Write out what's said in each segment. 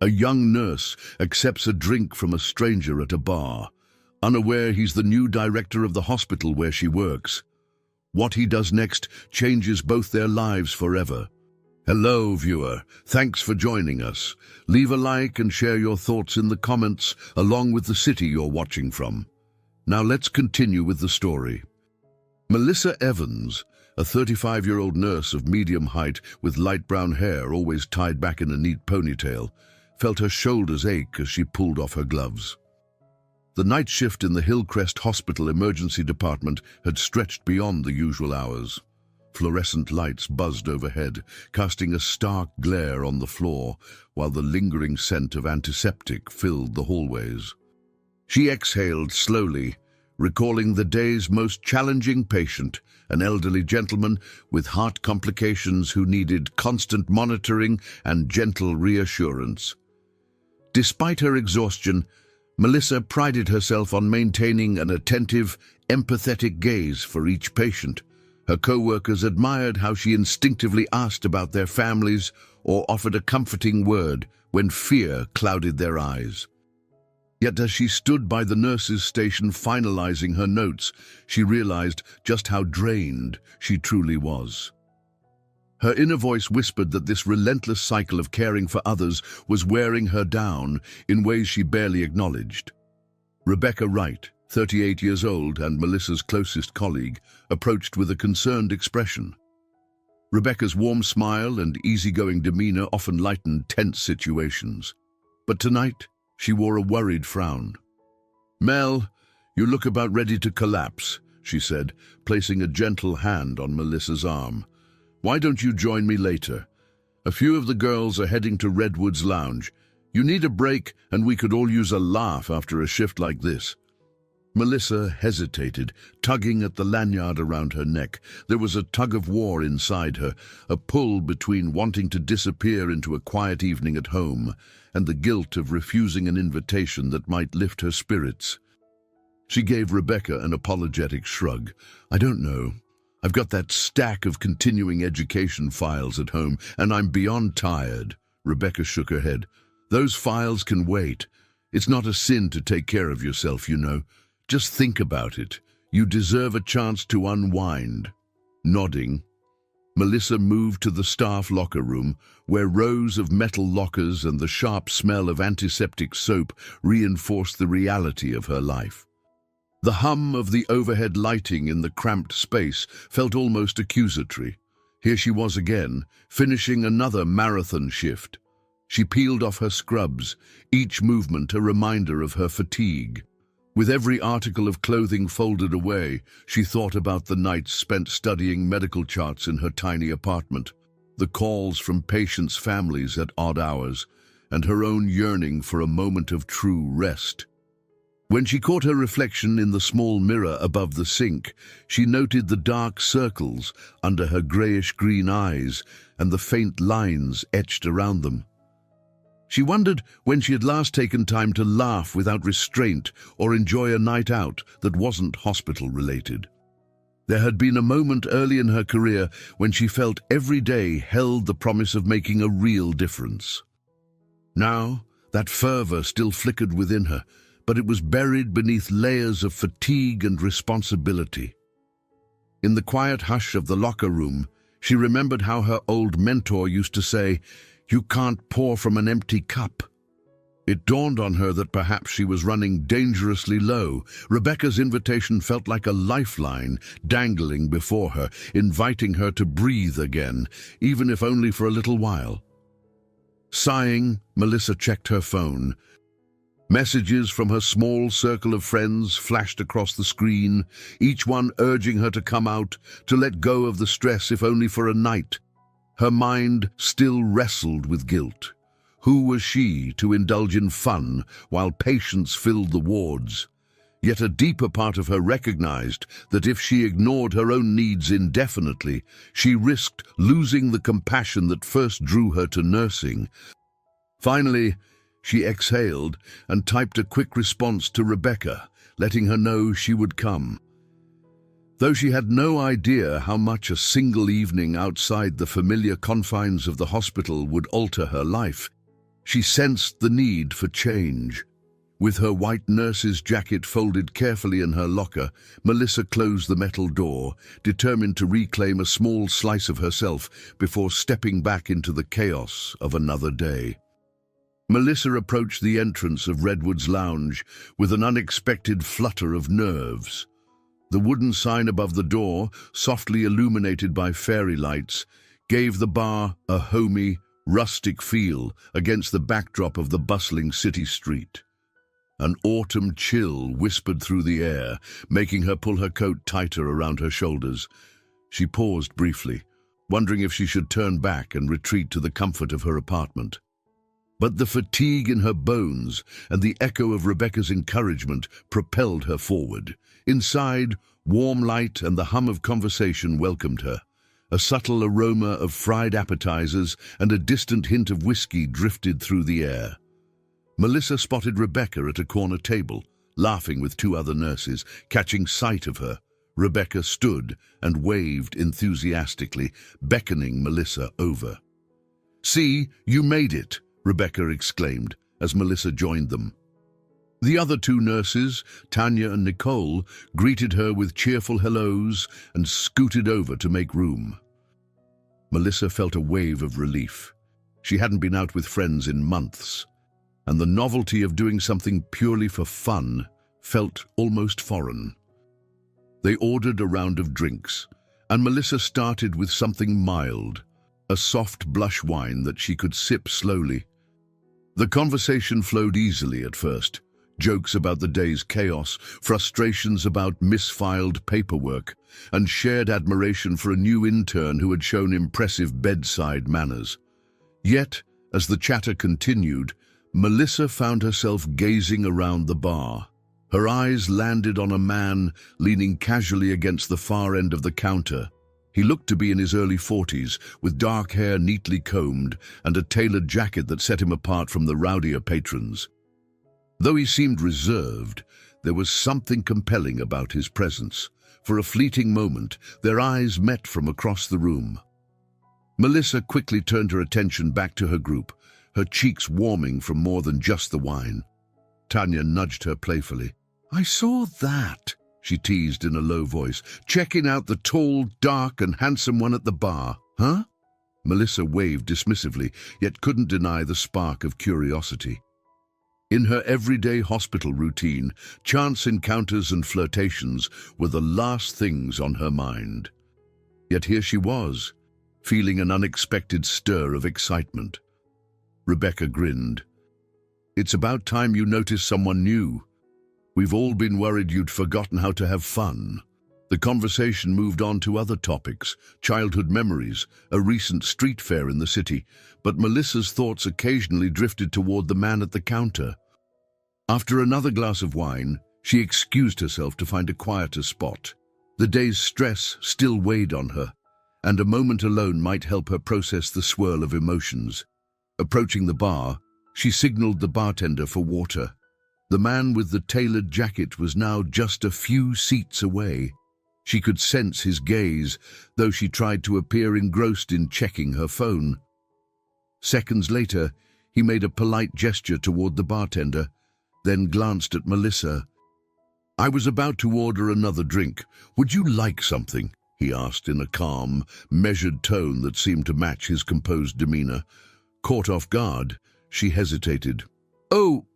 A young nurse accepts a drink from a stranger at a bar, unaware he's the new director of the hospital where she works. What he does next changes both their lives forever. Hello, viewer. Thanks for joining us. Leave a like and share your thoughts in the comments, along with the city you're watching from. Now let's continue with the story. Melissa Evans, a 35-year-old nurse of medium height with light brown hair always tied back in a neat ponytail, felt her shoulders ache as she pulled off her gloves. The night shift in the Hillcrest Hospital emergency department had stretched beyond the usual hours. Fluorescent lights buzzed overhead, casting a stark glare on the floor, while the lingering scent of antiseptic filled the hallways. She exhaled slowly, recalling the day's most challenging patient, an elderly gentleman with heart complications who needed constant monitoring and gentle reassurance. Despite her exhaustion, Melissa prided herself on maintaining an attentive, empathetic gaze for each patient. Her co-workers admired how she instinctively asked about their families or offered a comforting word when fear clouded their eyes. Yet as she stood by the nurse's station finalizing her notes, she realized just how drained she truly was. Her inner voice whispered that this relentless cycle of caring for others was wearing her down in ways she barely acknowledged. Rebecca Wright, 38 years old and Melissa's closest colleague, approached with a concerned expression. Rebecca's warm smile and easygoing demeanor often lightened tense situations, but tonight she wore a worried frown. "Mel, you look about ready to collapse," she said, placing a gentle hand on Melissa's arm. "Why don't you join me later? A few of the girls are heading to Redwood's Lounge. You need a break, and we could all use a laugh after a shift like this." Melissa hesitated, tugging at the lanyard around her neck. There was a tug-of-war inside her, a pull between wanting to disappear into a quiet evening at home and the guilt of refusing an invitation that might lift her spirits. She gave Rebecca an apologetic shrug. "I don't know. I've got that stack of continuing education files at home, and I'm beyond tired." Rebecca shook her head. "Those files can wait. It's not a sin to take care of yourself, you know. Just think about it. You deserve a chance to unwind." Nodding, Melissa moved to the staff locker room, where rows of metal lockers and the sharp smell of antiseptic soap reinforced the reality of her life. The hum of the overhead lighting in the cramped space felt almost accusatory. Here she was again, finishing another marathon shift. She peeled off her scrubs, each movement a reminder of her fatigue. With every article of clothing folded away, she thought about the nights spent studying medical charts in her tiny apartment, the calls from patients' families at odd hours, and her own yearning for a moment of true rest. When she caught her reflection in the small mirror above the sink, she noted the dark circles under her grayish-green eyes and the faint lines etched around them. She wondered when she had last taken time to laugh without restraint or enjoy a night out that wasn't hospital-related. There had been a moment early in her career when she felt every day held the promise of making a real difference. Now, that fervor still flickered within her, but it was buried beneath layers of fatigue and responsibility. In the quiet hush of the locker room, she remembered how her old mentor used to say, "You can't pour from an empty cup." It dawned on her that perhaps she was running dangerously low. Rebecca's invitation felt like a lifeline dangling before her, inviting her to breathe again, even if only for a little while. Sighing, Melissa checked her phone. Messages from her small circle of friends flashed across the screen, each one urging her to come out, to let go of the stress if only for a night. Her mind still wrestled with guilt. Who was she to indulge in fun while patients filled the wards? Yet a deeper part of her recognized that if she ignored her own needs indefinitely, she risked losing the compassion that first drew her to nursing. Finally, she exhaled and typed a quick response to Rebecca, letting her know she would come. Though she had no idea how much a single evening outside the familiar confines of the hospital would alter her life, She sensed the need for change. With her white nurse's jacket folded carefully in her locker, Melissa closed the metal door, determined to reclaim a small slice of herself before stepping back into the chaos of another day. Melissa approached the entrance of Redwood's lounge with an unexpected flutter of nerves. The wooden sign above the door, softly illuminated by fairy lights, gave the bar a homey, rustic feel against the backdrop of the bustling city street. An autumn chill whispered through the air, making her pull her coat tighter around her shoulders. She paused briefly, wondering if she should turn back and retreat to the comfort of her apartment. But the fatigue in her bones and the echo of Rebecca's encouragement propelled her forward. Inside, warm light and the hum of conversation welcomed her. A subtle aroma of fried appetizers and a distant hint of whiskey drifted through the air. Melissa spotted Rebecca at a corner table, laughing with two other nurses. Catching sight of her, Rebecca stood and waved enthusiastically, beckoning Melissa over. "See, you made it," Rebecca exclaimed as Melissa joined them. The other two nurses, Tanya and Nicole, greeted her with cheerful hellos and scooted over to make room. Melissa felt a wave of relief. She hadn't been out with friends in months, and the novelty of doing something purely for fun felt almost foreign. They ordered a round of drinks, and Melissa started with something mild, a soft blush wine that she could sip slowly. The conversation flowed easily at first. Jokes about the day's chaos, frustrations about misfiled paperwork, and shared admiration for a new intern who had shown impressive bedside manners. Yet, as the chatter continued, Melissa found herself gazing around the bar. Her eyes landed on a man leaning casually against the far end of the counter. He looked to be in his early 40s, with dark hair neatly combed and a tailored jacket that set him apart from the rowdier patrons. Though he seemed reserved, there was something compelling about his presence. For a fleeting moment, their eyes met from across the room. Melissa quickly turned her attention back to her group, her cheeks warming from more than just the wine. Tanya nudged her playfully. "I saw that," she teased in a low voice, "checking out the tall, dark, and handsome one at the bar, huh?" Melissa waved dismissively, yet couldn't deny the spark of curiosity. In her everyday hospital routine, chance encounters and flirtations were the last things on her mind. Yet here she was, feeling an unexpected stir of excitement. Rebecca grinned. "It's about time you noticed someone new. We've all been worried you'd forgotten how to have fun." The conversation moved on to other topics, childhood memories, a recent street fair in the city, but Melissa's thoughts occasionally drifted toward the man at the counter. After another glass of wine, she excused herself to find a quieter spot. The day's stress still weighed on her, and a moment alone might help her process the swirl of emotions. Approaching the bar, she signaled the bartender for water. The man with the tailored jacket was now just a few seats away. She could sense his gaze, though she tried to appear engrossed in checking her phone. Seconds later, he made a polite gesture toward the bartender, then glanced at Melissa. "I was about to order another drink. Would you like something?" he asked in a calm, measured tone that seemed to match his composed demeanor. Caught off guard, she hesitated. "Oh,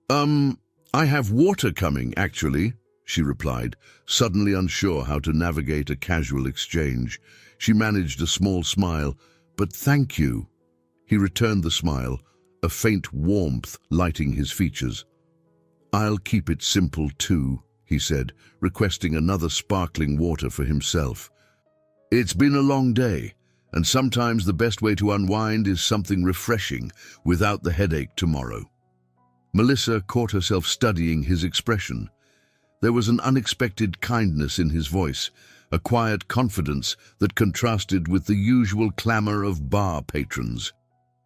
I have water coming, actually," she replied, suddenly unsure how to navigate a casual exchange. She managed a small smile. "But thank you." He returned the smile, a faint warmth lighting his features. "I'll keep it simple too," he said, requesting another sparkling water for himself. "It's been a long day, and sometimes the best way to unwind is something refreshing without the headache tomorrow." Melissa caught herself studying his expression. There was an unexpected kindness in his voice, a quiet confidence that contrasted with the usual clamor of bar patrons.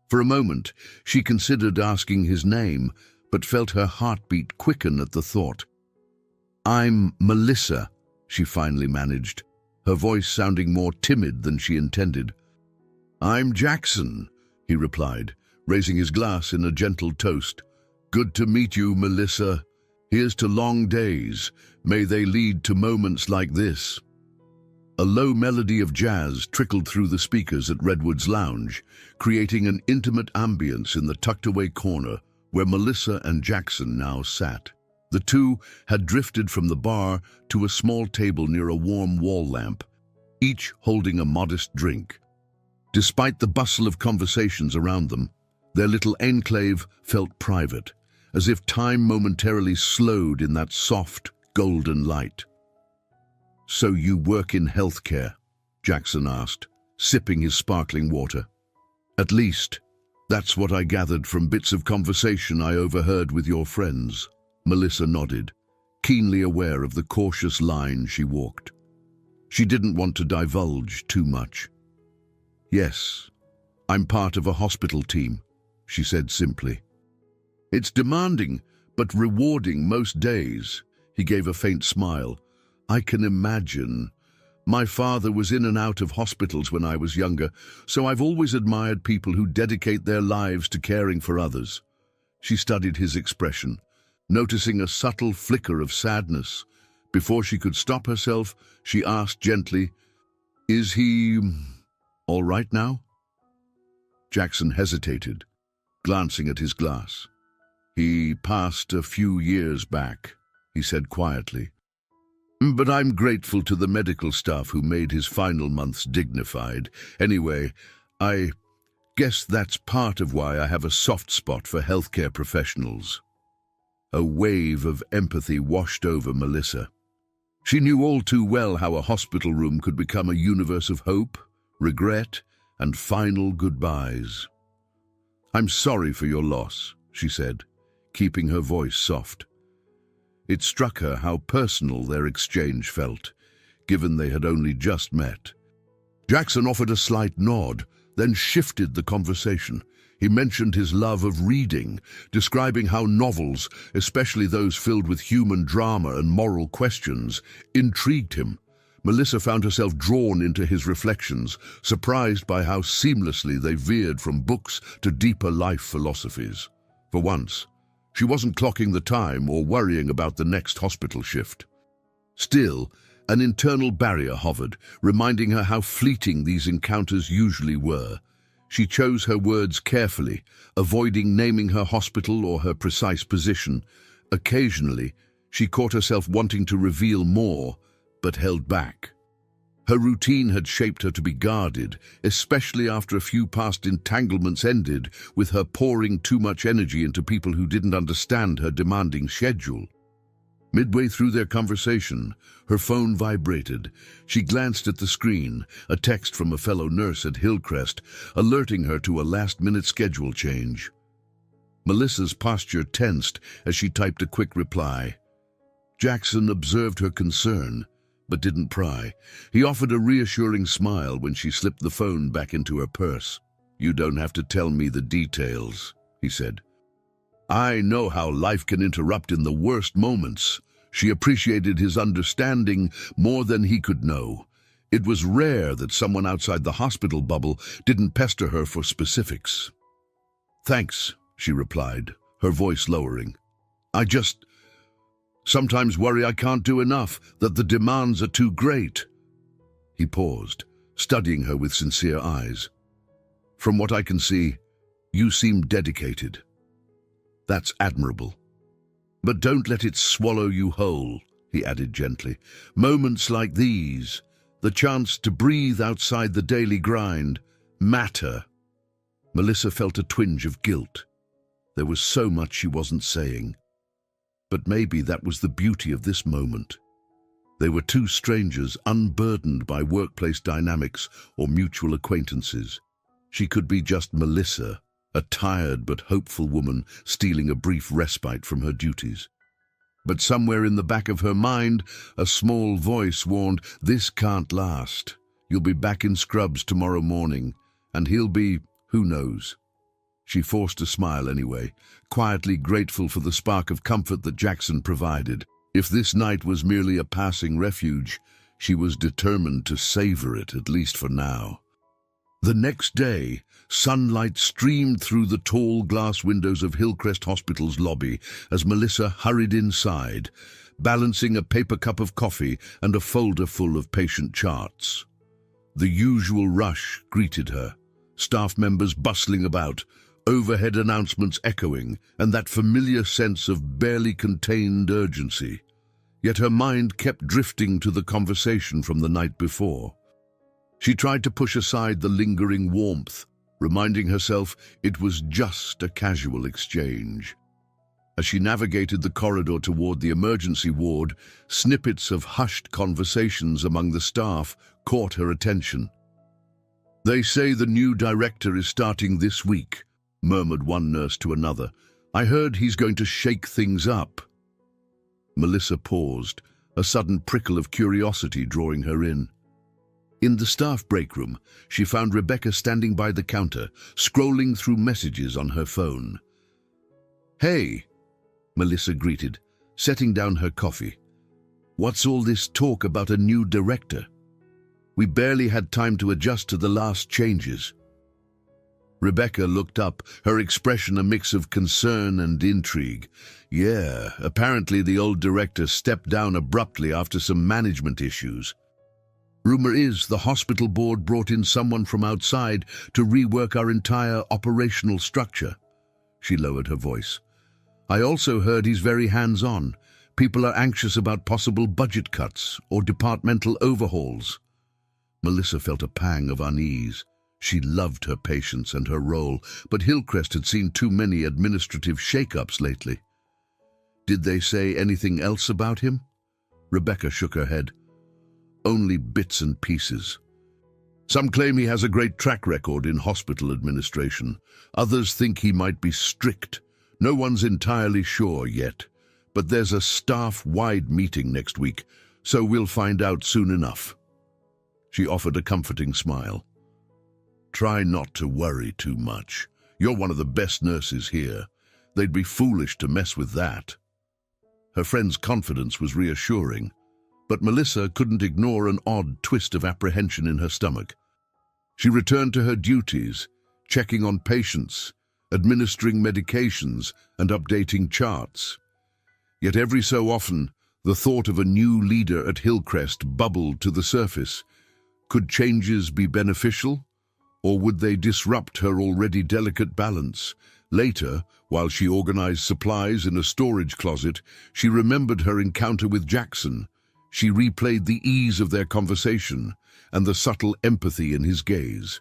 For a moment, she considered asking his name, but felt her heartbeat quicken at the thought. "I'm Melissa," she finally managed, her voice sounding more timid than she intended. "I'm Jackson," he replied, raising his glass in a gentle toast. "Good to meet you, Melissa. Here's to long days. May they lead to moments like this." A low melody of jazz trickled through the speakers at Redwood's lounge, creating an intimate ambience in the tucked-away corner where Melissa and Jackson now sat. The two had drifted from the bar to a small table near a warm wall lamp, each holding a modest drink. Despite the bustle of conversations around them, their little enclave felt private, as if time momentarily slowed in that soft, golden light. "So you work in healthcare?" Jackson asked, sipping his sparkling water. "At least, that's what I gathered from bits of conversation I overheard with your friends." Melissa nodded, keenly aware of the cautious line she walked. She didn't want to divulge too much. "Yes, I'm part of a hospital team," she said simply. "It's demanding, but rewarding most days." He gave a faint smile. "I can imagine. My father was in and out of hospitals when I was younger, so I've always admired people who dedicate their lives to caring for others." She studied his expression, noticing a subtle flicker of sadness. Before she could stop herself, she asked gently, "Is he all right now?" Jackson hesitated, glancing at his glass. "He passed a few years back," he said quietly. "But I'm grateful to the medical staff who made his final months dignified. Anyway, I guess that's part of why I have a soft spot for healthcare professionals." A wave of empathy washed over Melissa. She knew all too well how a hospital room could become a universe of hope, regret, and final goodbyes. "I'm sorry for your loss," she said, keeping her voice soft. It struck her how personal their exchange felt, given they had only just met. Jackson offered a slight nod, then shifted the conversation. He mentioned his love of reading, describing how novels, especially those filled with human drama and moral questions, intrigued him. Melissa found herself drawn into his reflections, surprised by how seamlessly they veered from books to deeper life philosophies. For once, she wasn't clocking the time or worrying about the next hospital shift. Still, an internal barrier hovered, reminding her how fleeting these encounters usually were. She chose her words carefully, avoiding naming her hospital or her precise position. Occasionally, she caught herself wanting to reveal more, but held back. Her routine had shaped her to be guarded, especially after a few past entanglements ended, with her pouring too much energy into people who didn't understand her demanding schedule. Midway through their conversation, her phone vibrated. She glanced at the screen, a text from a fellow nurse at Hillcrest, alerting her to a last-minute schedule change. Melissa's posture tensed as she typed a quick reply. Jackson observed her concern, but didn't pry. He offered a reassuring smile when she slipped the phone back into her purse. "You don't have to tell me the details," he said. "I know how life can interrupt in the worst moments." She appreciated his understanding more than he could know. It was rare that someone outside the hospital bubble didn't pester her for specifics. "Thanks," she replied, her voice lowering. "I just sometimes worry I can't do enough, that the demands are too great." He paused, studying her with sincere eyes. "From what I can see, you seem dedicated. That's admirable. But don't let it swallow you whole," he added gently. "Moments like these, the chance to breathe outside the daily grind, matter." Melissa felt a twinge of guilt. There was so much she wasn't saying. But maybe that was the beauty of this moment. They were two strangers unburdened by workplace dynamics or mutual acquaintances. She could be just Melissa, a tired but hopeful woman stealing a brief respite from her duties. But somewhere in the back of her mind, a small voice warned, "This can't last. You'll be back in scrubs tomorrow morning, and he'll be, who knows." She forced a smile anyway, quietly grateful for the spark of comfort that Jackson provided. If this night was merely a passing refuge, she was determined to savor it, at least for now. The next day, sunlight streamed through the tall glass windows of Hillcrest Hospital's lobby as Melissa hurried inside, balancing a paper cup of coffee and a folder full of patient charts. The usual rush greeted her, staff members bustling about, overhead announcements echoing, and that familiar sense of barely contained urgency. Yet her mind kept drifting to the conversation from the night before. She tried to push aside the lingering warmth, reminding herself it was just a casual exchange. As she navigated the corridor toward the emergency ward, snippets of hushed conversations among the staff caught her attention. "They say the new director is starting this week," murmured one nurse to another. "I heard he's going to shake things up." Melissa paused, a sudden prickle of curiosity drawing her in. In the staff break room, she found Rebecca standing by the counter, scrolling through messages on her phone. "Hey," Melissa greeted, setting down her coffee. "What's all this talk about a new director? We barely had time to adjust to the last changes." Rebecca looked up, her expression a mix of concern and intrigue. "Yeah, apparently the old director stepped down abruptly after some management issues. Rumor is the hospital board brought in someone from outside to rework our entire operational structure." She lowered her voice. "I also heard he's very hands-on. People are anxious about possible budget cuts or departmental overhauls." Melissa felt a pang of unease. She loved her patients and her role, but Hillcrest had seen too many administrative shake-ups lately. "Did they say anything else about him?" Rebecca shook her head. "Only bits and pieces. Some claim he has a great track record in hospital administration. Others think he might be strict. No one's entirely sure yet. But there's a staff-wide meeting next week, so we'll find out soon enough." She offered a comforting smile. "Try not to worry too much. You're one of the best nurses here. They'd be foolish to mess with that." Her friend's confidence was reassuring, but Melissa couldn't ignore an odd twist of apprehension in her stomach. She returned to her duties, checking on patients, administering medications, and updating charts. Yet every so often, the thought of a new leader at Hillcrest bubbled to the surface. Could changes be beneficial, or would they disrupt her already delicate balance? Later, while she organized supplies in a storage closet, she remembered her encounter with Jackson. She replayed the ease of their conversation and the subtle empathy in his gaze.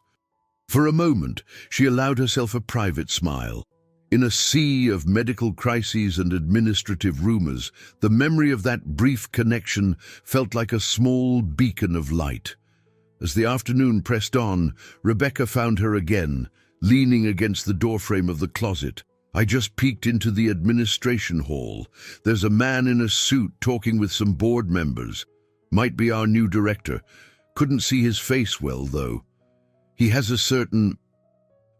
For a moment, she allowed herself a private smile. In a sea of medical crises and administrative rumors, the memory of that brief connection felt like a small beacon of light. As the afternoon pressed on, Rebecca found her again, leaning against the doorframe of the closet. "I just peeked into the administration hall. There's a man in a suit talking with some board members. Might be our new director. Couldn't see his face well, though. He has a certain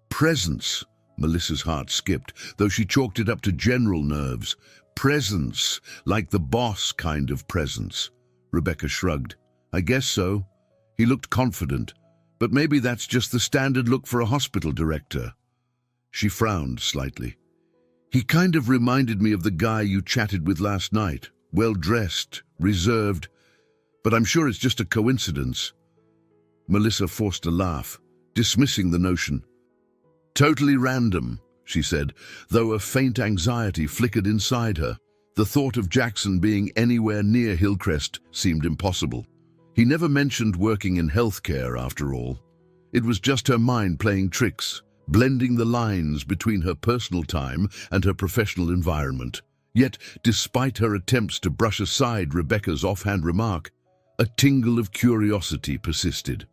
presence." Melissa's heart skipped, though she chalked it up to general nerves. "Presence, like the boss kind of presence." Rebecca shrugged. "I guess so. He looked confident, but maybe that's just the standard look for a hospital director." She frowned slightly. "He kind of reminded me of the guy you chatted with last night. Well-dressed, reserved, but I'm sure it's just a coincidence." Melissa forced a laugh, dismissing the notion. "Totally random," she said, though a faint anxiety flickered inside her. The thought of Jackson being anywhere near Hillcrest seemed impossible. He never mentioned working in healthcare, after all. It was just her mind playing tricks, blending the lines between her personal time and her professional environment. Yet, despite her attempts to brush aside Rebecca's offhand remark, a tingle of curiosity persisted.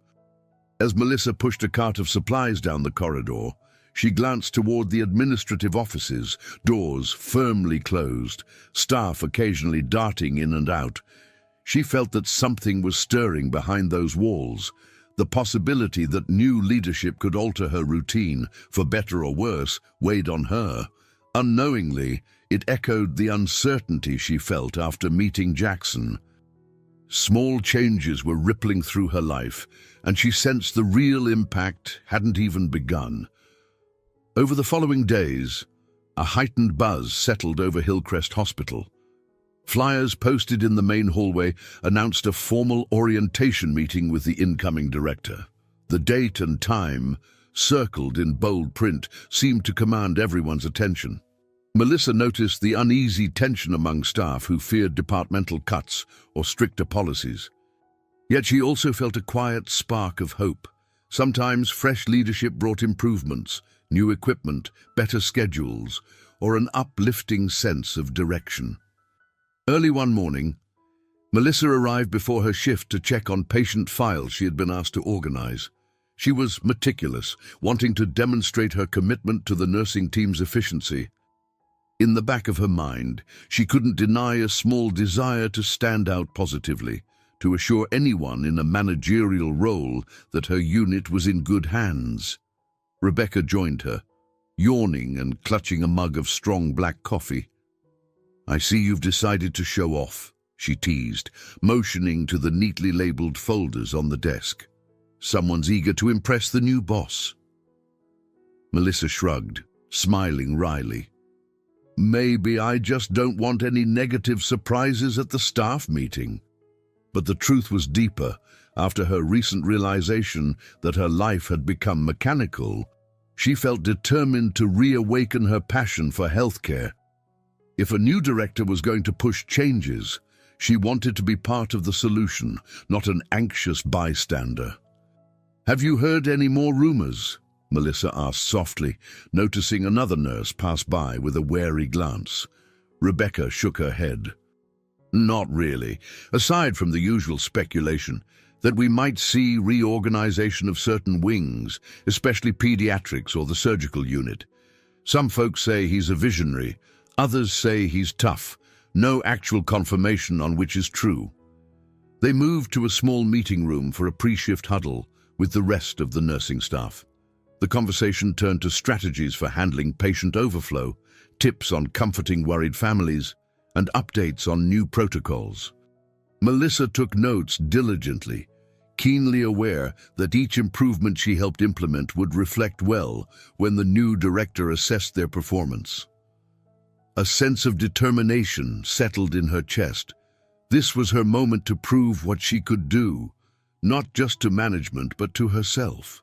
As Melissa pushed a cart of supplies down the corridor, she glanced toward the administrative offices, doors firmly closed, staff occasionally darting in and out. She felt that something was stirring behind those walls. The possibility that new leadership could alter her routine, for better or worse, weighed on her. Unknowingly, it echoed the uncertainty she felt after meeting Jackson. Small changes were rippling through her life, and she sensed the real impact hadn't even begun. Over the following days, a heightened buzz settled over Hillcrest Hospital. Flyers posted in the main hallway announced a formal orientation meeting with the incoming director. The date and time, circled in bold print, seemed to command everyone's attention. Melissa noticed the uneasy tension among staff who feared departmental cuts or stricter policies. Yet she also felt a quiet spark of hope. Sometimes fresh leadership brought improvements, new equipment, better schedules, or an uplifting sense of direction. Early one morning, Melissa arrived before her shift to check on patient files she had been asked to organize. She was meticulous, wanting to demonstrate her commitment to the nursing team's efficiency. In the back of her mind, she couldn't deny a small desire to stand out positively, to assure anyone in a managerial role that her unit was in good hands. Rebecca joined her, yawning and clutching a mug of strong black coffee. "I see you've decided to show off," she teased, motioning to the neatly labeled folders on the desk. "Someone's eager to impress the new boss." Melissa shrugged, smiling wryly. "Maybe I just don't want any negative surprises at the staff meeting." But the truth was deeper. After her recent realization that her life had become mechanical, she felt determined to reawaken her passion for healthcare. If a new director was going to push changes, she wanted to be part of the solution, not an anxious bystander. "Have you heard any more rumors?" Melissa asked softly, noticing another nurse pass by with a wary glance. Rebecca shook her head. "Not really, aside from the usual speculation that we might see reorganization of certain wings, especially pediatrics or the surgical unit. Some folks say he's a visionary, others say he's tough. No actual confirmation on which is true." They moved to a small meeting room for a pre-shift huddle with the rest of the nursing staff. The conversation turned to strategies for handling patient overflow, tips on comforting worried families, and updates on new protocols. Melissa took notes diligently, keenly aware that each improvement she helped implement would reflect well when the new director assessed their performance. A sense of determination settled in her chest. This was her moment to prove what she could do, not just to management but to herself.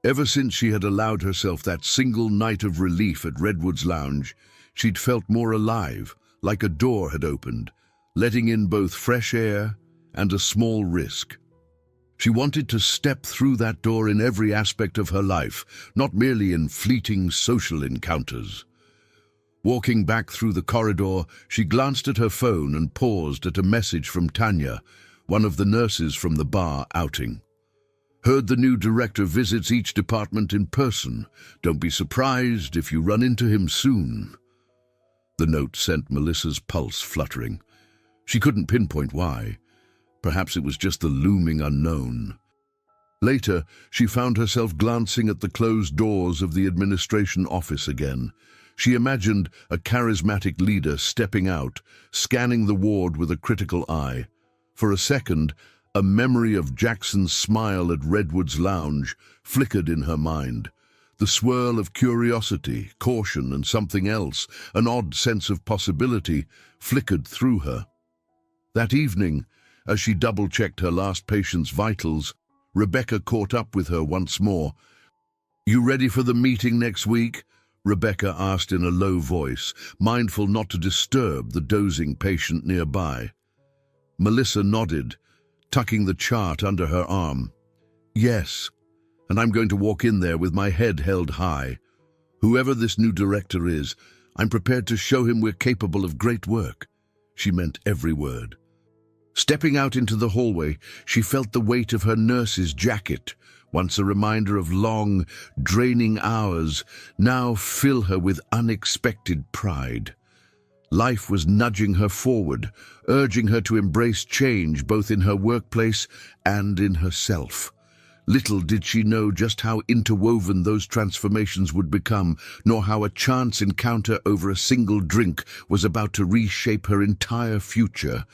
Ever since she had allowed herself that single night of relief at Redwood's Lounge, she'd felt more alive, like a door had opened, letting in both fresh air and a small risk. She wanted to step through that door in every aspect of her life, not merely in fleeting social encounters. Walking back through the corridor, she glanced at her phone and paused at a message from Tanya, one of the nurses from the bar outing. "Heard the new director visits each department in person. Don't be surprised if you run into him soon." The note sent Melissa's pulse fluttering. She couldn't pinpoint why. Perhaps it was just the looming unknown. Later, she found herself glancing at the closed doors of the administration office again. She imagined a charismatic leader stepping out, scanning the ward with a critical eye. For a second, a memory of Jackson's smile at Redwood's Lounge flickered in her mind. The swirl of curiosity, caution, and something else, an odd sense of possibility, flickered through her. That evening, as she double-checked her last patient's vitals, Rebecca caught up with her once more. "You ready for the meeting next week?" Rebecca asked in a low voice, mindful not to disturb the dozing patient nearby. Melissa nodded, tucking the chart under her arm. "Yes, and I'm going to walk in there with my head held high. Whoever this new director is, I'm prepared to show him we're capable of great work." She meant every word. Stepping out into the hallway, she felt the weight of her nurse's jacket, once a reminder of long, draining hours, now fill her with unexpected pride. Life was nudging her forward, urging her to embrace change both in her workplace and in herself. Little did she know just how interwoven those transformations would become, nor how a chance encounter over a single drink was about to reshape her entire future.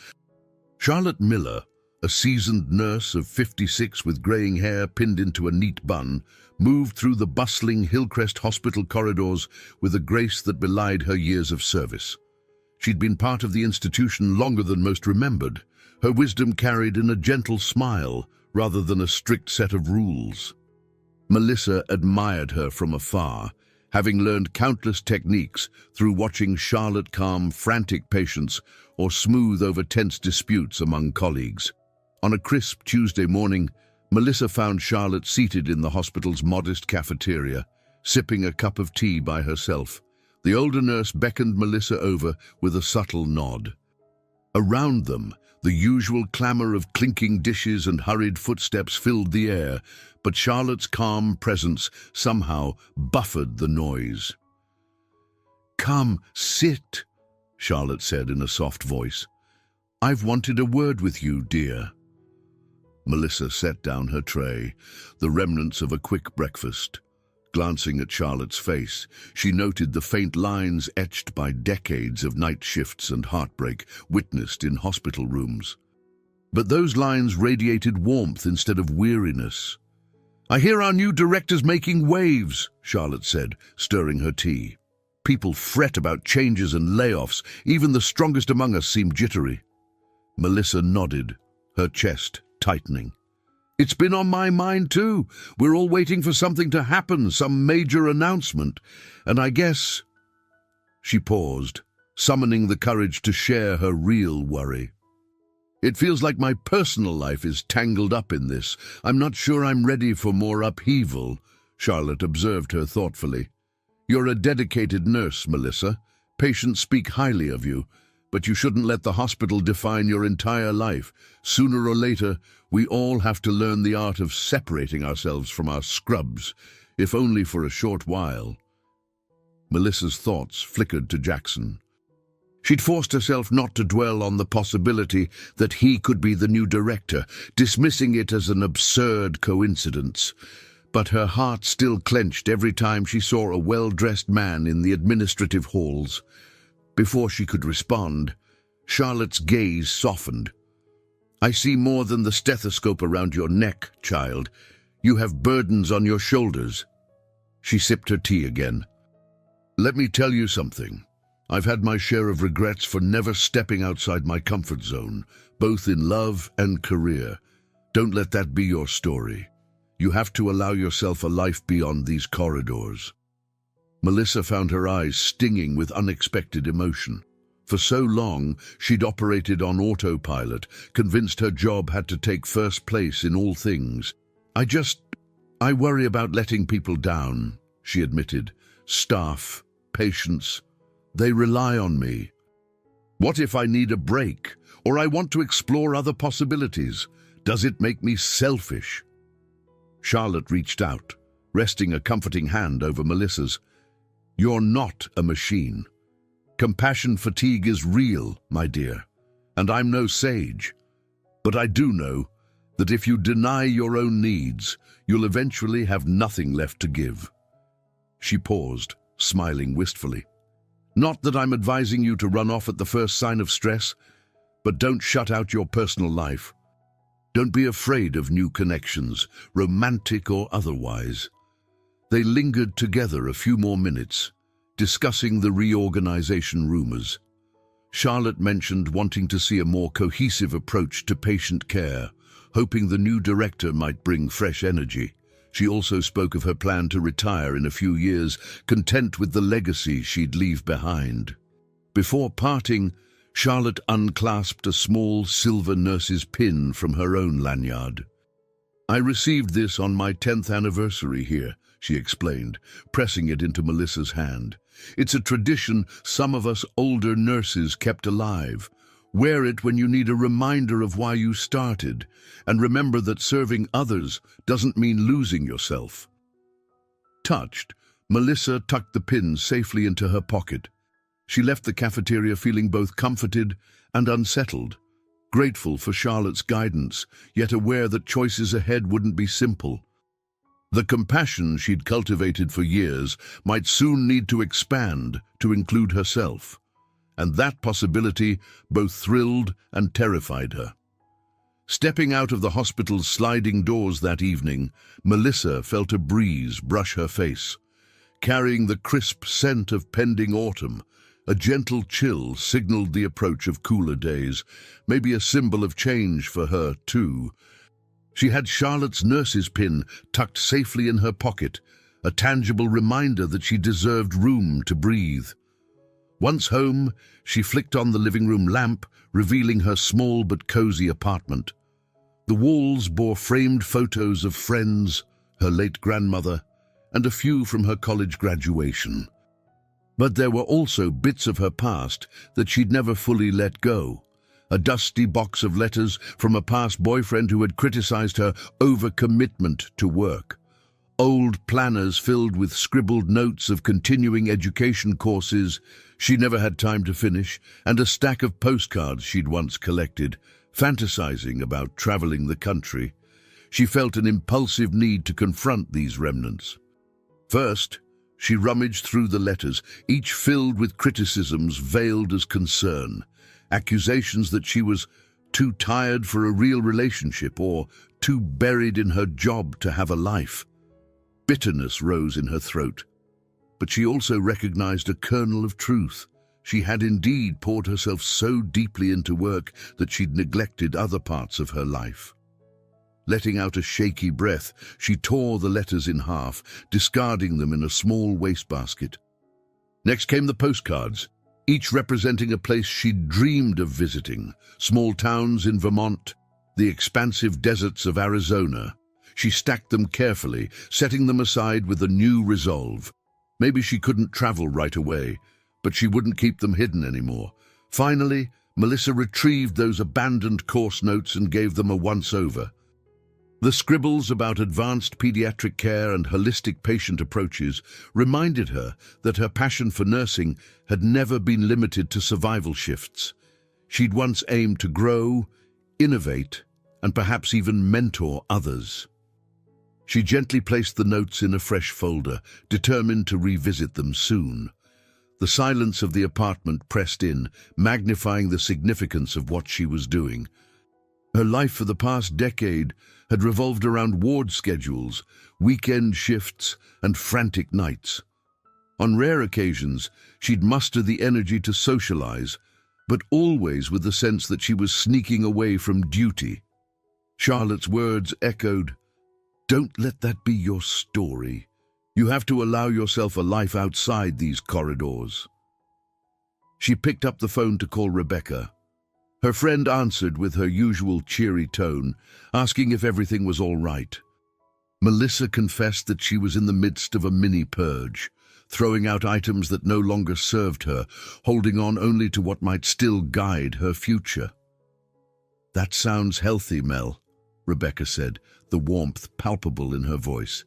Charlotte Miller, a seasoned nurse of 56 with greying hair pinned into a neat bun, moved through the bustling Hillcrest Hospital corridors with a grace that belied her years of service. She'd been part of the institution longer than most remembered, her wisdom carried in a gentle smile rather than a strict set of rules. Melissa admired her from afar, having learned countless techniques through watching Charlotte calm frantic patients or smooth over tense disputes among colleagues. On a crisp Tuesday morning, Melissa found Charlotte seated in the hospital's modest cafeteria, sipping a cup of tea by herself. The older nurse beckoned Melissa over with a subtle nod. Around them, the usual clamor of clinking dishes and hurried footsteps filled the air, but Charlotte's calm presence somehow buffered the noise. "Come, sit," Charlotte said in a soft voice. "I've wanted a word with you, dear." Melissa set down her tray, the remnants of a quick breakfast. Glancing at Charlotte's face, she noted the faint lines etched by decades of night shifts and heartbreak witnessed in hospital rooms. But those lines radiated warmth instead of weariness. "I hear our new director's making waves," Charlotte said, stirring her tea. "People fret about changes and layoffs. Even the strongest among us seem jittery." Melissa nodded, her chest tightening. "It's been on my mind too. We're all waiting for something to happen, some major announcement. And I guess—" She paused, summoning the courage to share her real worry. "It feels like my personal life is tangled up in this. I'm not sure I'm ready for more upheaval," Charlotte observed her thoughtfully. "You're a dedicated nurse, Melissa. Patients speak highly of you. But you shouldn't let the hospital define your entire life. Sooner or later, we all have to learn the art of separating ourselves from our scrubs, if only for a short while." Melissa's thoughts flickered to Jackson. She'd forced herself not to dwell on the possibility that he could be the new director, dismissing it as an absurd coincidence. But her heart still clenched every time she saw a well-dressed man in the administrative halls. Before she could respond, Charlotte's gaze softened. "I see more than the stethoscope around your neck, child. You have burdens on your shoulders." She sipped her tea again. "Let me tell you something. I've had my share of regrets for never stepping outside my comfort zone, both in love and career. Don't let that be your story. You have to allow yourself a life beyond these corridors." Melissa found her eyes stinging with unexpected emotion. For so long, she'd operated on autopilot, convinced her job had to take first place in all things. I worry about letting people down," she admitted. "Staff, patients, they rely on me. What if I need a break, or I want to explore other possibilities? Does it make me selfish?" Charlotte reached out, resting a comforting hand over Melissa's. "You're not a machine. Compassion fatigue is real, my dear, and I'm no sage. But I do know that if you deny your own needs, you'll eventually have nothing left to give." She paused, smiling wistfully. "Not that I'm advising you to run off at the first sign of stress, but don't shut out your personal life. Don't be afraid of new connections, romantic or otherwise." They lingered together a few more minutes, discussing the reorganization rumors. Charlotte mentioned wanting to see a more cohesive approach to patient care, hoping the new director might bring fresh energy. She also spoke of her plan to retire in a few years, content with the legacy she'd leave behind. Before parting, Charlotte unclasped a small silver nurse's pin from her own lanyard. "I received this on my 10th anniversary here," she explained, pressing it into Melissa's hand. "It's a tradition some of us older nurses kept alive. Wear it when you need a reminder of why you started, and remember that serving others doesn't mean losing yourself." Touched, Melissa tucked the pin safely into her pocket. She left the cafeteria feeling both comforted and unsettled, grateful for Charlotte's guidance, yet aware that choices ahead wouldn't be simple. The compassion she'd cultivated for years might soon need to expand to include herself, and that possibility both thrilled and terrified her. Stepping out of the hospital's sliding doors that evening, Melissa felt a breeze brush her face. Carrying the crisp scent of pending autumn, a gentle chill signaled the approach of cooler days, maybe a symbol of change for her, too. She had Charlotte's nurse's pin tucked safely in her pocket, a tangible reminder that she deserved room to breathe. Once home, she flicked on the living room lamp, revealing her small but cozy apartment. The walls bore framed photos of friends, her late grandmother, and a few from her college graduation. But there were also bits of her past that she'd never fully let go. A dusty box of letters from a past boyfriend who had criticized her overcommitment to work. Old planners filled with scribbled notes of continuing education courses she never had time to finish, and a stack of postcards she'd once collected, fantasizing about traveling the country. She felt an impulsive need to confront these remnants. First, she rummaged through the letters, each filled with criticisms veiled as concern, accusations that she was too tired for a real relationship or too buried in her job to have a life. Bitterness rose in her throat, but she also recognized a kernel of truth. She had indeed poured herself so deeply into work that she'd neglected other parts of her life. Letting out a shaky breath, she tore the letters in half, discarding them in a small wastebasket. Next came the postcards, each representing a place she'd dreamed of visiting: small towns in Vermont, the expansive deserts of Arizona. She stacked them carefully, setting them aside with a new resolve. Maybe she couldn't travel right away, but she wouldn't keep them hidden anymore. Finally, Melissa retrieved those abandoned course notes and gave them a once-over. The scribbles about advanced pediatric care and holistic patient approaches reminded her that her passion for nursing had never been limited to survival shifts. She'd once aimed to grow, innovate, and perhaps even mentor others. She gently placed the notes in a fresh folder, determined to revisit them soon. The silence of the apartment pressed in, magnifying the significance of what she was doing. Her life for the past decade had revolved around ward schedules, weekend shifts, and frantic nights. On rare occasions, she'd muster the energy to socialize, but always with the sense that she was sneaking away from duty. Charlotte's words echoed, "Don't let that be your story. You have to allow yourself a life outside these corridors." She picked up the phone to call Rebecca. Her friend answered with her usual cheery tone, asking if everything was all right. Melissa confessed that she was in the midst of a mini-purge, throwing out items that no longer served her, holding on only to what might still guide her future. "That sounds healthy, Mel," Rebecca said, the warmth palpable in her voice.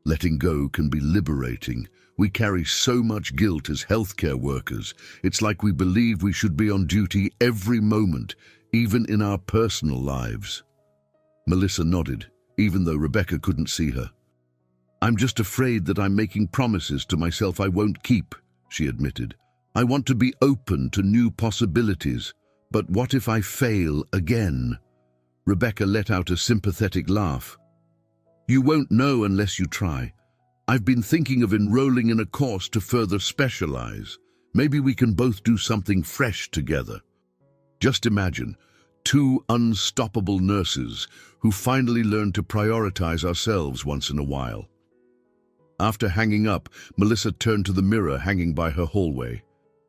"Letting go can be liberating. We carry so much guilt as healthcare workers. It's like we believe we should be on duty every moment, even in our personal lives." Melissa nodded, even though Rebecca couldn't see her. "I'm just afraid that I'm making promises to myself I won't keep," she admitted. "I want to be open to new possibilities, but what if I fail again?" Rebecca let out a sympathetic laugh. "You won't know unless you try. I've been thinking of enrolling in a course to further specialize. Maybe we can both do something fresh together." Just imagine, two unstoppable nurses who finally learn to prioritize ourselves once in a while. After hanging up, Melissa turned to the mirror hanging by her hallway.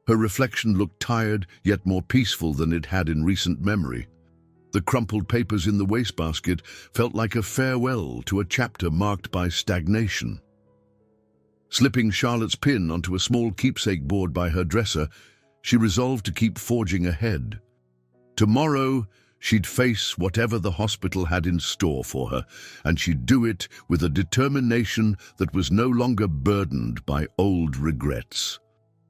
Her reflection looked tired, yet more peaceful than it had in recent memory. The crumpled papers in the wastebasket felt like a farewell to a chapter marked by stagnation. Slipping Charlotte's pin onto a small keepsake board by her dresser, she resolved to keep forging ahead. Tomorrow, she'd face whatever the hospital had in store for her, and she'd do it with a determination that was no longer burdened by old regrets.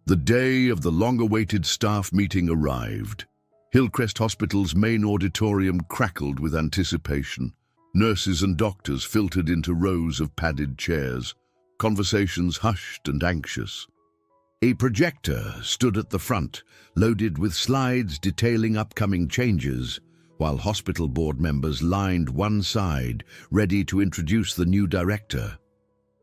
The day of the long-awaited staff meeting arrived. Hillcrest Hospital's main auditorium crackled with anticipation. Nurses and doctors filtered into rows of padded chairs, conversations hushed and anxious. A projector stood at the front, loaded with slides detailing upcoming changes, while hospital board members lined one side, ready to introduce the new director.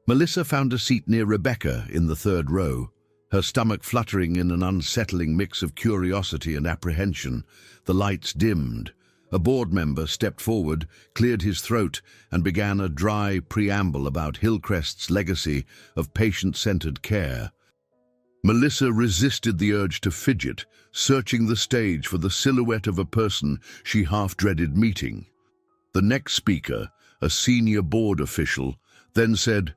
Melissa found a seat near Rebecca in the third row, her stomach fluttering in an unsettling mix of curiosity and apprehension. The lights dimmed. A board member stepped forward, cleared his throat, and began a dry preamble about Hillcrest's legacy of patient-centered care. Melissa resisted the urge to fidget, searching the stage for the silhouette of a person she half-dreaded meeting. The next speaker, a senior board official, then said,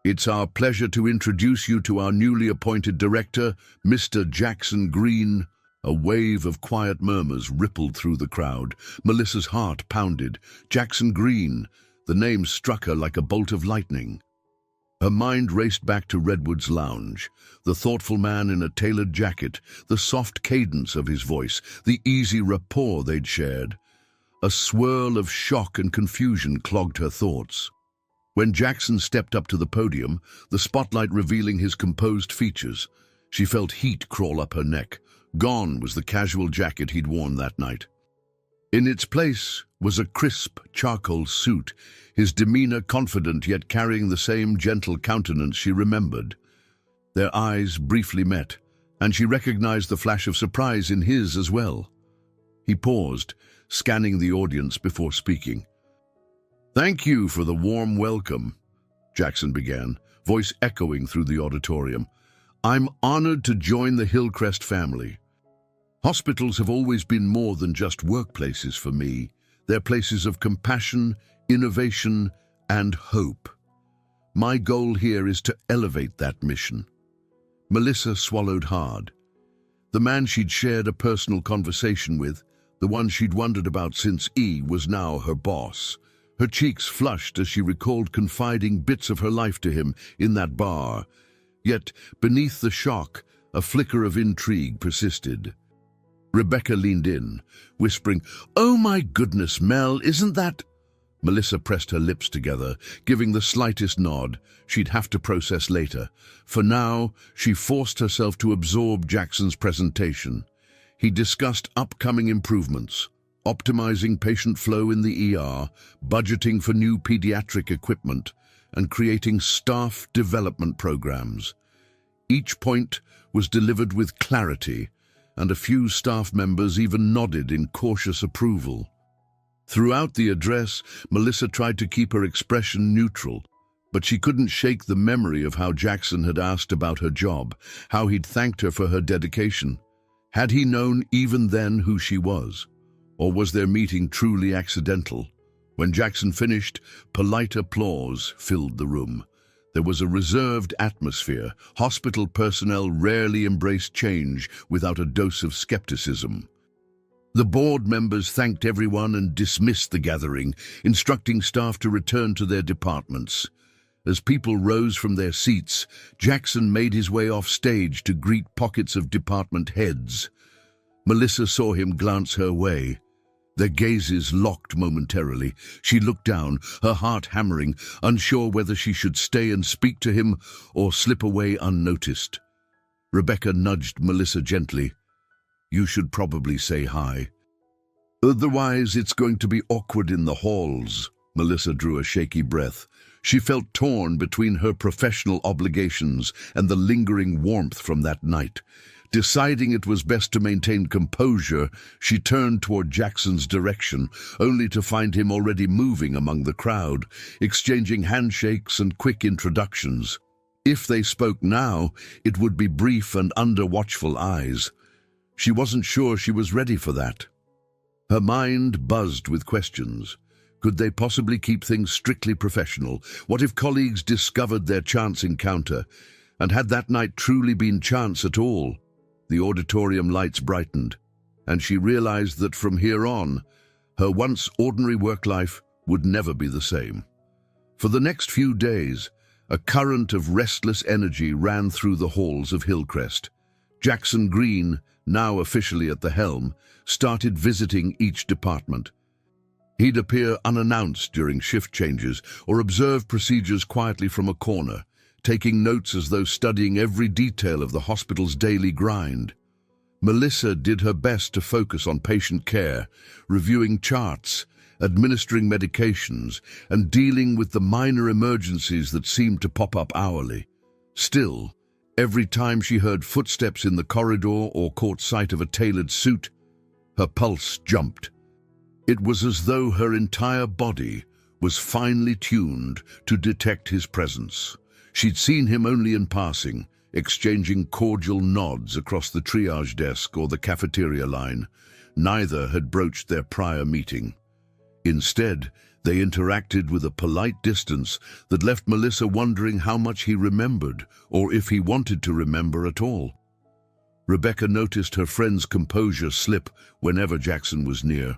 "It's our pleasure to introduce you to our newly appointed director, Mr. Jackson Green." A wave of quiet murmurs rippled through the crowd. Melissa's heart pounded. Jackson Green. The name struck her like a bolt of lightning. Her mind raced back to Redwood's lounge. The thoughtful man in a tailored jacket, the soft cadence of his voice, the easy rapport they'd shared. A swirl of shock and confusion clogged her thoughts. When Jackson stepped up to the podium, the spotlight revealing his composed features, she felt heat crawl up her neck. Gone was the casual jacket he'd worn that night. In its place was a crisp charcoal suit, his demeanor confident yet carrying the same gentle countenance she remembered. Their eyes briefly met, and she recognized the flash of surprise in his as well. He paused, scanning the audience before speaking. "Thank you for the warm welcome," Jackson began, voice echoing through the auditorium. "I'm honored to join the Hillcrest family. Hospitals have always been more than just workplaces for me. They're places of compassion, innovation, and hope. My goal here is to elevate that mission." Melissa swallowed hard. The man she'd shared a personal conversation with, the one she'd wondered about since was now her boss. Her cheeks flushed as she recalled confiding bits of her life to him in that bar. Yet, beneath the shock, a flicker of intrigue persisted. Rebecca leaned in, whispering, "Oh my goodness, Mel, isn't that—" Melissa pressed her lips together, giving the slightest nod she'd have to process later. For now, she forced herself to absorb Jackson's presentation. He discussed upcoming improvements, optimizing patient flow in the ER, budgeting for new pediatric equipment, and creating staff development programs. Each point was delivered with clarity, and a few staff members even nodded in cautious approval. Throughout the address, Melissa tried to keep her expression neutral, but she couldn't shake the memory of how Jackson had asked about her job, how he'd thanked her for her dedication. Had he known even then who she was? Or was their meeting truly accidental? When Jackson finished, polite applause filled the room. There was a reserved atmosphere. Hospital personnel rarely embraced change without a dose of skepticism. The board members thanked everyone and dismissed the gathering, instructing staff to return to their departments. As people rose from their seats, Jackson made his way off stage to greet pockets of department heads. Melissa saw him glance her way. Their gazes locked momentarily. She looked down, her heart hammering, unsure whether she should stay and speak to him or slip away unnoticed. Rebecca nudged Melissa gently. "You should probably say hi. Otherwise, it's going to be awkward in the halls." Melissa drew a shaky breath. She felt torn between her professional obligations and the lingering warmth from that night. Deciding it was best to maintain composure, she turned toward Jackson's direction, only to find him already moving among the crowd, exchanging handshakes and quick introductions. If they spoke now, it would be brief and under watchful eyes. She wasn't sure she was ready for that. Her mind buzzed with questions. Could they possibly keep things strictly professional? What if colleagues discovered their chance encounter? And had that night truly been chance at all? The auditorium lights brightened, and she realized that from here on, her once ordinary work life would never be the same. For the next few days, a current of restless energy ran through the halls of Hillcrest. Jackson Green, now officially at the helm, started visiting each department. He'd appear unannounced during shift changes or observe procedures quietly from a corner, taking notes as though studying every detail of the hospital's daily grind. Melissa did her best to focus on patient care, reviewing charts, administering medications, and dealing with the minor emergencies that seemed to pop up hourly. Still, every time she heard footsteps in the corridor or caught sight of a tailored suit, her pulse jumped. It was as though her entire body was finely tuned to detect his presence. She'd seen him only in passing, exchanging cordial nods across the triage desk or the cafeteria line. Neither had broached their prior meeting. Instead, they interacted with a polite distance that left Melissa wondering how much he remembered, or if he wanted to remember at all. Rebecca noticed her friend's composure slip whenever Jackson was near.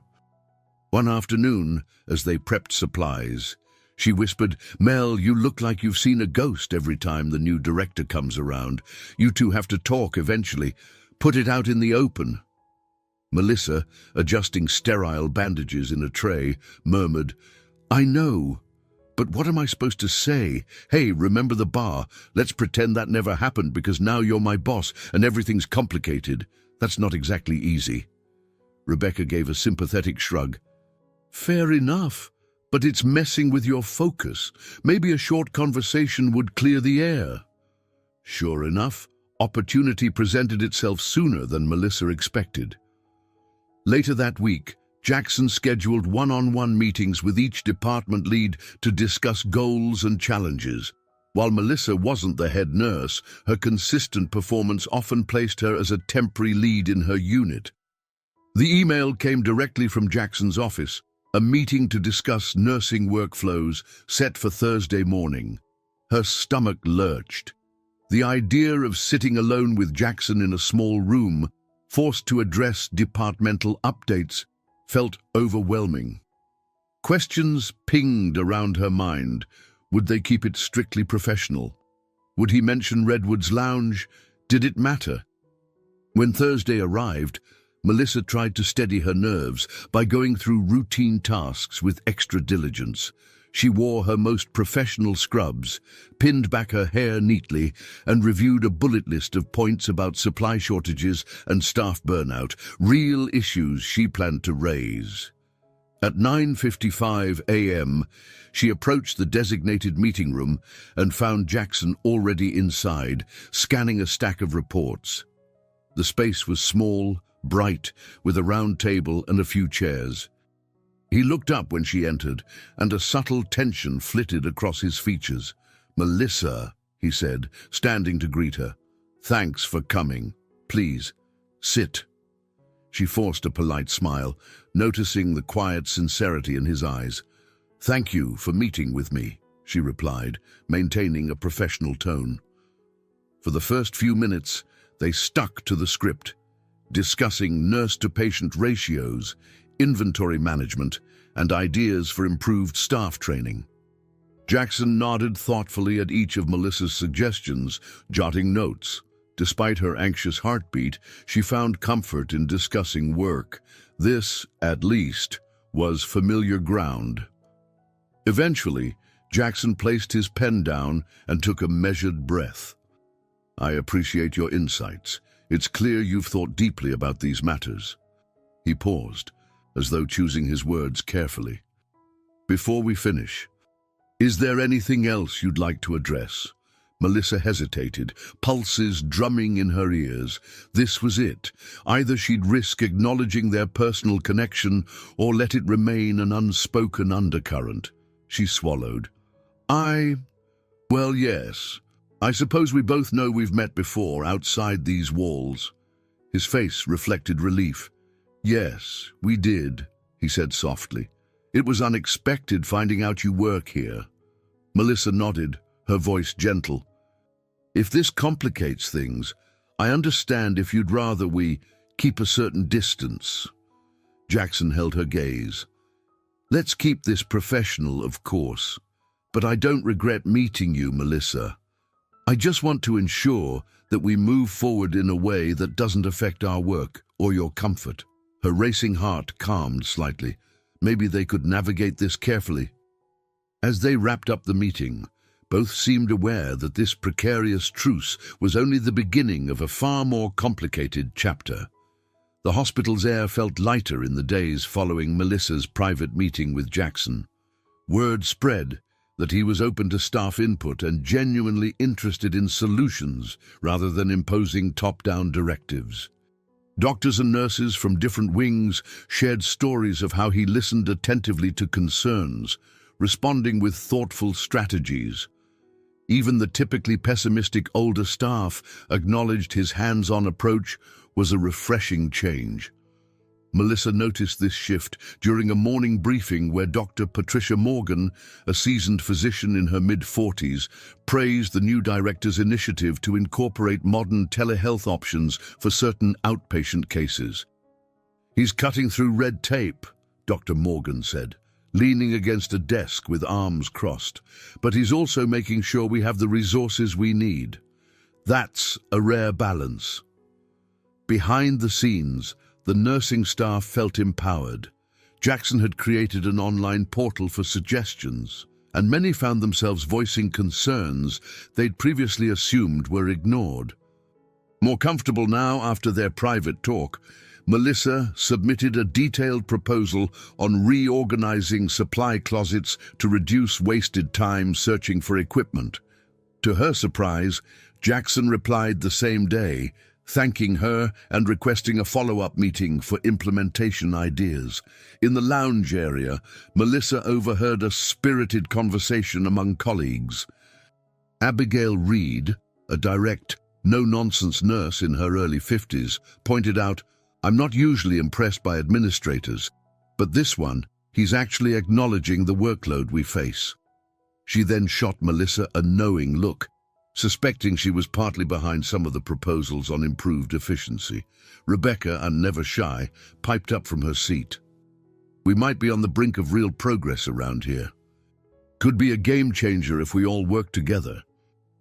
One afternoon, as they prepped supplies, she whispered, "Mel, you look like you've seen a ghost every time the new director comes around. You two have to talk eventually. Put it out in the open." Melissa, adjusting sterile bandages in a tray, murmured, "I know, but what am I supposed to say? Hey, remember the bar? Let's pretend that never happened because now you're my boss and everything's complicated. That's not exactly easy." Rebecca gave a sympathetic shrug. "Fair enough, but it's messing with your focus. Maybe a short conversation would clear the air." Sure enough, opportunity presented itself sooner than Melissa expected. Later that week, Jackson scheduled one-on-one meetings with each department lead to discuss goals and challenges. While Melissa wasn't the head nurse, her consistent performance often placed her as a temporary lead in her unit. The email came directly from Jackson's office, a meeting to discuss nursing workflows set for Thursday morning. Her stomach lurched. The idea of sitting alone with Jackson in a small room, forced to address departmental updates, felt overwhelming. Questions pinged around her mind. Would they keep it strictly professional? Would he mention Redwood's Lounge? Did it matter? When Thursday arrived, Melissa tried to steady her nerves by going through routine tasks with extra diligence. She wore her most professional scrubs, pinned back her hair neatly, and reviewed a bullet list of points about supply shortages and staff burnout, real issues she planned to raise. At 9:55 a.m., she approached the designated meeting room and found Jackson already inside, scanning a stack of reports. The space was small, bright, with a round table and a few chairs. He looked up when she entered, and a subtle tension flitted across his features. "Melissa," he said, standing to greet her. "Thanks for coming. Please, sit." She forced a polite smile, noticing the quiet sincerity in his eyes. "Thank you for meeting with me," she replied, maintaining a professional tone. For the first few minutes, they stuck to the script, discussing nurse-to-patient ratios, inventory management, and ideas for improved staff training. Jackson nodded thoughtfully at each of Melissa's suggestions, jotting notes. Despite her anxious heartbeat, she found comfort in discussing work. This, at least, was familiar ground. Eventually, Jackson placed his pen down and took a measured breath. "I appreciate your insights. It's clear you've thought deeply about these matters." He paused, as though choosing his words carefully. "Before we finish, is there anything else you'd like to address?" Melissa hesitated, pulses drumming in her ears. This was it. Either she'd risk acknowledging their personal connection or let it remain an unspoken undercurrent. She swallowed. Well, yes. I suppose we both know we've met before, outside these walls." His face reflected relief. "Yes, we did," he said softly. "It was unexpected finding out you work here." Melissa nodded, her voice gentle. "If this complicates things, I understand if you'd rather we keep a certain distance." Jackson held her gaze. "Let's keep this professional, of course. But I don't regret meeting you, Melissa. I just want to ensure that we move forward in a way that doesn't affect our work or your comfort." Her racing heart calmed slightly. Maybe they could navigate this carefully. As they wrapped up the meeting, both seemed aware that this precarious truce was only the beginning of a far more complicated chapter. The hospital's air felt lighter in the days following Melissa's private meeting with Jackson. Word spread that he was open to staff input and genuinely interested in solutions rather than imposing top-down directives. Doctors and nurses from different wings shared stories of how he listened attentively to concerns, responding with thoughtful strategies. Even the typically pessimistic older staff acknowledged his hands-on approach was a refreshing change. Melissa noticed this shift during a morning briefing where Dr. Patricia Morgan, a seasoned physician in her mid-40s, praised the new director's initiative to incorporate modern telehealth options for certain outpatient cases. "He's cutting through red tape," Dr. Morgan said, leaning against a desk with arms crossed. "But he's also making sure we have the resources we need. That's a rare balance." Behind the scenes, the nursing staff felt empowered. Jackson had created an online portal for suggestions, and many found themselves voicing concerns they'd previously assumed were ignored. More comfortable now after their private talk, Melissa submitted a detailed proposal on reorganizing supply closets to reduce wasted time searching for equipment. To her surprise, Jackson replied the same day, thanking her and requesting a follow-up meeting for implementation ideas. In the lounge area, Melissa overheard a spirited conversation among colleagues. Abigail Reed, a direct, no-nonsense nurse in her early 50s, pointed out, "I'm not usually impressed by administrators, but this one, he's actually acknowledging the workload we face." She then shot Melissa a knowing look, suspecting she was partly behind some of the proposals on improved efficiency. Rebecca, and never shy, piped up from her seat. "We might be on the brink of real progress around here. Could be a game changer if we all work together."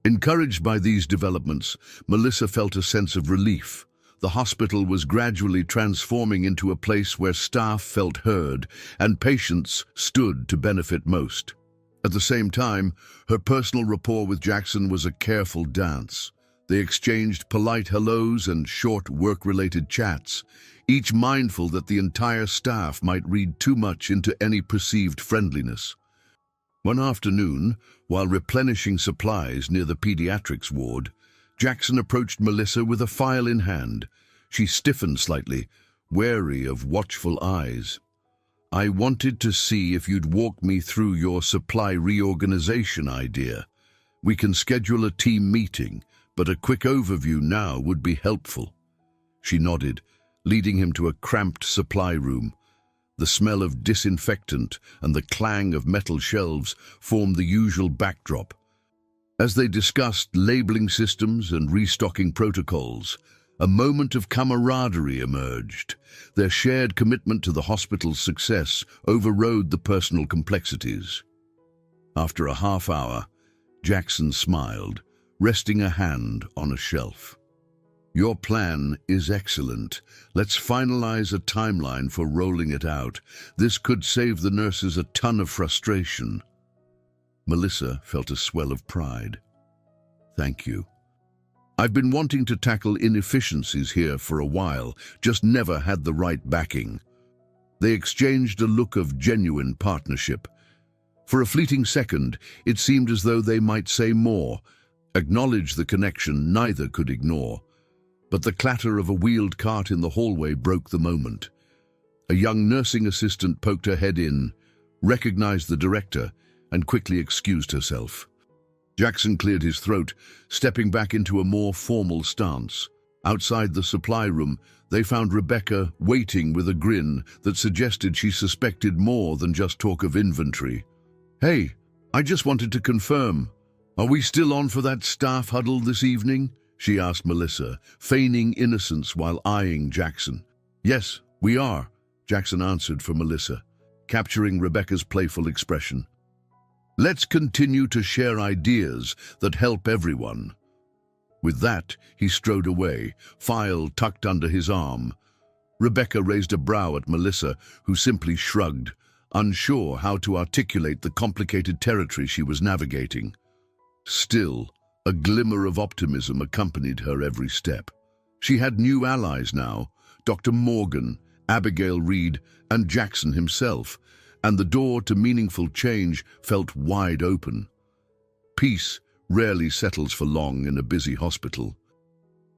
Encouraged by these developments, Melissa felt a sense of relief. The hospital was gradually transforming into a place where staff felt heard and patients stood to benefit most. At the same time, her personal rapport with Jackson was a careful dance. They exchanged polite hellos and short work-related chats, each mindful that the entire staff might read too much into any perceived friendliness. One afternoon, while replenishing supplies near the pediatrics ward, Jackson approached Melissa with a file in hand. She stiffened slightly, wary of watchful eyes. "I wanted to see if you'd walk me through your supply reorganization idea. We can schedule a team meeting, but a quick overview now would be helpful." She nodded, leading him to a cramped supply room. The smell of disinfectant and the clang of metal shelves formed the usual backdrop. As they discussed labeling systems and restocking protocols, a moment of camaraderie emerged. Their shared commitment to the hospital's success overrode the personal complexities. After a half hour, Jackson smiled, resting a hand on a shelf. "Your plan is excellent. Let's finalize a timeline for rolling it out. This could save the nurses a ton of frustration." Melissa felt a swell of pride. "Thank you. I've been wanting to tackle inefficiencies here for a while, just never had the right backing." They exchanged a look of genuine partnership. For a fleeting second, it seemed as though they might say more, acknowledge the connection neither could ignore. But the clatter of a wheeled cart in the hallway broke the moment. A young nursing assistant poked her head in, recognized the director, and quickly excused herself. Jackson cleared his throat, stepping back into a more formal stance. Outside the supply room, they found Rebecca waiting with a grin that suggested she suspected more than just talk of inventory. "Hey, I just wanted to confirm. Are we still on for that staff huddle this evening?" she asked Melissa, feigning innocence while eyeing Jackson. "Yes, we are," Jackson answered for Melissa, capturing Rebecca's playful expression. "Let's continue to share ideas that help everyone." With that, he strode away, file tucked under his arm. Rebecca raised a brow at Melissa, who simply shrugged, unsure how to articulate the complicated territory she was navigating. Still, a glimmer of optimism accompanied her every step. She had new allies now, Dr. Morgan, Abigail Reed, and Jackson himself, and the door to meaningful change felt wide open. Peace rarely settles for long in a busy hospital.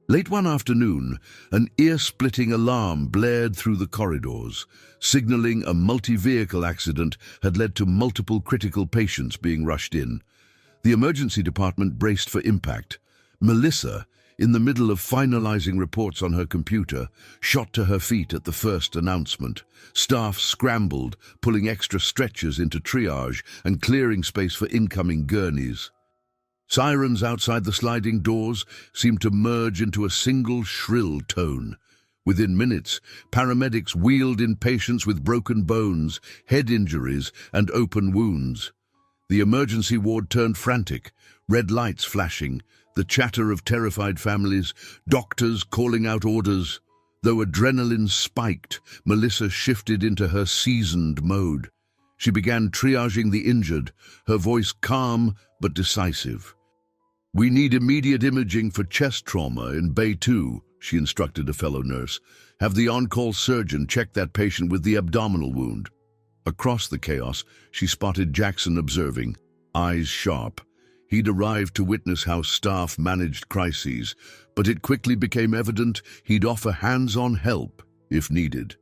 Late one afternoon, an ear-splitting alarm blared through the corridors, signaling a multi-vehicle accident had led to multiple critical patients being rushed in. The emergency department braced for impact. Melissa, in the middle of finalizing reports on her computer, shot to her feet at the first announcement. Staff scrambled, pulling extra stretchers into triage and clearing space for incoming gurneys. Sirens outside the sliding doors seemed to merge into a single shrill tone. Within minutes, paramedics wheeled in patients with broken bones, head injuries, and open wounds. The emergency ward turned frantic, red lights flashing, the chatter of terrified families, doctors calling out orders. Though adrenaline spiked, Melissa shifted into her seasoned mode. She began triaging the injured, her voice calm but decisive. "We need immediate imaging for chest trauma in Bay 2, she instructed a fellow nurse. "Have the on-call surgeon check that patient with the abdominal wound." Across the chaos, she spotted Jackson observing, eyes sharp. He'd arrived to witness how staff managed crises, but it quickly became evident he'd offer hands-on help if needed.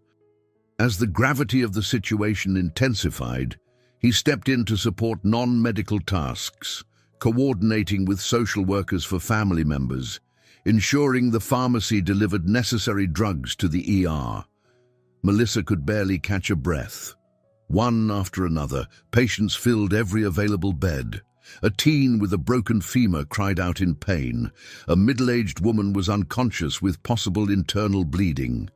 As the gravity of the situation intensified, he stepped in to support non-medical tasks, coordinating with social workers for family members, ensuring the pharmacy delivered necessary drugs to the ER. Melissa could barely catch a breath. One after another, patients filled every available bed. A teen with a broken femur cried out in pain. A middle-aged woman was unconscious with possible internal bleeding.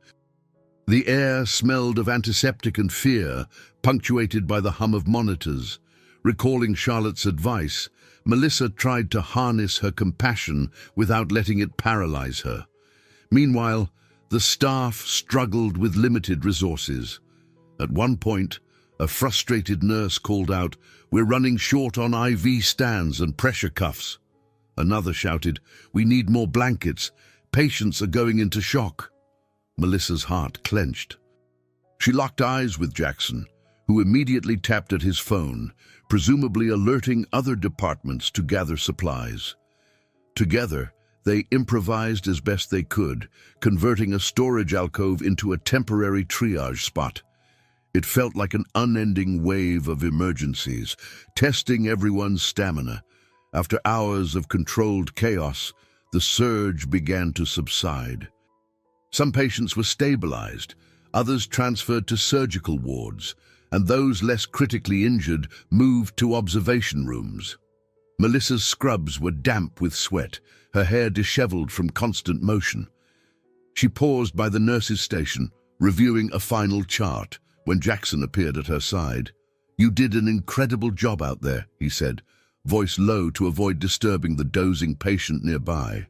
The air smelled of antiseptic and fear, punctuated by the hum of monitors. Recalling Charlotte's advice, Melissa tried to harness her compassion without letting it paralyze her. Meanwhile, the staff struggled with limited resources. At one point, a frustrated nurse called out, "We're running short on IV stands and pressure cuffs." Another shouted, "We need more blankets. Patients are going into shock." Melissa's heart clenched. She locked eyes with Jackson, who immediately tapped at his phone, presumably alerting other departments to gather supplies. Together, they improvised as best they could, converting a storage alcove into a temporary triage spot. It felt like an unending wave of emergencies, testing everyone's stamina. After hours of controlled chaos, the surge began to subside. Some patients were stabilized, others transferred to surgical wards, and those less critically injured moved to observation rooms. Melissa's scrubs were damp with sweat, her hair disheveled from constant motion. She paused by the nurse's station, reviewing a final chart, when Jackson appeared at her side. "You did an incredible job out there," he said, voice low to avoid disturbing the dozing patient nearby.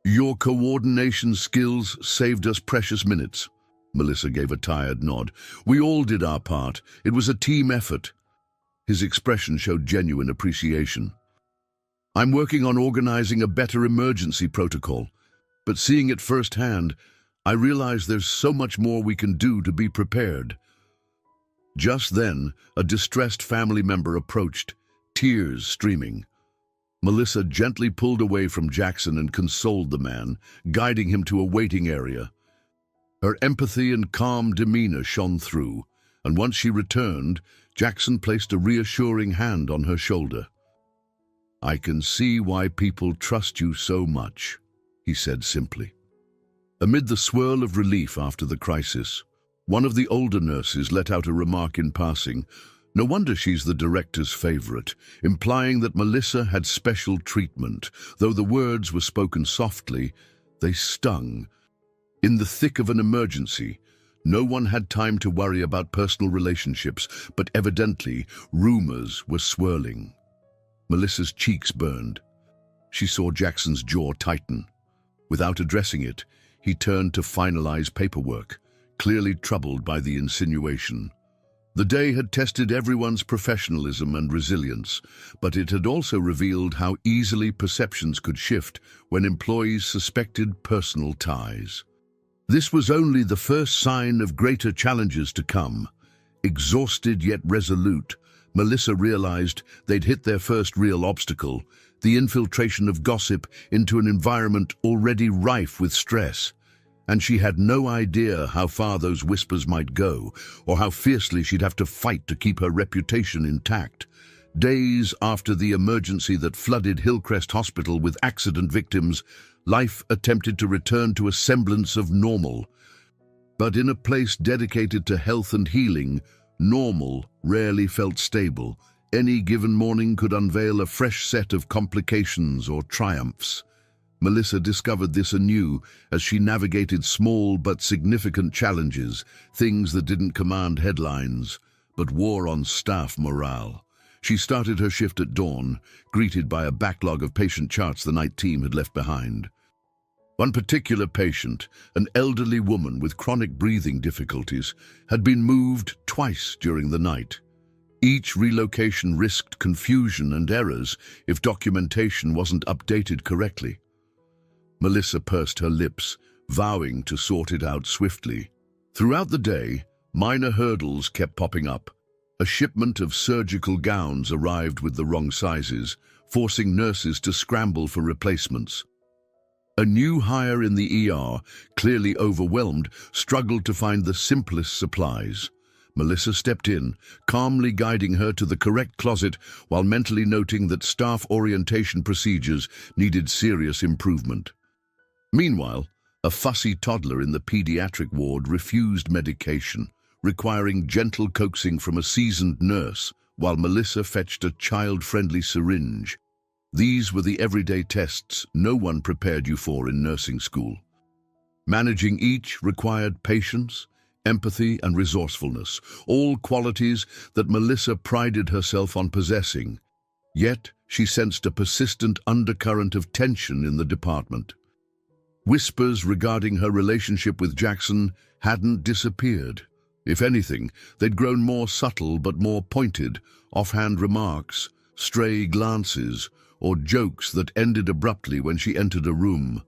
"Your coordination skills saved us precious minutes." Melissa gave a tired nod. "We all did our part. It was a team effort." His expression showed genuine appreciation. "I'm working on organizing a better emergency protocol, but seeing it firsthand, I realize there's so much more we can do to be prepared." Just then, a distressed family member approached, tears streaming. Melissa gently pulled away from Jackson and consoled the man, guiding him to a waiting area. Her empathy and calm demeanor shone through, and once she returned, Jackson placed a reassuring hand on her shoulder. "I can see why people trust you so much," he said simply. Amid the swirl of relief after the crisis, one of the older nurses let out a remark in passing. "No wonder she's the director's favorite," implying that Melissa had special treatment. Though the words were spoken softly, they stung. In the thick of an emergency, no one had time to worry about personal relationships, but evidently rumors were swirling. Melissa's cheeks burned. She saw Jackson's jaw tighten. Without addressing it, he turned to finalize paperwork, clearly troubled by the insinuation. The day had tested everyone's professionalism and resilience, but it had also revealed how easily perceptions could shift when employees suspected personal ties. This was only the first sign of greater challenges to come. Exhausted yet resolute, Melissa realized they'd hit their first real obstacle, the infiltration of gossip into an environment already rife with stress. And she had no idea how far those whispers might go, or how fiercely she'd have to fight to keep her reputation intact. Days after the emergency that flooded Hillcrest Hospital with accident victims, life attempted to return to a semblance of normal. But in a place dedicated to health and healing, normal rarely felt stable. Any given morning could unveil a fresh set of complications or triumphs. Melissa discovered this anew as she navigated small but significant challenges, things that didn't command headlines, but wore on staff morale. She started her shift at dawn, greeted by a backlog of patient charts the night team had left behind. One particular patient, an elderly woman with chronic breathing difficulties, had been moved twice during the night. Each relocation risked confusion and errors if documentation wasn't updated correctly. Melissa pursed her lips, vowing to sort it out swiftly. Throughout the day, minor hurdles kept popping up. A shipment of surgical gowns arrived with the wrong sizes, forcing nurses to scramble for replacements. A new hire in the ER, clearly overwhelmed, struggled to find the simplest supplies. Melissa stepped in, calmly guiding her to the correct closet while mentally noting that staff orientation procedures needed serious improvement. Meanwhile, a fussy toddler in the pediatric ward refused medication, requiring gentle coaxing from a seasoned nurse, while Melissa fetched a child-friendly syringe. These were the everyday tests no one prepared you for in nursing school. Managing each required patience, empathy, and resourcefulness, all qualities that Melissa prided herself on possessing. Yet, she sensed a persistent undercurrent of tension in the department. Whispers regarding her relationship with Jackson hadn't disappeared. If anything, they'd grown more subtle but more pointed, offhand remarks, stray glances, or jokes that ended abruptly when she entered a room.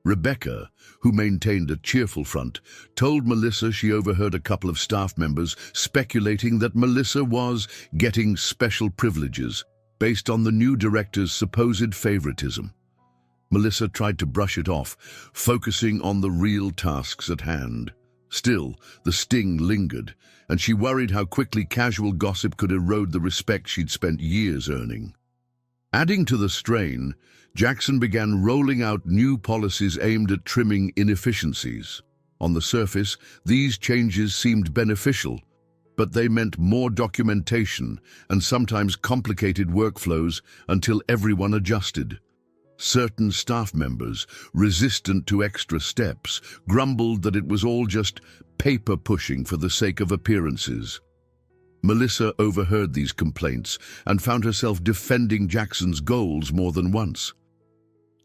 Rebecca, who maintained a cheerful front, told Melissa she overheard a couple of staff members speculating that Melissa was getting special privileges based on the new director's supposed favoritism. Melissa tried to brush it off, focusing on the real tasks at hand. Still, the sting lingered, and she worried how quickly casual gossip could erode the respect she'd spent years earning. Adding to the strain, Jackson began rolling out new policies aimed at trimming inefficiencies. On the surface, these changes seemed beneficial, but they meant more documentation and sometimes complicated workflows until everyone adjusted. Certain staff members, resistant to extra steps, grumbled that it was all just paper pushing for the sake of appearances. Melissa overheard these complaints and found herself defending Jackson's goals more than once.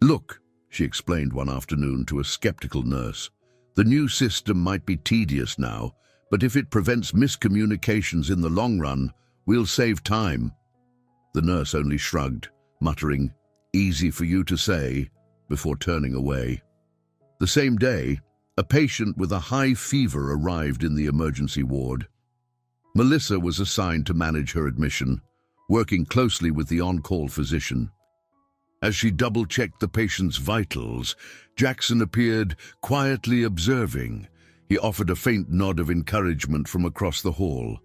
"Look," she explained one afternoon to a skeptical nurse, "the new system might be tedious now, but if it prevents miscommunications in the long run, we'll save time." The nurse only shrugged, muttering, "Easy for you to say," before turning away. The same day, a patient with a high fever arrived in the emergency ward. Melissa was assigned to manage her admission, working closely with the on-call physician. As she double-checked the patient's vitals, Jackson appeared quietly observing. He offered a faint nod of encouragement from across the hall.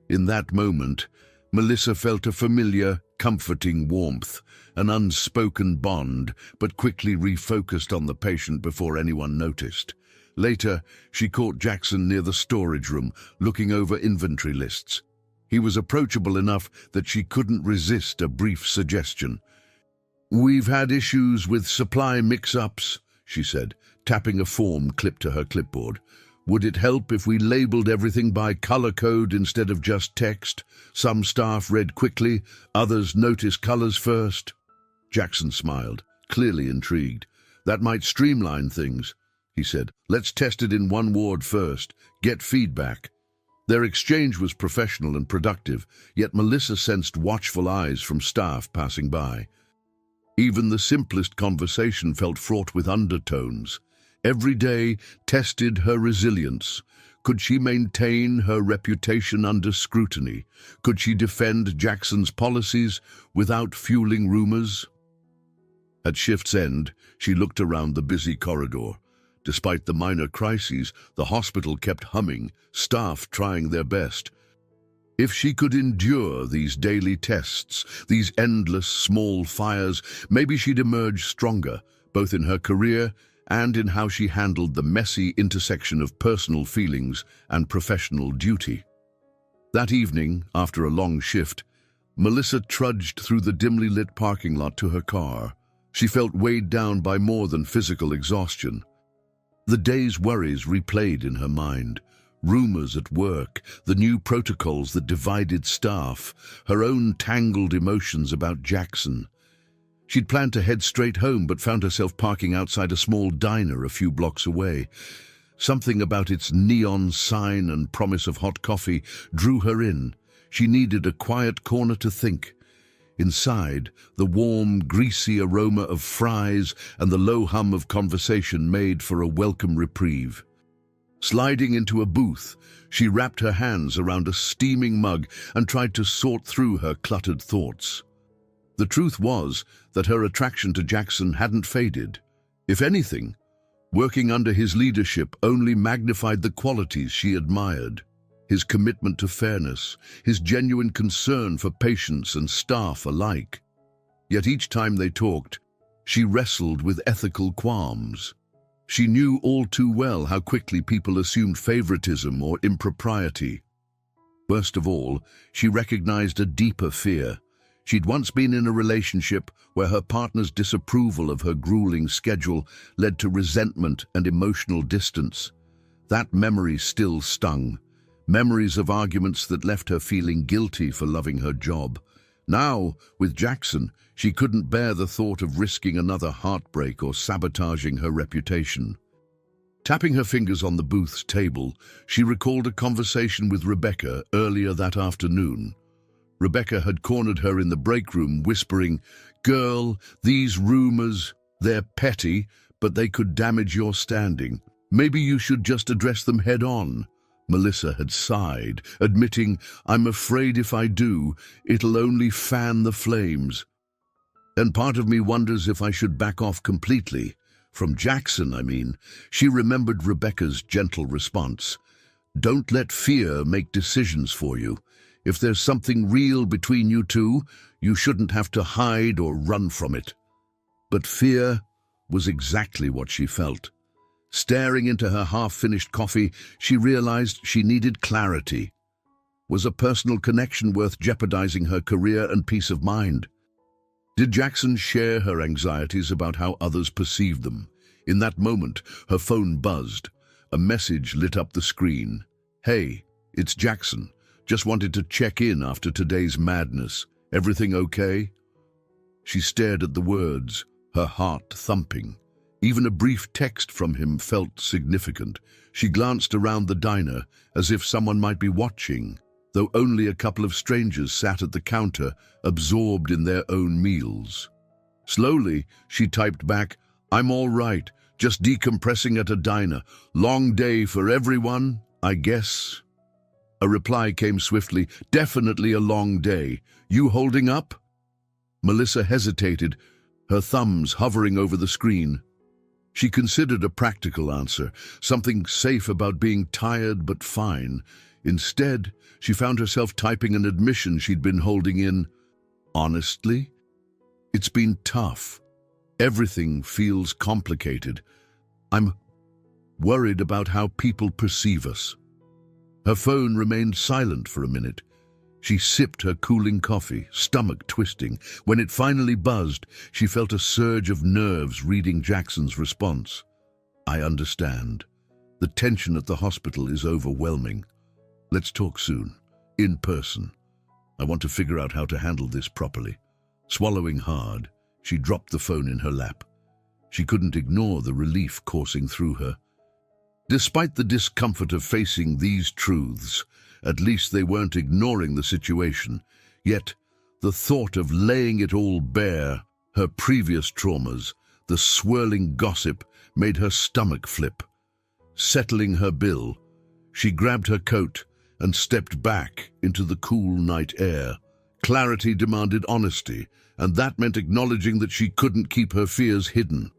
In that moment, Melissa felt a familiar, comforting warmth, an unspoken bond, but quickly refocused on the patient before anyone noticed. Later, she caught Jackson near the storage room, looking over inventory lists. He was approachable enough that she couldn't resist a brief suggestion. "We've had issues with supply mix-ups," she said, tapping a form clipped to her clipboard. "Would it help if we labeled everything by color code instead of just text? Some staff read quickly, others noticed colors first." Jackson smiled, clearly intrigued. "That might streamline things," he said. "Let's test it in one ward first, get feedback." Their exchange was professional and productive, yet Melissa sensed watchful eyes from staff passing by. Even the simplest conversation felt fraught with undertones. Every day tested her resilience. Could she maintain her reputation under scrutiny? Could she defend Jackson's policies without fueling rumors? At shift's end, she looked around the busy corridor. Despite the minor crises, the hospital kept humming, staff trying their best. If she could endure these daily tests, these endless small fires, maybe she'd emerge stronger, both in her career and in how she handled the messy intersection of personal feelings and professional duty. That evening, after a long shift, Melissa trudged through the dimly lit parking lot to her car. She felt weighed down by more than physical exhaustion. The day's worries replayed in her mind. Rumors at work, the new protocols that divided staff, her own tangled emotions about Jackson. She'd planned to head straight home but found herself parking outside a small diner a few blocks away. Something about its neon sign and promise of hot coffee drew her in. She needed a quiet corner to think. Inside, the warm, greasy aroma of fries and the low hum of conversation made for a welcome reprieve. Sliding into a booth, she wrapped her hands around a steaming mug and tried to sort through her cluttered thoughts. The truth was that her attraction to Jackson hadn't faded. If anything, working under his leadership only magnified the qualities she admired. His commitment to fairness, his genuine concern for patients and staff alike. Yet each time they talked, she wrestled with ethical qualms. She knew all too well how quickly people assumed favoritism or impropriety. Worst of all, she recognized a deeper fear. She'd once been in a relationship where her partner's disapproval of her grueling schedule led to resentment and emotional distance. That memory still stung. Memories of arguments that left her feeling guilty for loving her job. Now, with Jackson, she couldn't bear the thought of risking another heartbreak or sabotaging her reputation. Tapping her fingers on the booth's table, she recalled a conversation with Rebecca earlier that afternoon. Rebecca had cornered her in the break room, whispering, "Girl, these rumors, they're petty, but they could damage your standing. Maybe you should just address them head on." Melissa had sighed, admitting, "I'm afraid if I do, it'll only fan the flames." And part of me wonders if I should back off completely. From Jackson, I mean. She remembered Rebecca's gentle response. "Don't let fear make decisions for you. If there's something real between you two, you shouldn't have to hide or run from it." But fear was exactly what she felt. Staring into her half-finished coffee, she realized she needed clarity. Was a personal connection worth jeopardizing her career and peace of mind? Did Jackson share her anxieties about how others perceived them? In that moment, her phone buzzed. A message lit up the screen. "Hey, it's Jackson. Just wanted to check in after today's madness. Everything okay?" She stared at the words, her heart thumping. Even a brief text from him felt significant. She glanced around the diner, as if someone might be watching, though only a couple of strangers sat at the counter, absorbed in their own meals. Slowly, she typed back, "I'm all right, just decompressing at a diner. Long day for everyone, I guess." A reply came swiftly, "Definitely a long day. You holding up?" Melissa hesitated, her thumbs hovering over the screen. She considered a practical answer, something safe about being tired but fine. Instead, she found herself typing an admission she'd been holding in. "Honestly, it's been tough. Everything feels complicated. I'm worried about how people perceive us." Her phone remained silent for a minute. She sipped her cooling coffee, stomach twisting. When it finally buzzed, she felt a surge of nerves reading Jackson's response. "I understand. The tension at the hospital is overwhelming. Let's talk soon, in person. I want to figure out how to handle this properly." Swallowing hard, she dropped the phone in her lap. She couldn't ignore the relief coursing through her. Despite the discomfort of facing these truths, at least they weren't ignoring the situation. Yet, the thought of laying it all bare, her previous traumas, The swirling gossip made her stomach flip. Settling her bill, she grabbed her coat and stepped back into the cool night air. Clarity demanded honesty, and that meant acknowledging that she couldn't keep her fears hidden.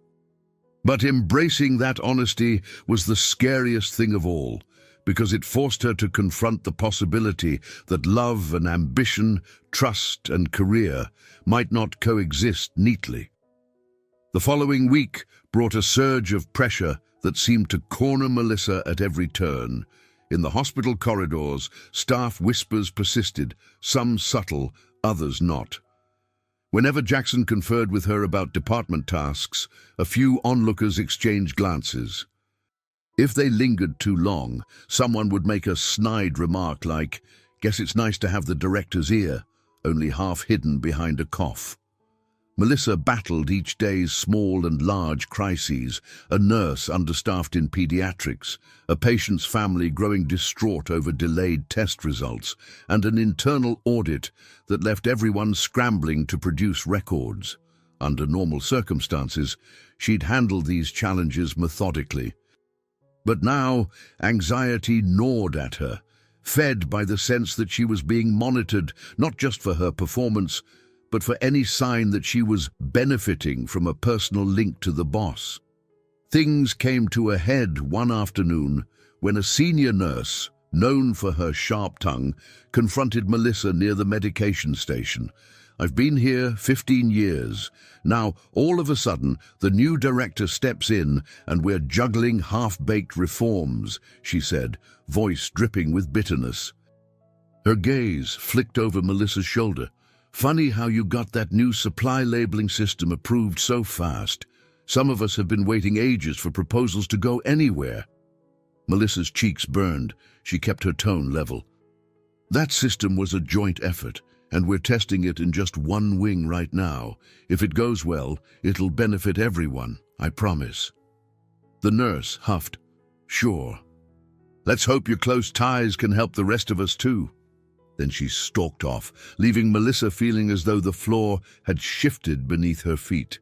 But embracing that honesty was the scariest thing of all, because it forced her to confront the possibility that love and ambition, trust and career might not coexist neatly. The following week brought a surge of pressure that seemed to corner Melissa at every turn. In the hospital corridors, staff whispers persisted, some subtle, others not. Whenever Jackson conferred with her about department tasks, a few onlookers exchanged glances. If they lingered too long, someone would make a snide remark like, "Guess it's nice to have the director's ear," only half hidden behind a cough. Melissa battled each day's small and large crises, a nurse understaffed in pediatrics, a patient's family growing distraught over delayed test results, and an internal audit that left everyone scrambling to produce records. Under normal circumstances, she'd handled these challenges methodically. But now, anxiety gnawed at her, fed by the sense that she was being monitored not just for her performance, but for any sign that she was benefiting from a personal link to the boss. Things came to a head one afternoon when a senior nurse, known for her sharp tongue, confronted Melissa near the medication station. "I've been here 15 years. Now, all of a sudden, the new director steps in and we're juggling half-baked reforms," she said, voice dripping with bitterness. Her gaze flicked over Melissa's shoulder. "Funny how you got that new supply labeling system approved so fast. Some of us have been waiting ages for proposals to go anywhere." Melissa's cheeks burned. She kept her tone level. "That system was a joint effort, and we're testing it in just one wing right now. If it goes well, it'll benefit everyone, I promise." The nurse huffed. "Sure. Let's hope your close ties can help the rest of us too." Then she stalked off, leaving Melissa feeling as though the floor had shifted beneath her feet.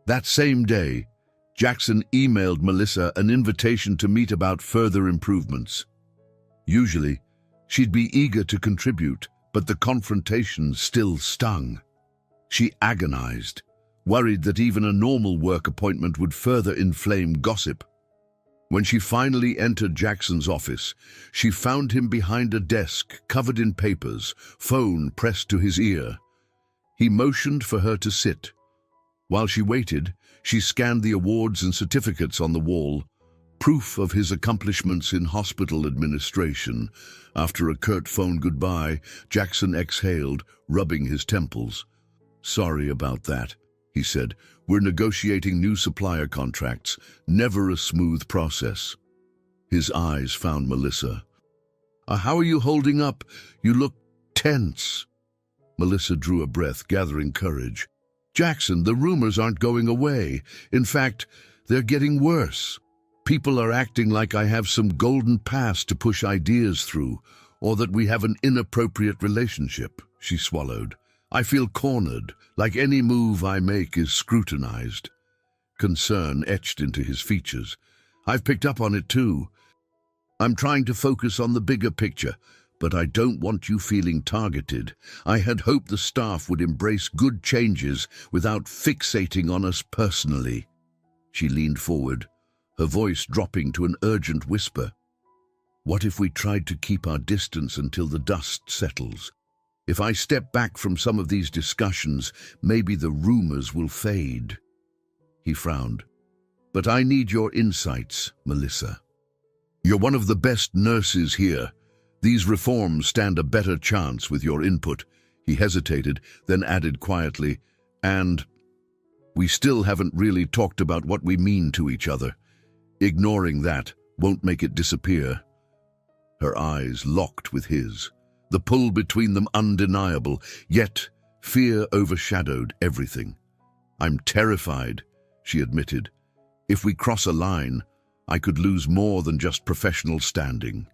That same day, Jackson emailed Melissa an invitation to meet about further improvements. Usually, she'd be eager to contribute, but the confrontation still stung. She agonized, worried that even a normal work appointment would further inflame gossip. When she finally entered Jackson's office, she found him behind a desk covered in papers, phone pressed to his ear. He motioned for her to sit. While she waited, she scanned the awards and certificates on the wall, proof of his accomplishments in hospital administration. After a curt phone goodbye, Jackson exhaled, rubbing his temples. "Sorry about that," he said. "We're negotiating new supplier contracts, never a smooth process." His eyes found Melissa. How are you holding up? You look tense." Melissa drew a breath, gathering courage. "Jackson, the rumors aren't going away. In fact, they're getting worse. People are acting like I have some golden pass to push ideas through, or that we have an inappropriate relationship." She swallowed. "I feel cornered, like any move I make is scrutinized." Concern etched into his features. "I've picked up on it too. I'm trying to focus on the bigger picture, but I don't want you feeling targeted. I had hoped the staff would embrace good changes without fixating on us personally." She leaned forward, her voice dropping to an urgent whisper. "What if we tried to keep our distance until the dust settles? If I step back from some of these discussions, maybe the rumors will fade." He frowned. "But I need your insights, Melissa. You're one of the best nurses here. These reforms stand a better chance with your input." He hesitated, then added quietly, "And we still haven't really talked about what we mean to each other. Ignoring that won't make it disappear." Her eyes locked with his, the pull between them undeniable, yet fear overshadowed everything. "I'm terrified," she admitted. "If we cross a line, I could lose more than just professional standing.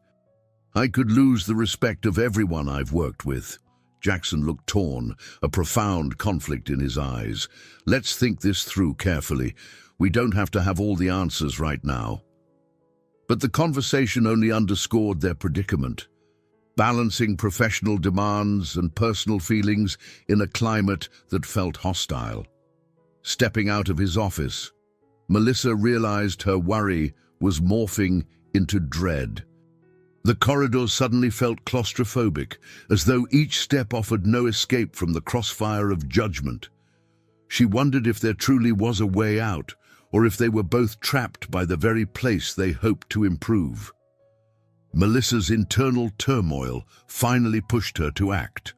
I could lose the respect of everyone I've worked with." Jackson looked torn, a profound conflict in his eyes. Let's think this through carefully. We don't have to have all the answers right now. But the conversation only underscored their predicament. Balancing professional demands and personal feelings in a climate that felt hostile. Stepping out of his office, Melissa realized her worry was morphing into dread. The corridors suddenly felt claustrophobic, as though each step offered no escape from the crossfire of judgment. She wondered if there truly was a way out, or if they were both trapped by the very place they hoped to improve. Melissa's internal turmoil finally pushed her to act.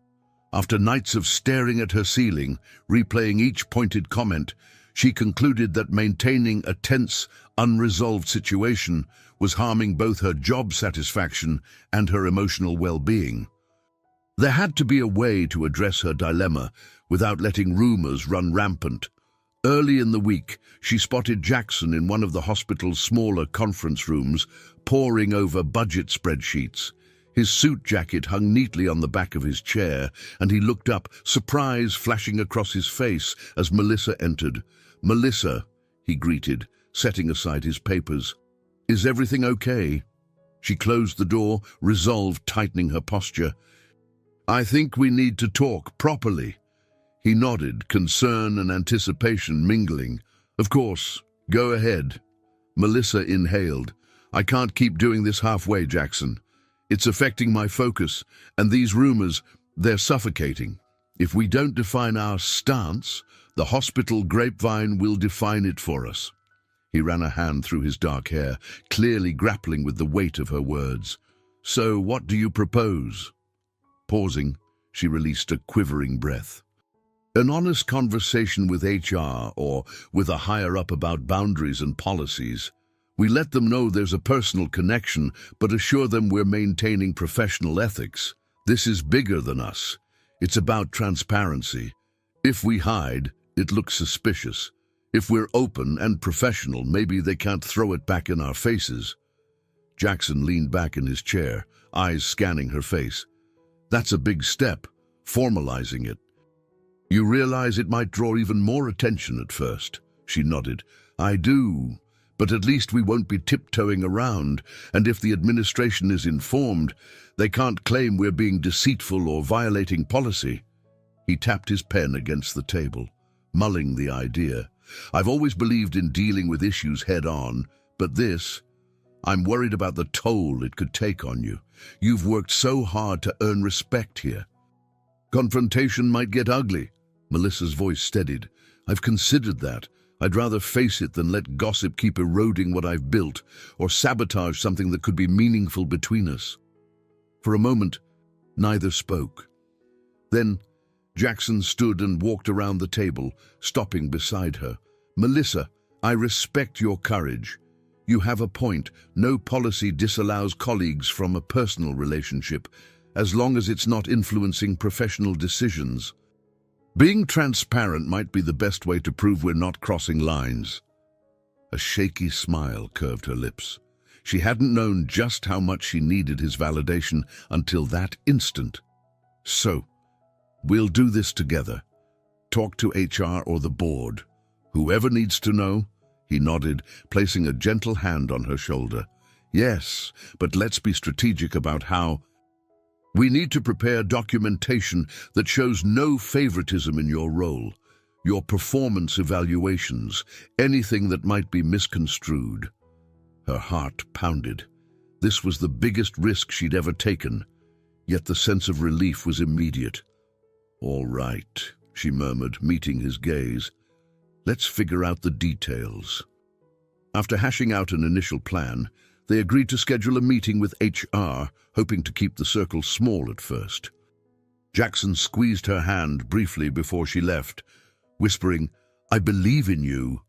After nights of staring at her ceiling, replaying each pointed comment, she concluded that maintaining a tense, unresolved situation was harming both her job satisfaction and her emotional well-being. There had to be a way to address her dilemma without letting rumors run rampant. Early in the week, she spotted Jackson in one of the hospital's smaller conference rooms, poring over budget spreadsheets. His suit jacket hung neatly on the back of his chair, and he looked up, surprise flashing across his face as Melissa entered. "Melissa," he greeted, setting aside his papers. "Is everything okay?" She closed the door, resolve tightening her posture. "I think we need to talk properly." He nodded, concern and anticipation mingling. "Of course, go ahead." Melissa inhaled. "I can't keep doing this halfway, Jackson. It's affecting my focus, and these rumors, they're suffocating. If we don't define our stance, the hospital grapevine will define it for us." He ran a hand through his dark hair, clearly grappling with the weight of her words. "So what do you propose?" Pausing, she released a quivering breath. "An honest conversation with HR or with a higher-up about boundaries and policies. We let them know there's a personal connection, but assure them we're maintaining professional ethics. This is bigger than us. It's about transparency. If we hide, it looks suspicious. If we're open and professional, maybe they can't throw it back in our faces." Jackson leaned back in his chair, eyes scanning her face. "That's a big step, formalizing it. You realize it might draw even more attention at first." She nodded. "I do, but at least we won't be tiptoeing around, and if the administration is informed, they can't claim we're being deceitful or violating policy." He tapped his pen against the table, mulling the idea. "I've always believed in dealing with issues head-on, but I'm worried about the toll it could take on you. You've worked so hard to earn respect here." "Confrontation might get ugly." Melissa's voice steadied. "I've considered that. I'd rather face it than let gossip keep eroding what I've built, or sabotage something that could be meaningful between us." For a moment, neither spoke. Then, Jackson stood and walked around the table, stopping beside her. "Melissa, I respect your courage. You have a point. No policy disallows colleagues from a personal relationship, as long as it's not influencing professional decisions. Being transparent might be the best way to prove we're not crossing lines." A shaky smile curved her lips. She hadn't known just how much she needed his validation until that instant. "So, we'll do this together. Talk to HR or the board. Whoever needs to know." He nodded, placing a gentle hand on her shoulder. "Yes, but let's be strategic about how. We need to prepare documentation that shows no favoritism in your role, your performance evaluations, anything that might be misconstrued." Her heart pounded. This was the biggest risk she'd ever taken, yet the sense of relief was immediate. "All right," she murmured, meeting his gaze. "Let's figure out the details." After hashing out an initial plan, they agreed to schedule a meeting with HR, hoping to keep the circle small at first. Jackson squeezed her hand briefly before she left, whispering, "I believe in you,"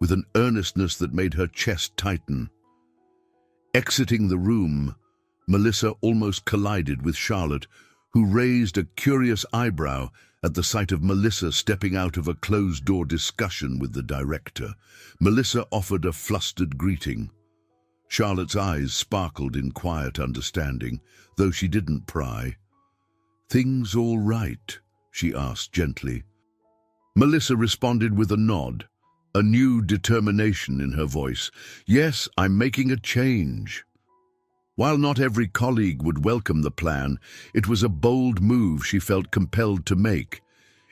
with an earnestness that made her chest tighten. Exiting the room, Melissa almost collided with Charlotte, who raised a curious eyebrow at the sight of Melissa stepping out of a closed-door discussion with the director. Melissa offered a flustered greeting. Charlotte's eyes sparkled in quiet understanding, though she didn't pry. "Things all right?" she asked gently. Melissa responded with a nod, a new determination in her voice. "Yes, I'm making a change." While not every colleague would welcome the plan, it was a bold move she felt compelled to make.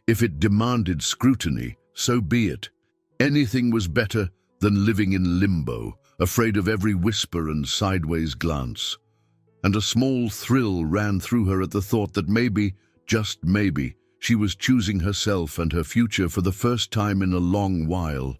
If it demanded scrutiny, so be it. Anything was better than living in limbo, afraid of every whisper and sideways glance. And a small thrill ran through her at the thought that maybe, just maybe, she was choosing herself and her future for the first time in a long while.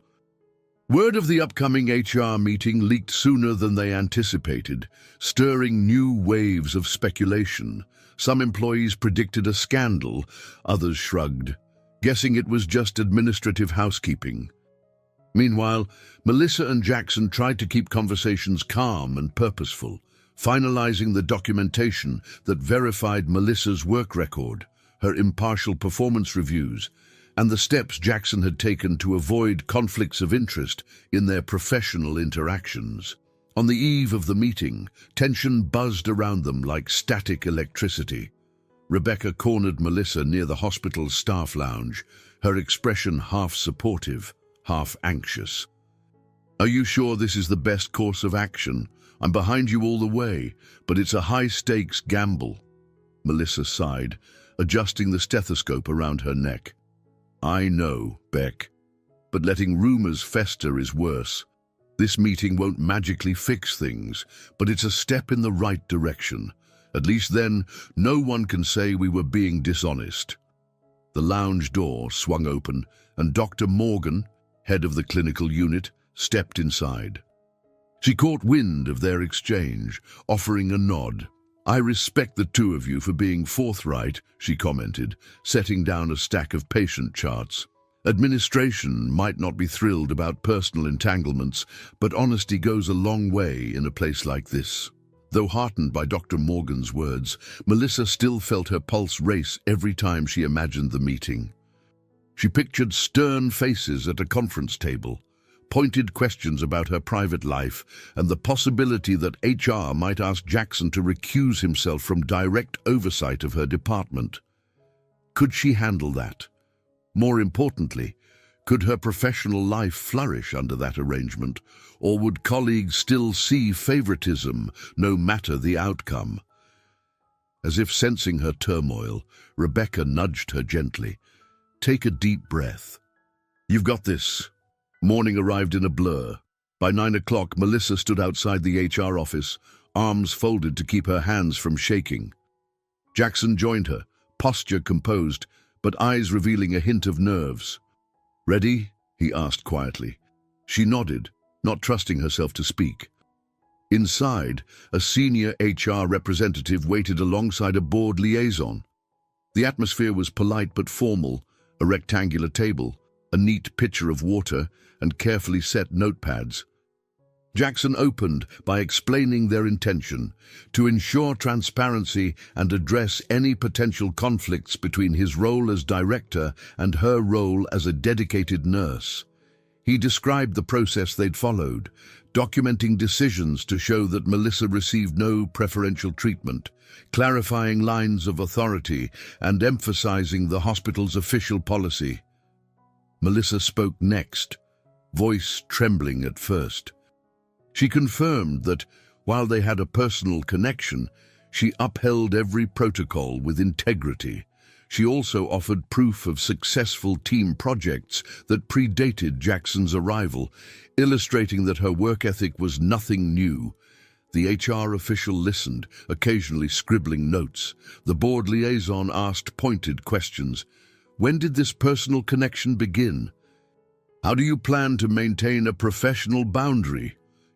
Word of the upcoming HR meeting leaked sooner than they anticipated, stirring new waves of speculation. Some employees predicted a scandal, others shrugged, guessing it was just administrative housekeeping. Meanwhile, Melissa and Jackson tried to keep conversations calm and purposeful, finalizing the documentation that verified Melissa's work record, her impartial performance reviews, and the steps Jackson had taken to avoid conflicts of interest in their professional interactions. On the eve of the meeting, tension buzzed around them like static electricity. Rebecca cornered Melissa near the hospital's staff lounge, her expression half supportive, half anxious. "Are you sure this is the best course of action? I'm behind you all the way, but it's a high-stakes gamble." Melissa sighed, adjusting the stethoscope around her neck. "I know, Beck, but letting rumors fester is worse. This meeting won't magically fix things, but it's a step in the right direction. At least then, no one can say we were being dishonest." The lounge door swung open, and Dr. Morgan, head of the clinical unit, stepped inside. She caught wind of their exchange, offering a nod. "I respect the two of you for being forthright," she commented, setting down a stack of patient charts. "Administration might not be thrilled about personal entanglements, but honesty goes a long way in a place like this." Though heartened by Dr. Morgan's words, Melissa still felt her pulse race every time she imagined the meeting. She pictured stern faces at a conference table, pointed questions about her private life, and the possibility that HR might ask Jackson to recuse himself from direct oversight of her department. Could she handle that? More importantly, could her professional life flourish under that arrangement, or would colleagues still see favoritism, no matter the outcome? As if sensing her turmoil, Rebecca nudged her gently. "Take a deep breath. You've got this." Morning arrived in a blur. By 9 o'clock, Melissa stood outside the HR office, arms folded to keep her hands from shaking. Jackson joined her, posture composed, but eyes revealing a hint of nerves. "Ready?" he asked quietly. She nodded, not trusting herself to speak. Inside, a senior HR representative waited alongside a board liaison. The atmosphere was polite but formal, a rectangular table, a neat pitcher of water, and carefully set notepads. Jackson opened by explaining their intention to ensure transparency and address any potential conflicts between his role as director and her role as a dedicated nurse. He described the process they'd followed, documenting decisions to show that Melissa received no preferential treatment, clarifying lines of authority, and emphasizing the hospital's official policy. Melissa spoke next, voice trembling at first. She confirmed that, while they had a personal connection, she upheld every protocol with integrity. She also offered proof of successful team projects that predated Jackson's arrival, illustrating that her work ethic was nothing new. The HR official listened, occasionally scribbling notes. The board liaison asked pointed questions. When did this personal connection begin? How do you plan to maintain a professional boundary?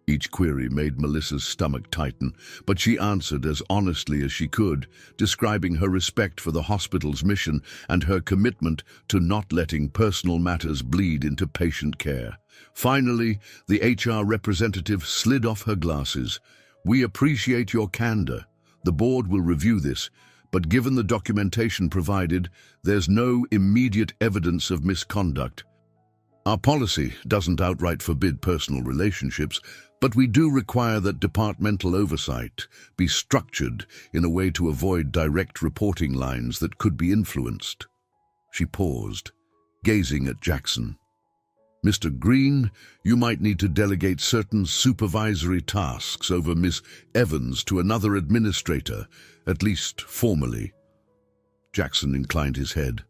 Each query made Melissa's stomach tighten, but she answered as honestly as she could, describing her respect for the hospital's mission and her commitment to not letting personal matters bleed into patient care. Finally, the HR representative slid off her glasses. "We appreciate your candor. The board will review this, but given the documentation provided, there's no immediate evidence of misconduct." Our policy doesn't outright forbid personal relationships, but we do require that departmental oversight be structured in a way to avoid direct reporting lines that could be influenced. She paused, gazing at Jackson. Mr. Green, you might need to delegate certain supervisory tasks over Miss Evans to another administrator, at least formally. Jackson inclined his head.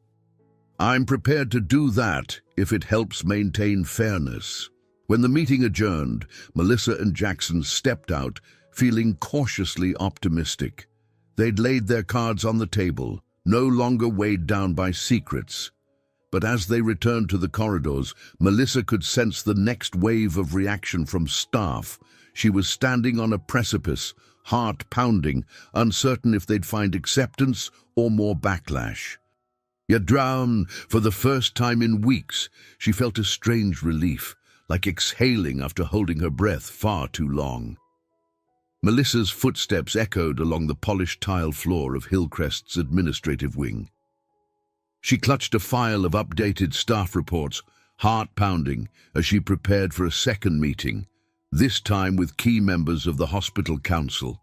I'm prepared to do that if it helps maintain fairness. When the meeting adjourned, Melissa and Jackson stepped out, feeling cautiously optimistic. They'd laid their cards on the table, no longer weighed down by secrets. But as they returned to the corridors, Melissa could sense the next wave of reaction from staff. She was standing on a precipice, heart pounding, uncertain if they'd find acceptance or more backlash. Yet drowned for the first time in weeks, she felt a strange relief, like exhaling after holding her breath far too long. Melissa's footsteps echoed along the polished tile floor of Hillcrest's administrative wing. She clutched a file of updated staff reports, heart-pounding, as she prepared for a second meeting, this time with key members of the hospital council.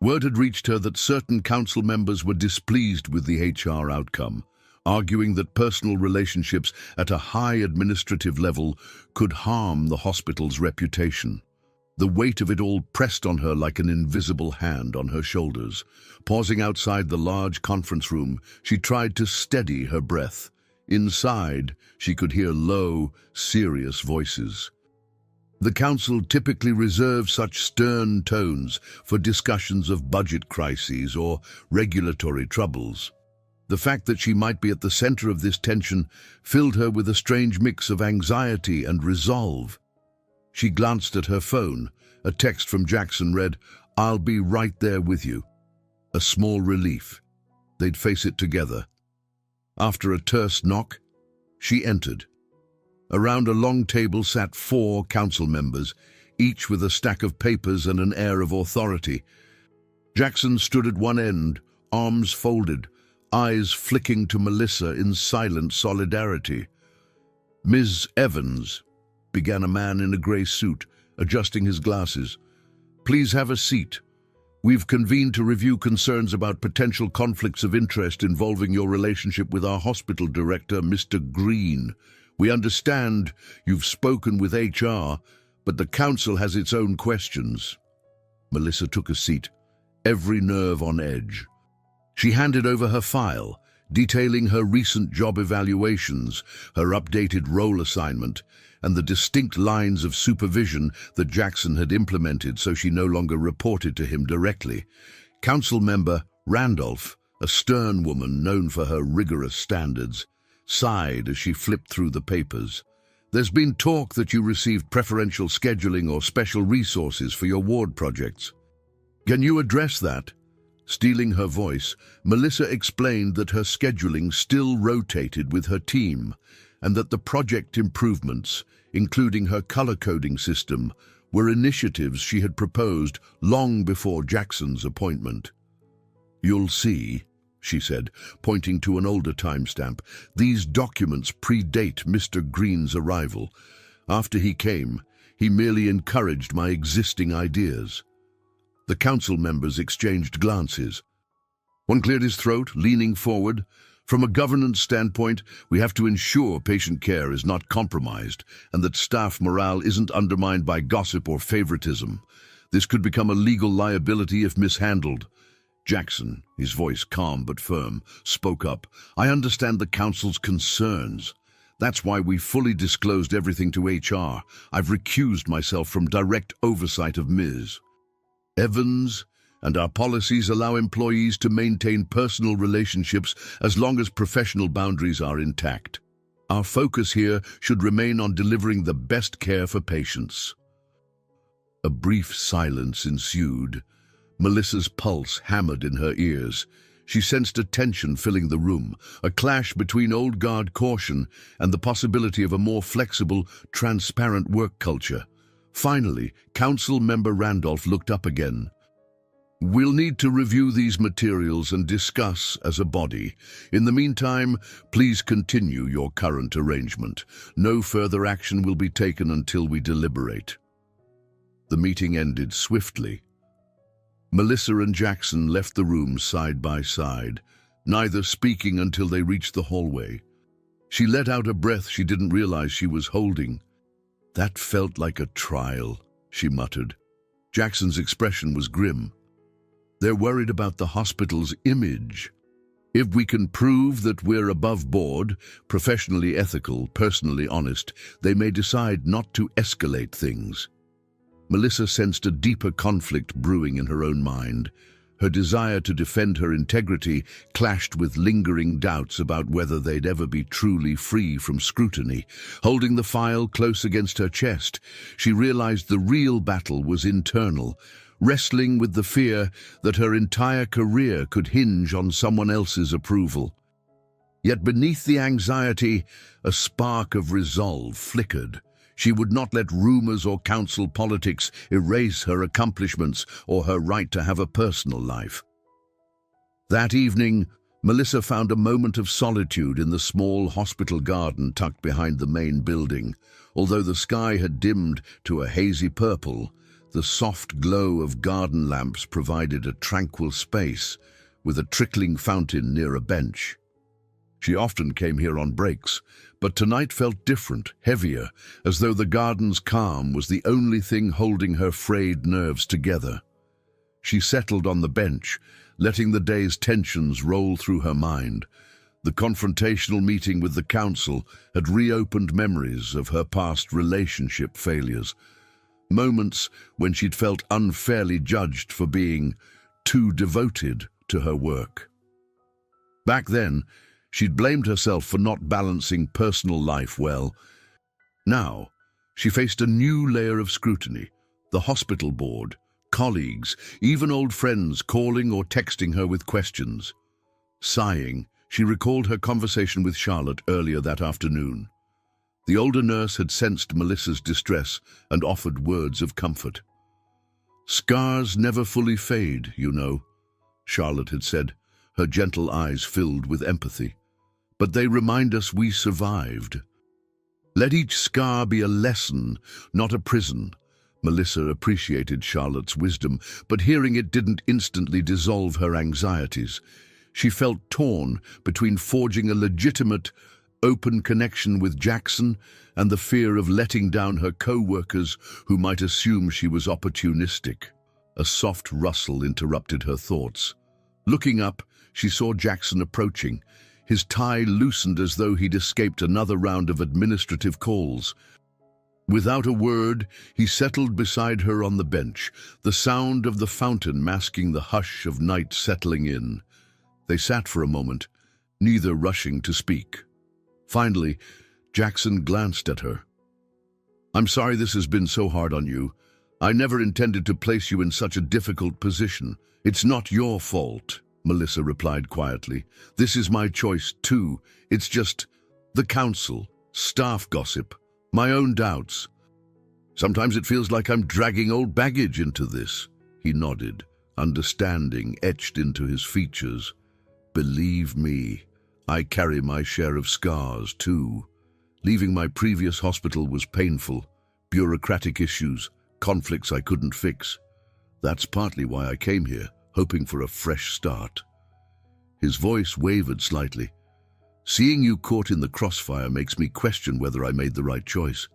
Word had reached her that certain council members were displeased with the HR outcome, arguing that personal relationships at a high administrative level could harm the hospital's reputation. The weight of it all pressed on her like an invisible hand on her shoulders. Pausing outside the large conference room, she tried to steady her breath. Inside, she could hear low, serious voices. The council typically reserves such stern tones for discussions of budget crises or regulatory troubles. The fact that she might be at the center of this tension filled her with a strange mix of anxiety and resolve. She glanced at her phone. A text from Jackson read, "I'll be right there with you." A small relief. They'd face it together. After a terse knock, she entered. Around a long table sat 4 council members, each with a stack of papers and an air of authority. Jackson stood at one end, arms folded, eyes flicking to Melissa in silent solidarity. "Ms. Evans," began a man in a grey suit, adjusting his glasses. "Please have a seat. We've convened to review concerns about potential conflicts of interest involving your relationship with our hospital director, Mr. Green. We understand you've spoken with HR, but the council has its own questions." Melissa took a seat, every nerve on edge. She handed over her file, detailing her recent job evaluations, her updated role assignment, and the distinct lines of supervision that Jackson had implemented so she no longer reported to him directly. Council member Randolph, a stern woman known for her rigorous standards, sighed as she flipped through the papers. "There's been talk that you received preferential scheduling or special resources for your ward projects. Can you address that?" Stealing her voice, Melissa explained that her scheduling still rotated with her team, and that the project improvements, including her color-coding system, were initiatives she had proposed long before Jackson's appointment. "You'll see," she said, pointing to an older timestamp. "These documents predate Mr. Green's arrival. After he came, he merely encouraged my existing ideas." The council members exchanged glances. One cleared his throat, leaning forward. "From a governance standpoint, we have to ensure patient care is not compromised and that staff morale isn't undermined by gossip or favoritism. This could become a legal liability if mishandled." Jackson, his voice calm but firm, spoke up. "I understand the council's concerns. That's why we fully disclosed everything to HR. I've recused myself from direct oversight of Ms. Evans, and our policies allow employees to maintain personal relationships as long as professional boundaries are intact. Our focus here should remain on delivering the best care for patients." A brief silence ensued. Melissa's pulse hammered in her ears. She sensed a tension filling the room, a clash between old guard caution and the possibility of a more flexible, transparent work culture. Finally, Council Member Randolph looked up again. We'll need to review these materials and discuss as a body. In the meantime, please continue your current arrangement. No further action will be taken until we deliberate." The meeting ended swiftly. Melissa and Jackson left the room side by side, neither speaking until they reached the hallway. She let out a breath she didn't realize she was holding. "That felt like a trial," she muttered. Jackson's expression was grim. "They're worried about the hospital's image. If we can prove that we're above board, professionally ethical, personally honest, they may decide not to escalate things." Melissa sensed a deeper conflict brewing in her own mind. Her desire to defend her integrity clashed with lingering doubts about whether they'd ever be truly free from scrutiny. Holding the file close against her chest, she realized the real battle was internal, wrestling with the fear that her entire career could hinge on someone else's approval. Yet beneath the anxiety, a spark of resolve flickered. She would not let rumors or council politics erase her accomplishments or her right to have a personal life. That evening, Melissa found a moment of solitude in the small hospital garden tucked behind the main building. Although the sky had dimmed to a hazy purple, the soft glow of garden lamps provided a tranquil space, with a trickling fountain near a bench. She often came here on breaks, but tonight felt different, heavier, as though the garden's calm was the only thing holding her frayed nerves together. She settled on the bench, letting the day's tensions roll through her mind. The confrontational meeting with the council had reopened memories of her past relationship failures, moments when she'd felt unfairly judged for being too devoted to her work. Back then, she'd blamed herself for not balancing personal life well. Now, she faced a new layer of scrutiny: the hospital board, colleagues, even old friends calling or texting her with questions. Sighing, she recalled her conversation with Charlotte earlier that afternoon. The older nurse had sensed Melissa's distress and offered words of comfort. "Scars never fully fade, you know," Charlotte had said, her gentle eyes filled with empathy. "But they remind us we survived. Let each scar be a lesson, not a prison." Melissa appreciated Charlotte's wisdom, but hearing it didn't instantly dissolve her anxieties. She felt torn between forging a legitimate, open connection with Jackson and the fear of letting down her co-workers who might assume she was opportunistic. A soft rustle interrupted her thoughts. Looking up, she saw Jackson approaching. His tie loosened as though he'd escaped another round of administrative calls. Without a word, he settled beside her on the bench, the sound of the fountain masking the hush of night settling in. They sat for a moment, neither rushing to speak. Finally, Jackson glanced at her. "I'm sorry this has been so hard on you. I never intended to place you in such a difficult position. It's not your fault," Melissa replied quietly. "This is my choice, too. It's just the council, staff gossip, my own doubts. Sometimes it feels like I'm dragging old baggage into this." He nodded, understanding etched into his features. "Believe me, I carry my share of scars, too. Leaving my previous hospital was painful. Bureaucratic issues, conflicts I couldn't fix. That's partly why I came here, hoping for a fresh start." His voice wavered slightly. "Seeing you caught in the crossfire makes me question whether I made the right choice.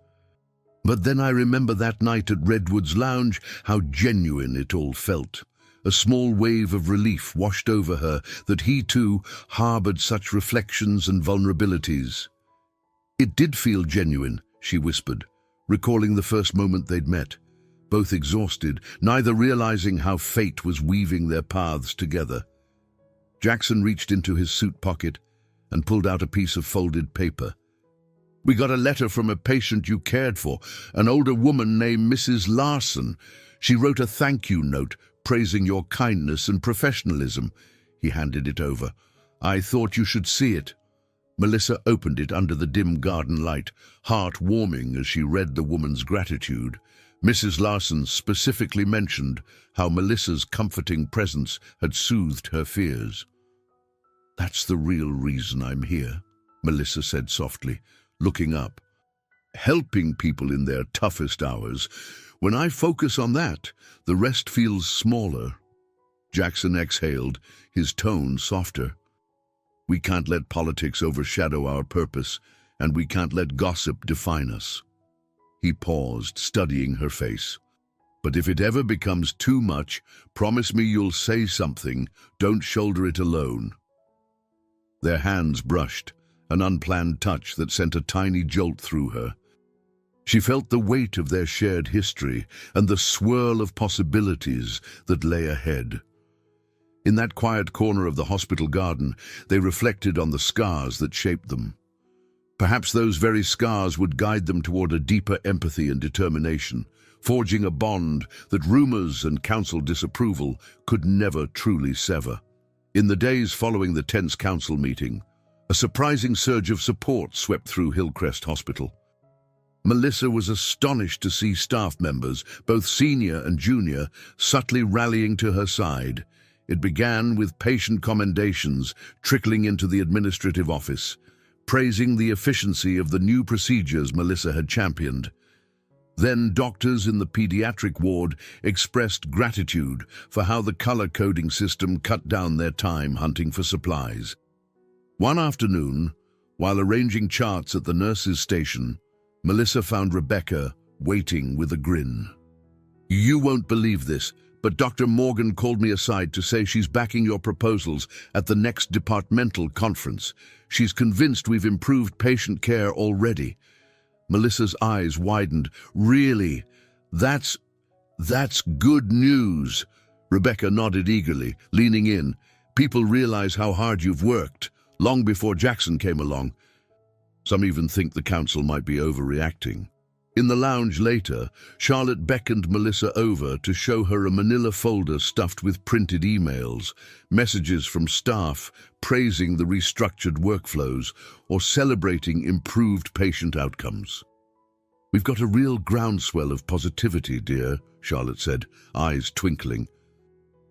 But then I remember that night at Redwood's Lounge, how genuine it all felt. A small wave of relief washed over her that he too harbored such reflections and vulnerabilities. "It did feel genuine," she whispered, recalling the first moment they'd met. Both exhausted, neither realizing how fate was weaving their paths together. Jackson reached into his suit pocket and pulled out a piece of folded paper. "We got a letter from a patient you cared for, an older woman named Mrs. Larson. She wrote a thank you note praising your kindness and professionalism." He handed it over. "I thought you should see it." Melissa opened it under the dim garden light, heart warming as she read the woman's gratitude. Mrs. Larson specifically mentioned how Melissa's comforting presence had soothed her fears. "That's the real reason I'm here," Melissa said softly, looking up. "Helping people in their toughest hours. When I focus on that, the rest feels smaller." Jackson exhaled, his tone softer. "We can't let politics overshadow our purpose, and we can't let gossip define us." He paused, studying her face. "But if it ever becomes too much, promise me you'll say something. Don't shoulder it alone." Their hands brushed, an unplanned touch that sent a tiny jolt through her. She felt the weight of their shared history and the swirl of possibilities that lay ahead. In that quiet corner of the hospital garden, they reflected on the scars that shaped them. Perhaps those very scars would guide them toward a deeper empathy and determination, forging a bond that rumors and council disapproval could never truly sever. In the days following the tense council meeting, a surprising surge of support swept through Hillcrest Hospital. Melissa was astonished to see staff members, both senior and junior, subtly rallying to her side. It began with patient commendations trickling into the administrative office, praising the efficiency of the new procedures Melissa had championed. Then doctors in the pediatric ward expressed gratitude for how the color-coding system cut down their time hunting for supplies. One afternoon, while arranging charts at the nurses' station, Melissa found Rebecca waiting with a grin. "You won't believe this, but Dr. Morgan called me aside to say she's backing your proposals at the next departmental conference. She's convinced we've improved patient care already." Melissa's eyes widened. "Really? That's good news." Rebecca nodded eagerly, leaning in. "People realize how hard you've worked, long before Jackson came along. Some even think the council might be overreacting." In the lounge later, Charlotte beckoned Melissa over to show her a manila folder stuffed with printed emails, messages from staff praising the restructured workflows or celebrating improved patient outcomes. "We've got a real groundswell of positivity, dear," Charlotte said, eyes twinkling.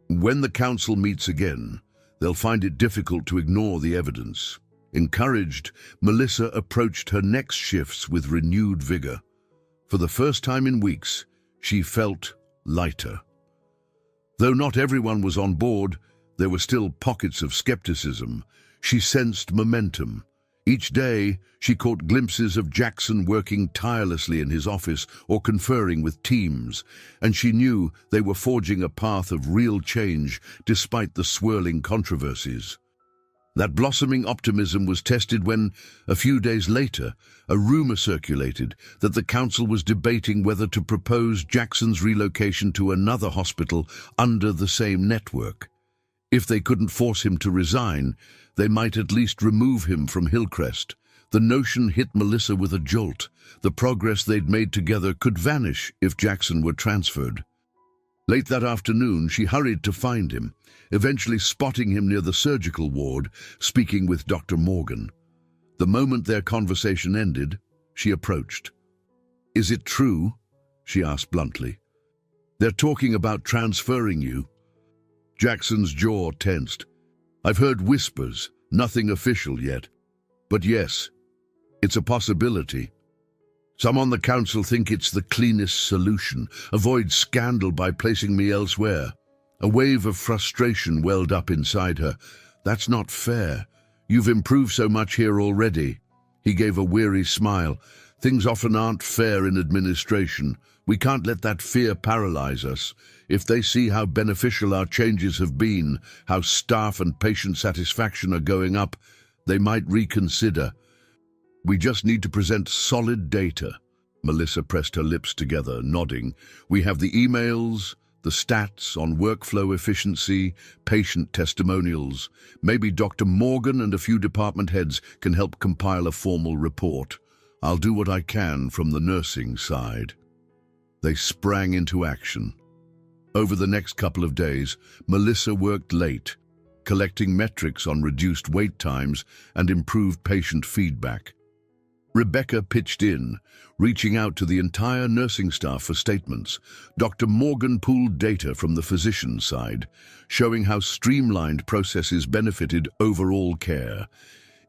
"When the council meets again, they'll find it difficult to ignore the evidence." Encouraged, Melissa approached her next shifts with renewed vigor. For the first time in weeks, she felt lighter. Though not everyone was on board, there were still pockets of skepticism. She sensed momentum. Each day, she caught glimpses of Jackson working tirelessly in his office or conferring with teams, and she knew they were forging a path of real change despite the swirling controversies. That blossoming optimism was tested when, a few days later, a rumor circulated that the council was debating whether to propose Jackson's relocation to another hospital under the same network. If they couldn't force him to resign, they might at least remove him from Hillcrest. The notion hit Melissa with a jolt. The progress they'd made together could vanish if Jackson were transferred. Late that afternoon, she hurried to find him, eventually spotting him near the surgical ward, speaking with Dr. Morgan. The moment their conversation ended, she approached. "Is it true?" she asked bluntly. "They're talking about transferring you." Jackson's jaw tensed. "I've heard whispers, nothing official yet. But yes, it's a possibility. Some on the council think it's the cleanest solution, avoid scandal by placing me elsewhere." A wave of frustration welled up inside her. "That's not fair. You've improved so much here already." He gave a weary smile. "Things often aren't fair in administration. We can't let that fear paralyze us. If they see how beneficial our changes have been, how staff and patient satisfaction are going up, they might reconsider. We just need to present solid data." Melissa pressed her lips together, nodding. "We have the emails, the stats on workflow efficiency, patient testimonials. Maybe Dr. Morgan and a few department heads can help compile a formal report. I'll do what I can from the nursing side." They sprang into action. Over the next couple of days, Melissa worked late, collecting metrics on reduced wait times and improved patient feedback. Rebecca pitched in, reaching out to the entire nursing staff for statements. Dr. Morgan pooled data from the physician's side, showing how streamlined processes benefited overall care.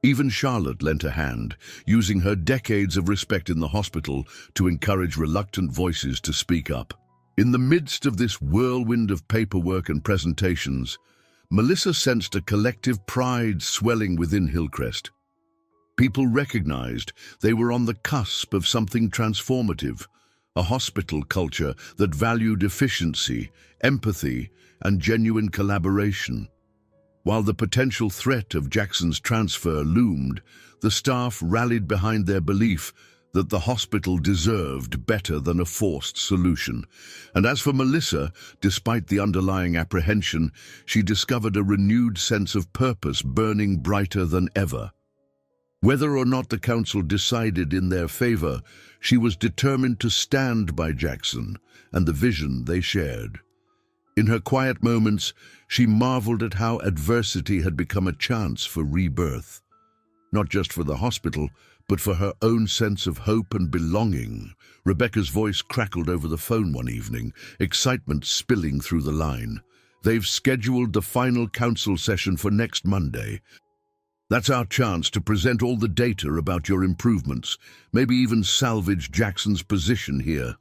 Even Charlotte lent a hand, using her decades of respect in the hospital to encourage reluctant voices to speak up. In the midst of this whirlwind of paperwork and presentations, Melissa sensed a collective pride swelling within Hillcrest. People recognized they were on the cusp of something transformative, a hospital culture that valued efficiency, empathy, and genuine collaboration. While the potential threat of Jackson's transfer loomed, the staff rallied behind their belief that the hospital deserved better than a forced solution. And as for Melissa, despite the underlying apprehension, she discovered a renewed sense of purpose burning brighter than ever. Whether or not the council decided in their favor, she was determined to stand by Jackson and the vision they shared. In her quiet moments, she marveled at how adversity had become a chance for rebirth. Not just for the hospital, but for her own sense of hope and belonging. Rebecca's voice crackled over the phone one evening, excitement spilling through the line. "They've scheduled the final council session for next Monday. That's our chance to present all the data about your improvements, maybe even salvage Jackson's position here."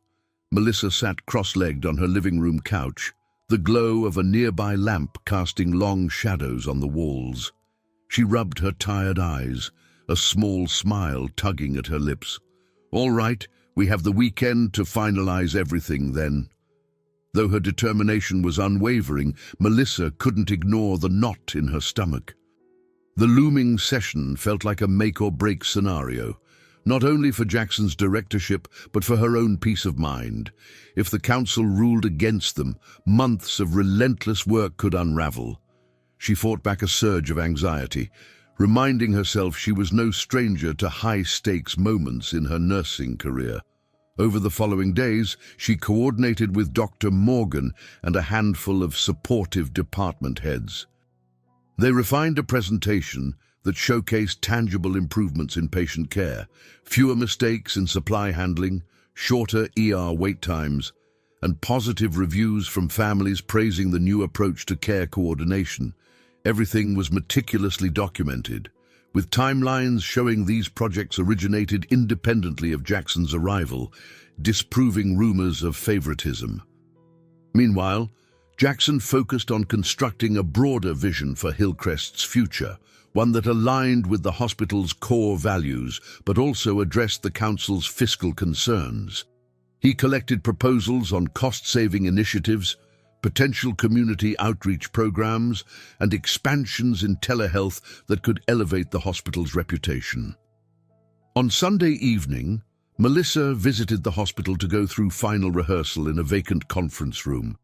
Melissa sat cross-legged on her living room couch, the glow of a nearby lamp casting long shadows on the walls. She rubbed her tired eyes, a small smile tugging at her lips. "All right, we have the weekend to finalize everything then." Though her determination was unwavering, Melissa couldn't ignore the knot in her stomach. The looming session felt like a make-or-break scenario, not only for Jackson's directorship, but for her own peace of mind. If the council ruled against them, months of relentless work could unravel. She fought back a surge of anxiety, reminding herself she was no stranger to high-stakes moments in her nursing career. Over the following days, she coordinated with Dr. Morgan and a handful of supportive department heads. They refined a presentation that showcased tangible improvements in patient care, fewer mistakes in supply handling, shorter ER wait times, and positive reviews from families praising the new approach to care coordination. Everything was meticulously documented, with timelines showing these projects originated independently of Jackson's arrival, disproving rumors of favoritism. Meanwhile, Jackson focused on constructing a broader vision for Hillcrest's future, one that aligned with the hospital's core values, but also addressed the council's fiscal concerns. He collected proposals on cost-saving initiatives, potential community outreach programs, and expansions in telehealth that could elevate the hospital's reputation. On Sunday evening, Melissa visited the hospital to go through final rehearsal in a vacant conference room.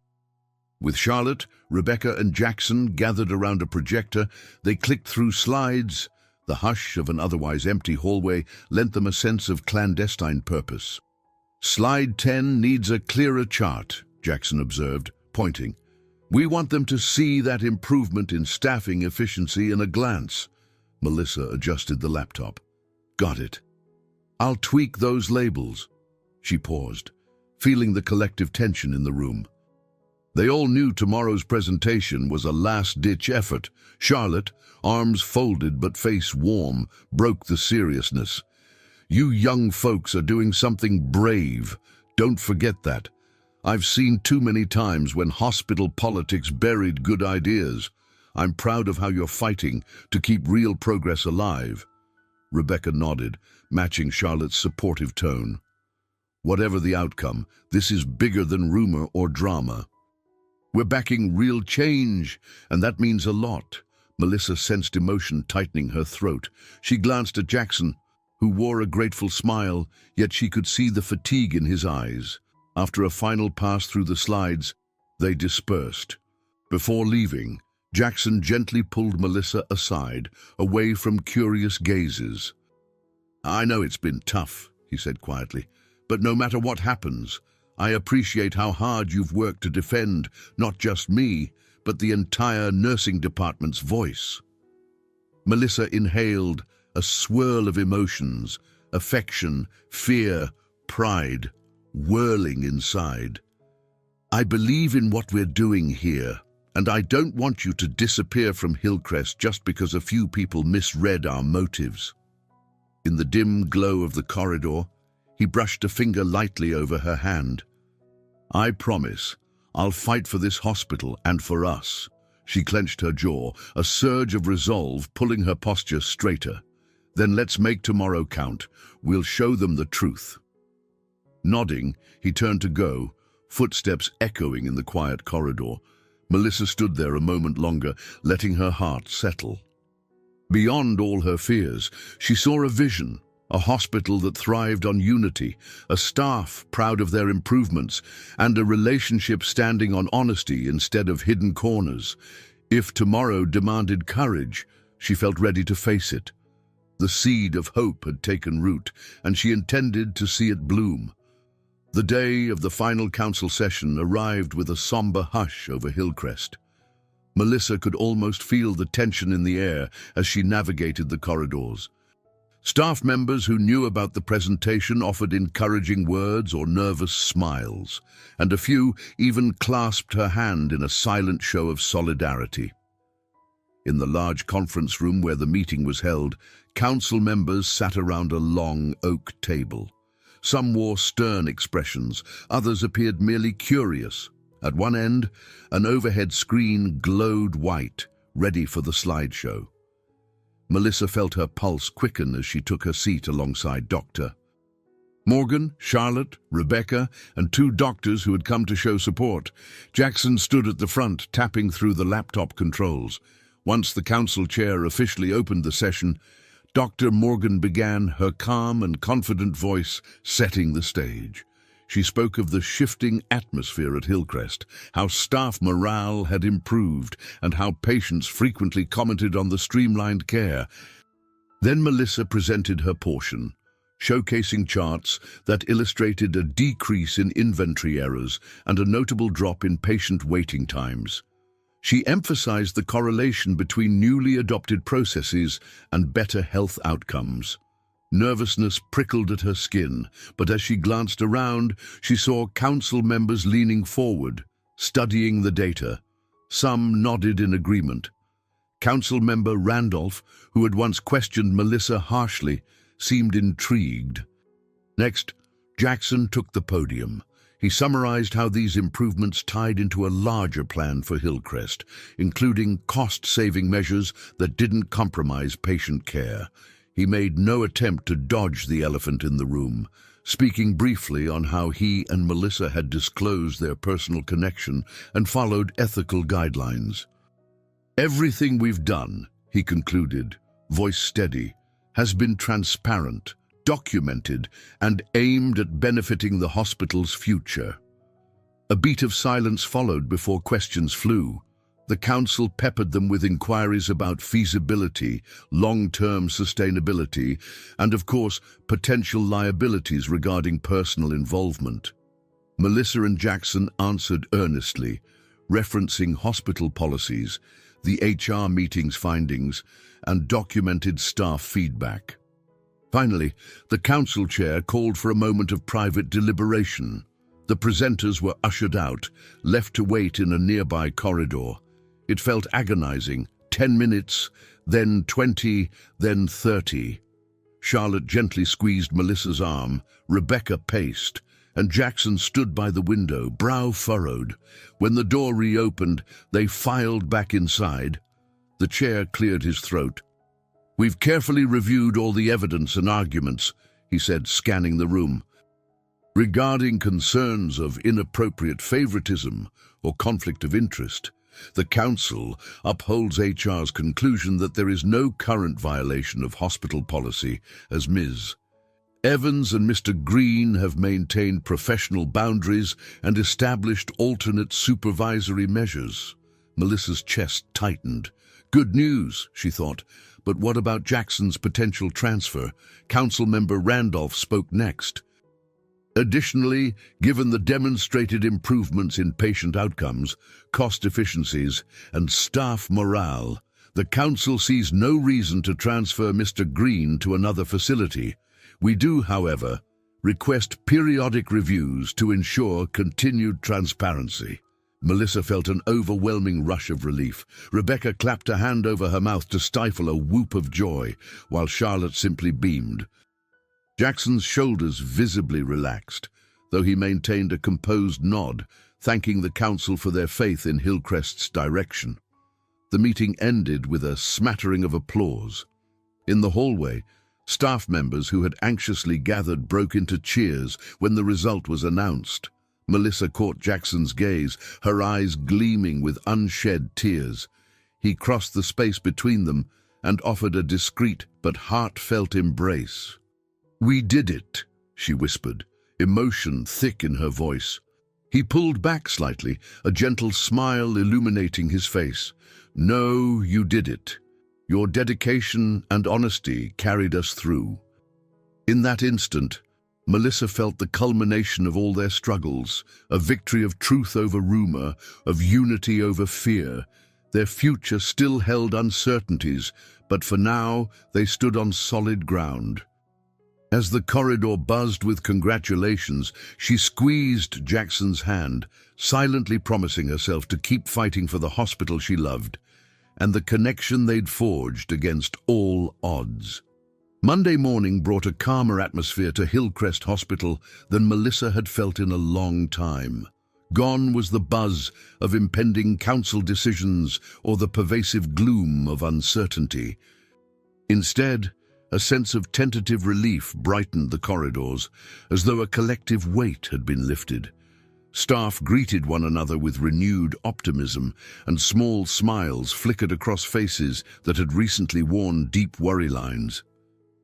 With Charlotte, Rebecca, and Jackson gathered around a projector, they clicked through slides. The hush of an otherwise empty hallway lent them a sense of clandestine purpose. "Slide 10 needs a clearer chart," Jackson observed, pointing. "We want them to see that improvement in staffing efficiency in a glance." Melissa adjusted the laptop. "Got it. I'll tweak those labels." She paused, feeling the collective tension in the room. They all knew tomorrow's presentation was a last-ditch effort. Charlotte, arms folded but face warm, broke the seriousness. "You young folks are doing something brave. Don't forget that. I've seen too many times when hospital politics buried good ideas. I'm proud of how you're fighting to keep real progress alive." Rebecca nodded, matching Charlotte's supportive tone. "Whatever the outcome, this is bigger than rumor or drama. We're backing real change, and that means a lot." Melissa sensed emotion tightening her throat. She glanced at Jackson, who wore a grateful smile, yet she could see the fatigue in his eyes. After a final pass through the slides, they dispersed. Before leaving, Jackson gently pulled Melissa aside, away from curious gazes. "I know it's been tough," he said quietly, "but no matter what happens, I appreciate how hard you've worked to defend not just me, but the entire nursing department's voice." Melissa inhaled, a swirl of emotions, affection, fear, pride, whirling inside. I believe in what we're doing here, and I don't want you to disappear from Hillcrest just because a few people misread our motives. In the dim glow of the corridor, he brushed a finger lightly over her hand. I promise, I'll fight for this hospital and for us. She clenched her jaw, a surge of resolve pulling her posture straighter. Then let's make tomorrow count. We'll show them the truth. Nodding, he turned to go, footsteps echoing in the quiet corridor. Melissa stood there a moment longer, letting her heart settle. Beyond all her fears, she saw a vision, a hospital that thrived on unity, a staff proud of their improvements, and a relationship standing on honesty instead of hidden corners. If tomorrow demanded courage, she felt ready to face it. The seed of hope had taken root, and she intended to see it bloom. The day of the final council session arrived with a somber hush over Hillcrest. Melissa could almost feel the tension in the air as she navigated the corridors. Staff members who knew about the presentation offered encouraging words or nervous smiles, and a few even clasped her hand in a silent show of solidarity. In the large conference room where the meeting was held, council members sat around a long oak table. Some wore stern expressions, others appeared merely curious. At one end, an overhead screen glowed white, ready for the slideshow. Melissa felt her pulse quicken as she took her seat alongside Dr. Morgan, Charlotte, Rebecca, and two doctors who had come to show support. Jackson stood at the front, tapping through the laptop controls. Once the council chair officially opened the session, Dr. Morgan began, her calm and confident voice setting the stage. She spoke of the shifting atmosphere at Hillcrest, how staff morale had improved, and how patients frequently commented on the streamlined care. Then Melissa presented her portion, showcasing charts that illustrated a decrease in inventory errors and a notable drop in patient waiting times. She emphasized the correlation between newly adopted processes and better health outcomes. Nervousness prickled at her skin, but as she glanced around, she saw council members leaning forward, studying the data. Some nodded in agreement. Council member Randolph, who had once questioned Melissa harshly, seemed intrigued. Next, Jackson took the podium. He summarized how these improvements tied into a larger plan for Hillcrest, including cost-saving measures that didn't compromise patient care. He made no attempt to dodge the elephant in the room, speaking briefly on how he and Melissa had disclosed their personal connection and followed ethical guidelines. Everything we've done, he concluded, voice steady, has been transparent, documented, and aimed at benefiting the hospital's future. A beat of silence followed before questions flew. The council peppered them with inquiries about feasibility, long-term sustainability, and of course, potential liabilities regarding personal involvement. Melissa and Jackson answered earnestly, referencing hospital policies, the HR meeting's findings, and documented staff feedback. Finally, the council chair called for a moment of private deliberation. The presenters were ushered out, left to wait in a nearby corridor. It felt agonizing. 10 minutes, then 20, then 30. Charlotte gently squeezed Melissa's arm, Rebecca paced, and Jackson stood by the window, brow furrowed. When the door reopened, they filed back inside. The chair cleared his throat. "We've carefully reviewed all the evidence and arguments," he said, scanning the room. "Regarding concerns of inappropriate favoritism or conflict of interest, the Council upholds HR's conclusion that there is no current violation of hospital policy, as Ms. Evans and Mr. Green have maintained professional boundaries and established alternate supervisory measures." Melissa's chest tightened. Good news, she thought, but what about Jackson's potential transfer? Council member Randolph spoke next. Additionally, given the demonstrated improvements in patient outcomes, cost efficiencies, and staff morale, the Council sees no reason to transfer Mr. Green to another facility. We do, however, request periodic reviews to ensure continued transparency." Melissa felt an overwhelming rush of relief. Rebecca clapped a hand over her mouth to stifle a whoop of joy, while Charlotte simply beamed. Jackson's shoulders visibly relaxed, though he maintained a composed nod, thanking the council for their faith in Hillcrest's direction. The meeting ended with a smattering of applause. In the hallway, staff members who had anxiously gathered broke into cheers when the result was announced. Melissa caught Jackson's gaze, her eyes gleaming with unshed tears. He crossed the space between them and offered a discreet but heartfelt embrace. "We did it," she whispered, emotion thick in her voice. He pulled back slightly, a gentle smile illuminating his face. "No, you did it. Your dedication and honesty carried us through." In that instant, Melissa felt the culmination of all their struggles, a victory of truth over rumor, of unity over fear. Their future still held uncertainties, but for now they stood on solid ground. As the corridor buzzed with congratulations, she squeezed Jackson's hand, silently promising herself to keep fighting for the hospital she loved, and the connection they'd forged against all odds. Monday morning brought a calmer atmosphere to Hillcrest Hospital than Melissa had felt in a long time. Gone was the buzz of impending council decisions or the pervasive gloom of uncertainty. Instead, a sense of tentative relief brightened the corridors, as though a collective weight had been lifted. Staff greeted one another with renewed optimism, and small smiles flickered across faces that had recently worn deep worry lines.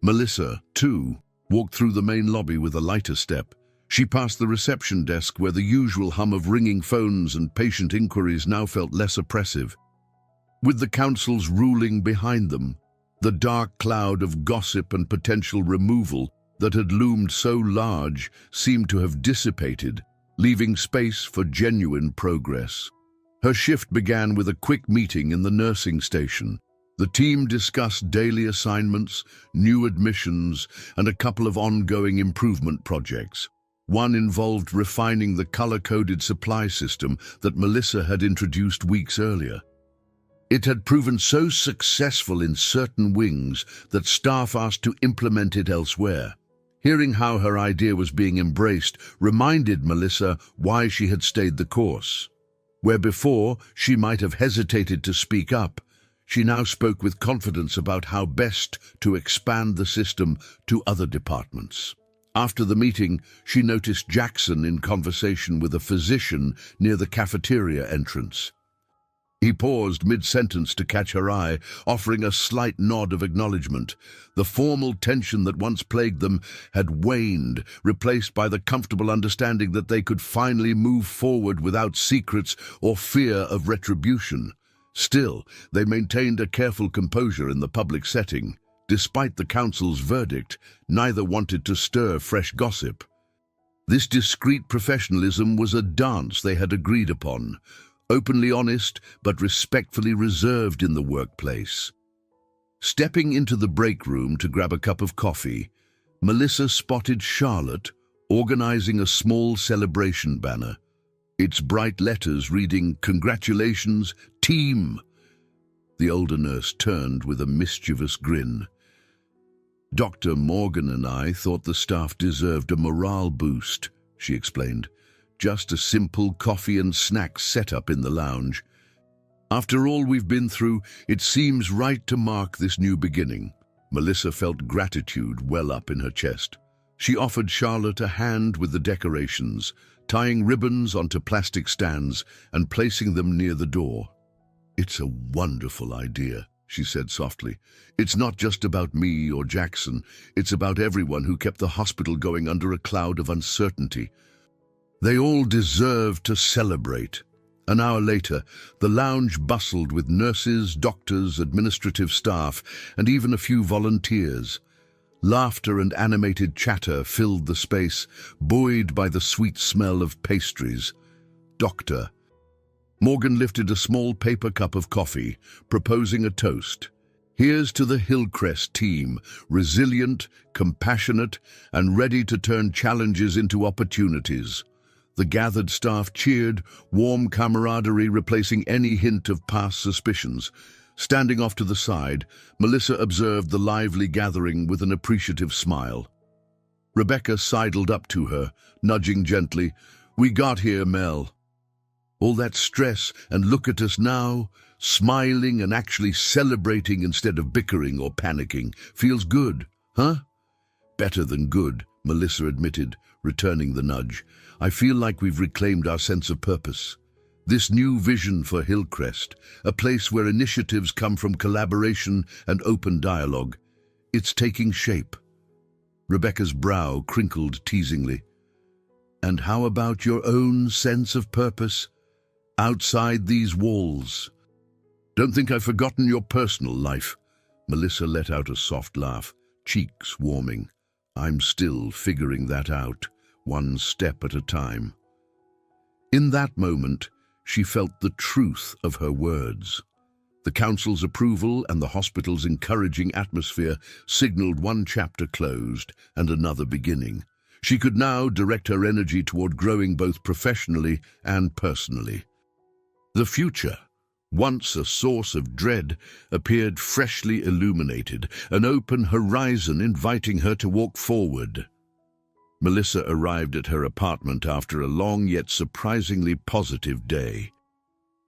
Melissa, too, walked through the main lobby with a lighter step. She passed the reception desk where the usual hum of ringing phones and patient inquiries now felt less oppressive. With the council's ruling behind them, the dark cloud of gossip and potential removal that had loomed so large seemed to have dissipated, leaving space for genuine progress. Her shift began with a quick meeting in the nursing station. The team discussed daily assignments, new admissions, and a couple of ongoing improvement projects. One involved refining the color-coded supply system that Melissa had introduced weeks earlier. It had proven so successful in certain wings that staff asked to implement it elsewhere. Hearing how her idea was being embraced reminded Melissa why she had stayed the course. Where before she might have hesitated to speak up, she now spoke with confidence about how best to expand the system to other departments. After the meeting, she noticed Jackson in conversation with a physician near the cafeteria entrance. He paused mid-sentence to catch her eye, offering a slight nod of acknowledgement. The formal tension that once plagued them had waned, replaced by the comfortable understanding that they could finally move forward without secrets or fear of retribution. Still, they maintained a careful composure in the public setting. Despite the council's verdict, neither wanted to stir fresh gossip. This discreet professionalism was a dance they had agreed upon, openly honest but respectfully reserved in the workplace. Stepping into the break room to grab a cup of coffee, Melissa spotted Charlotte organizing a small celebration banner, its bright letters reading, "Congratulations, team!" The older nurse turned with a mischievous grin. "Dr. Morgan and I thought the staff deserved a morale boost," she explained. "Just a simple coffee and snacks setup in the lounge. After all we've been through, it seems right to mark this new beginning." Melissa felt gratitude well up in her chest. She offered Charlotte a hand with the decorations, tying ribbons onto plastic stands and placing them near the door. "It's a wonderful idea," she said softly. "It's not just about me or Jackson. It's about everyone who kept the hospital going under a cloud of uncertainty. They all deserve to celebrate." An hour later, the lounge bustled with nurses, doctors, administrative staff, and even a few volunteers. Laughter and animated chatter filled the space, buoyed by the sweet smell of pastries. Morgan lifted a small paper cup of coffee, proposing a toast. Here's to the Hillcrest team, resilient, compassionate, and ready to turn challenges into opportunities. The gathered staff cheered, warm camaraderie replacing any hint of past suspicions. Standing off to the side, Melissa observed the lively gathering with an appreciative smile. Rebecca sidled up to her, nudging gently. "We got here, Mel. All that stress, and look at us now, smiling and actually celebrating instead of bickering or panicking. Feels good, huh?" "Better than good," Melissa admitted, returning the nudge. "I feel like we've reclaimed our sense of purpose. This new vision for Hillcrest, a place where initiatives come from collaboration and open dialogue, it's taking shape." Rebecca's brow crinkled teasingly. "And how about your own sense of purpose outside these walls?" "Don't think I've forgotten your personal life." Melissa let out a soft laugh, cheeks warming. "I'm still figuring that out, one step at a time." In that moment, she felt the truth of her words. The council's approval and the hospital's encouraging atmosphere signaled one chapter closed and another beginning. She could now direct her energy toward growing both professionally and personally. The future, once a source of dread, appeared freshly illuminated, an open horizon inviting her to walk forward. Melissa arrived at her apartment after a long yet surprisingly positive day.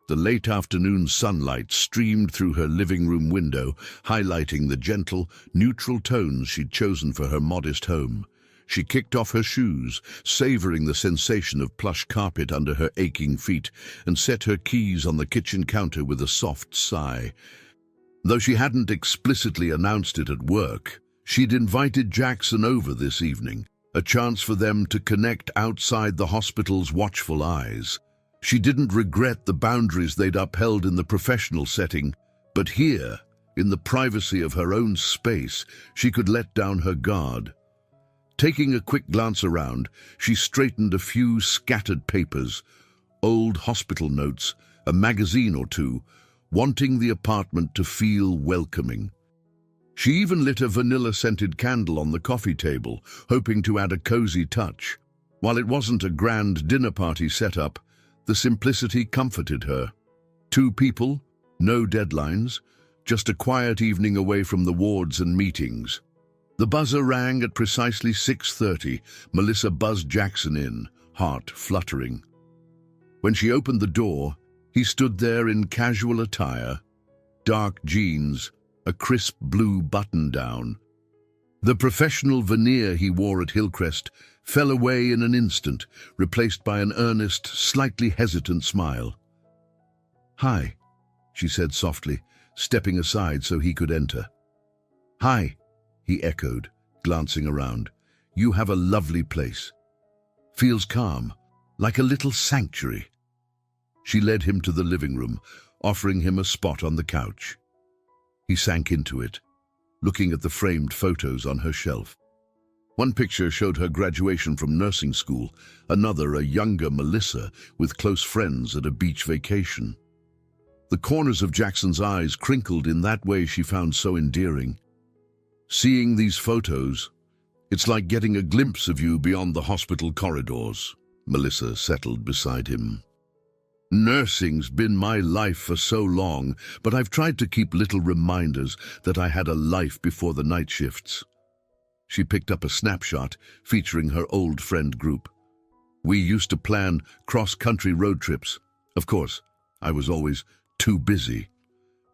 The late afternoon sunlight streamed through her living room window, highlighting the gentle, neutral tones she'd chosen for her modest home. She kicked off her shoes, savoring the sensation of plush carpet under her aching feet, and set her keys on the kitchen counter with a soft sigh. Though she hadn't explicitly announced it at work, she'd invited Jackson over this evening, a chance for them to connect outside the hospital's watchful eyes. She didn't regret the boundaries they'd upheld in the professional setting, but here, in the privacy of her own space, she could let down her guard. Taking a quick glance around, she straightened a few scattered papers, old hospital notes, a magazine or two, wanting the apartment to feel welcoming. She even lit a vanilla-scented candle on the coffee table, hoping to add a cozy touch. While it wasn't a grand dinner party setup, the simplicity comforted her. 2 people, no deadlines, just a quiet evening away from the wards and meetings. The buzzer rang at precisely 6:30. Melissa buzzed Jackson in, heart fluttering. When she opened the door, he stood there in casual attire, dark jeans, a crisp blue button-down. The professional veneer he wore at Hillcrest fell away in an instant, replaced by an earnest, slightly hesitant smile. "Hi," she said softly, stepping aside so he could enter. "Hi," he echoed, glancing around. "You have a lovely place. Feels calm, like a little sanctuary." She led him to the living room, offering him a spot on the couch. He sank into it, looking at the framed photos on her shelf. One picture showed her graduation from nursing school, another a younger Melissa with close friends at a beach vacation. The corners of Jackson's eyes crinkled in that way she found so endearing. "Seeing these photos, it's like getting a glimpse of you beyond the hospital corridors." Melissa settled beside him. "Nursing's been my life for so long, but I've tried to keep little reminders that I had a life before the night shifts." She picked up a snapshot featuring her old friend group. "We used to plan cross-country road trips. Of course, I was always too busy."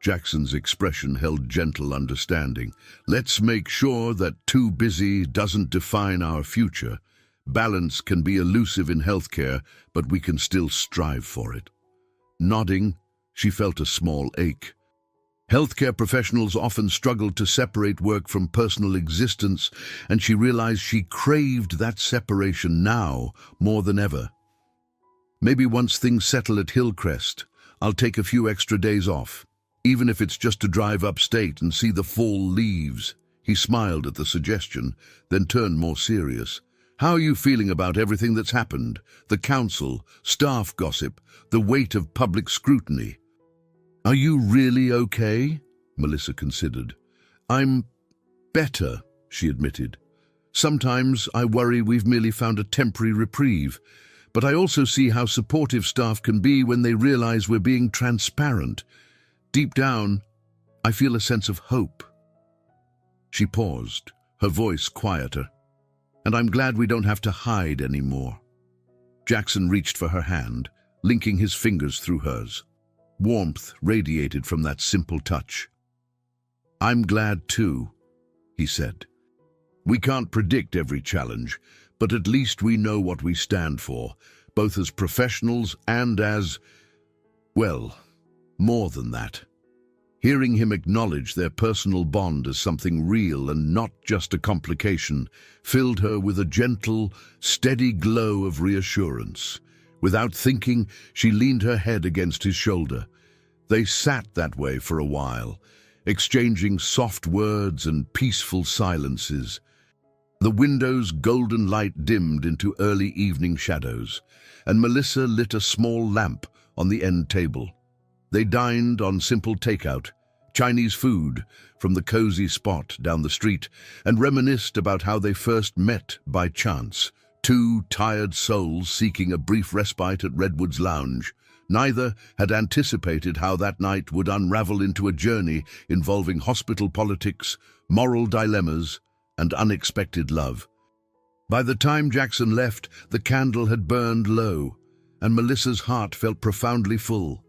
Jackson's expression held gentle understanding. "Let's make sure that too busy doesn't define our future. Balance can be elusive in healthcare, but we can still strive for it." Nodding, she felt a small ache. Healthcare professionals often struggled to separate work from personal existence, and she realized she craved that separation now more than ever. "Maybe once things settle at Hillcrest, I'll take a few extra days off, even if it's just to drive upstate and see the fall leaves." He smiled at the suggestion, then turned more serious. "How are you feeling about everything that's happened? The council, staff gossip, the weight of public scrutiny." "Are you really okay?" Melissa considered. "I'm better," she admitted. "Sometimes I worry we've merely found a temporary reprieve, but I also see how supportive staff can be when they realize we're being transparent. Deep down, I feel a sense of hope." She paused, her voice quieter. "And I'm glad we don't have to hide anymore." Jackson reached for her hand, linking his fingers through hers. Warmth radiated from that simple touch. "I'm glad too," he said. "We can't predict every challenge, but at least we know what we stand for, both as professionals and as, well, more than that." Hearing him acknowledge their personal bond as something real and not just a complication filled her with a gentle, steady glow of reassurance. Without thinking, she leaned her head against his shoulder. They sat that way for a while, exchanging soft words and peaceful silences. The window's golden light dimmed into early evening shadows, and Melissa lit a small lamp on the end table. They dined on simple takeout, Chinese food from the cozy spot down the street, and reminisced about how they first met by chance, two tired souls seeking a brief respite at Redwood's Lounge. Neither had anticipated how that night would unravel into a journey involving hospital politics, moral dilemmas, and unexpected love. By the time Jackson left, the candle had burned low, and Melissa's heart felt profoundly full.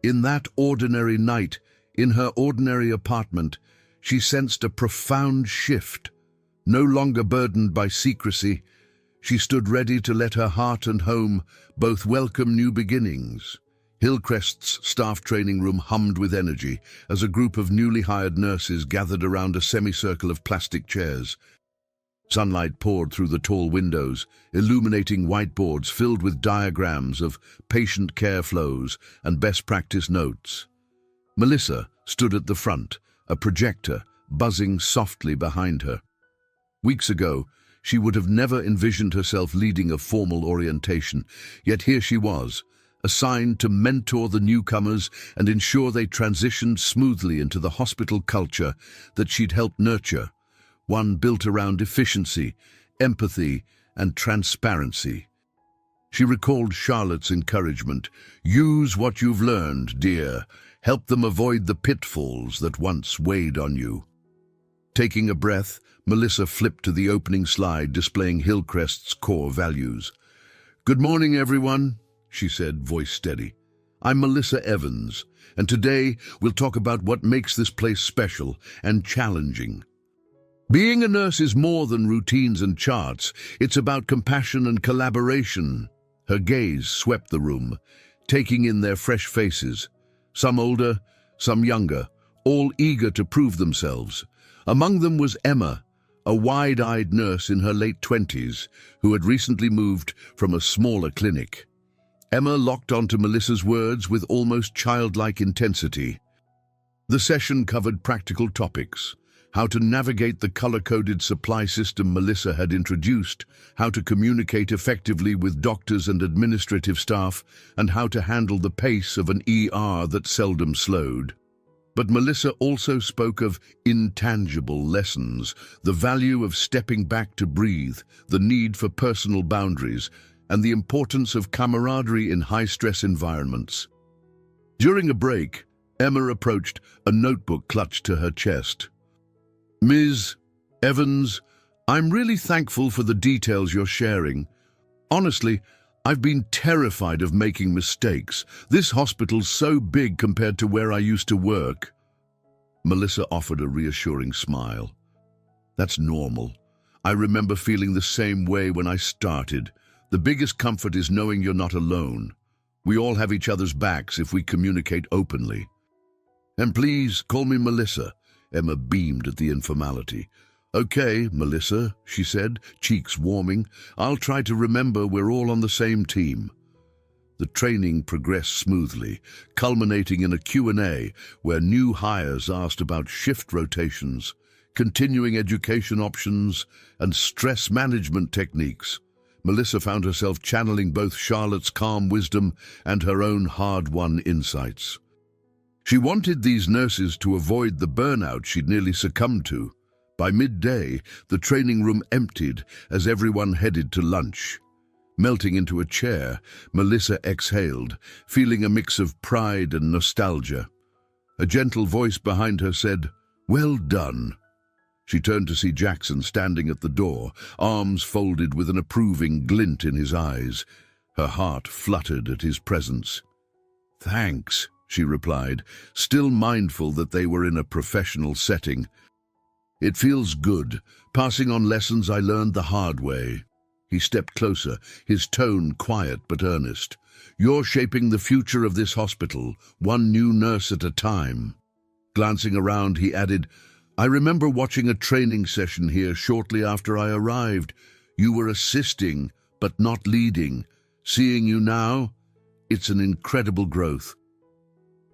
In that ordinary night, in her ordinary apartment, she sensed a profound shift. No longer burdened by secrecy, she stood ready to let her heart and home both welcome new beginnings. Hillcrest's staff training room hummed with energy as a group of newly hired nurses gathered around a semicircle of plastic chairs. Sunlight poured through the tall windows, illuminating whiteboards filled with diagrams of patient care flows and best practice notes. Melissa stood at the front, a projector buzzing softly behind her. Weeks ago, she would have never envisioned herself leading a formal orientation, yet here she was, assigned to mentor the newcomers and ensure they transitioned smoothly into the hospital culture that she'd helped nurture, one built around efficiency, empathy, and transparency. She recalled Charlotte's encouragement. "Use what you've learned, dear. Help them avoid the pitfalls that once weighed on you." Taking a breath, Melissa flipped to the opening slide displaying Hillcrest's core values. "Good morning, everyone," she said, voice steady. "I'm Melissa Evans, and today we'll talk about what makes this place special and challenging. Being a nurse is more than routines and charts. It's about compassion and collaboration." Her gaze swept the room, taking in their fresh faces, some older, some younger, all eager to prove themselves. Among them was Emma, a wide-eyed nurse in her late 20s who had recently moved from a smaller clinic. Emma locked onto Melissa's words with almost childlike intensity. The session covered practical topics: how to navigate the color-coded supply system Melissa had introduced, how to communicate effectively with doctors and administrative staff, and how to handle the pace of an ER that seldom slowed. But Melissa also spoke of intangible lessons, the value of stepping back to breathe, the need for personal boundaries, and the importance of camaraderie in high-stress environments. During a break, Emma approached, a notebook clutched to her chest. "Ms. Evans, I'm really thankful for the details you're sharing. Honestly, I've been terrified of making mistakes. This hospital's so big compared to where I used to work." Melissa offered a reassuring smile. "That's normal. I remember feeling the same way when I started. The biggest comfort is knowing you're not alone. We all have each other's backs if we communicate openly. And please, call me Melissa." Emma beamed at the informality. "Okay, Melissa," she said, cheeks warming. "I'll try to remember we're all on the same team." The training progressed smoothly, culminating in a Q&A where new hires asked about shift rotations, continuing education options, and stress management techniques. Melissa found herself channeling both Charlotte's calm wisdom and her own hard-won insights. She wanted these nurses to avoid the burnout she'd nearly succumbed to. By midday, the training room emptied as everyone headed to lunch. Melting into a chair, Melissa exhaled, feeling a mix of pride and nostalgia. A gentle voice behind her said, "Well done." She turned to see Jackson standing at the door, arms folded with an approving glint in his eyes. Her heart fluttered at his presence. "Thanks," she replied, still mindful that they were in a professional setting. "It feels good, passing on lessons I learned the hard way." He stepped closer, his tone quiet but earnest. "You're shaping the future of this hospital, one new nurse at a time." Glancing around, he added, "I remember watching a training session here shortly after I arrived. You were assisting, but not leading. Seeing you now, it's an incredible growth."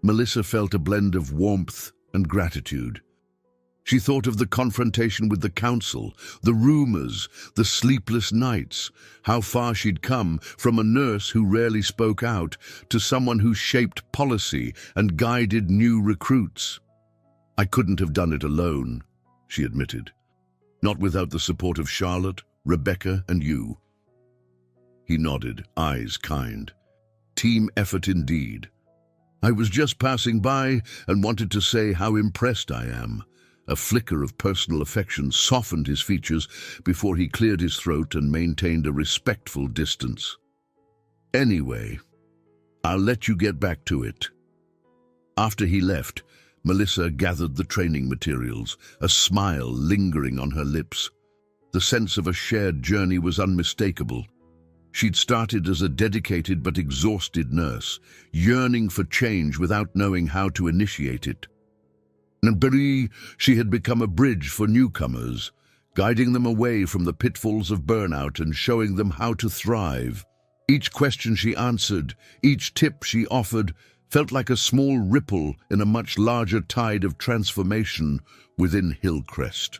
Melissa felt a blend of warmth and gratitude. She thought of the confrontation with the council, the rumors, the sleepless nights, how far she'd come from a nurse who rarely spoke out to someone who shaped policy and guided new recruits. "I couldn't have done it alone," she admitted. "Not without the support of Charlotte, Rebecca, and you." He nodded, eyes kind. "Team effort indeed. I was just passing by and wanted to say how impressed I am." A flicker of personal affection softened his features before he cleared his throat and maintained a respectful distance. "Anyway, I'll let you get back to it." After he left, Melissa gathered the training materials, a smile lingering on her lips. The sense of a shared journey was unmistakable. She'd started as a dedicated but exhausted nurse, yearning for change without knowing how to initiate it. And Brie, she had become a bridge for newcomers, guiding them away from the pitfalls of burnout and showing them how to thrive. Each question she answered, each tip she offered, felt like a small ripple in a much larger tide of transformation within Hillcrest.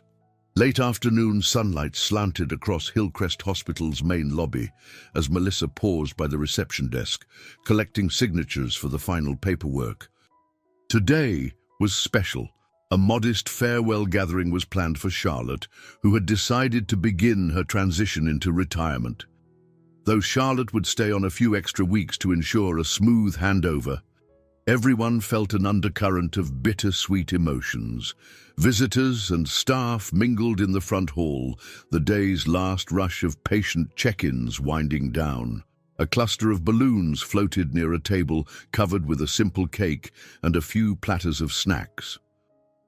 Late afternoon sunlight slanted across Hillcrest Hospital's main lobby as Melissa paused by the reception desk, collecting signatures for the final paperwork. Today was special. A modest farewell gathering was planned for Charlotte, who had decided to begin her transition into retirement. Though Charlotte would stay on a few extra weeks to ensure a smooth handover, everyone felt an undercurrent of bittersweet emotions. Visitors and staff mingled in the front hall, the day's last rush of patient check-ins winding down. A cluster of balloons floated near a table covered with a simple cake and a few platters of snacks.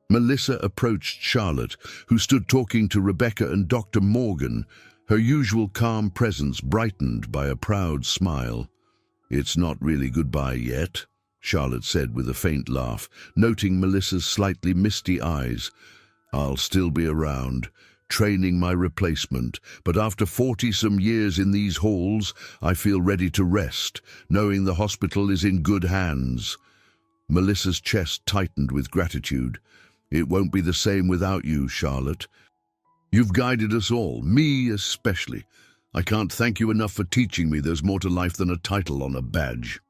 Melissa approached Charlotte, who stood talking to Rebecca and Dr. Morgan, her usual calm presence brightened by a proud smile. "It's not really goodbye yet," Charlotte said with a faint laugh, noting Melissa's slightly misty eyes. "I'll still be around, training my replacement, but after 40-some years in these halls, I feel ready to rest, knowing the hospital is in good hands." Melissa's chest tightened with gratitude. "It won't be the same without you, Charlotte. You've guided us all, me especially. I can't thank you enough for teaching me there's more to life than a title on a badge."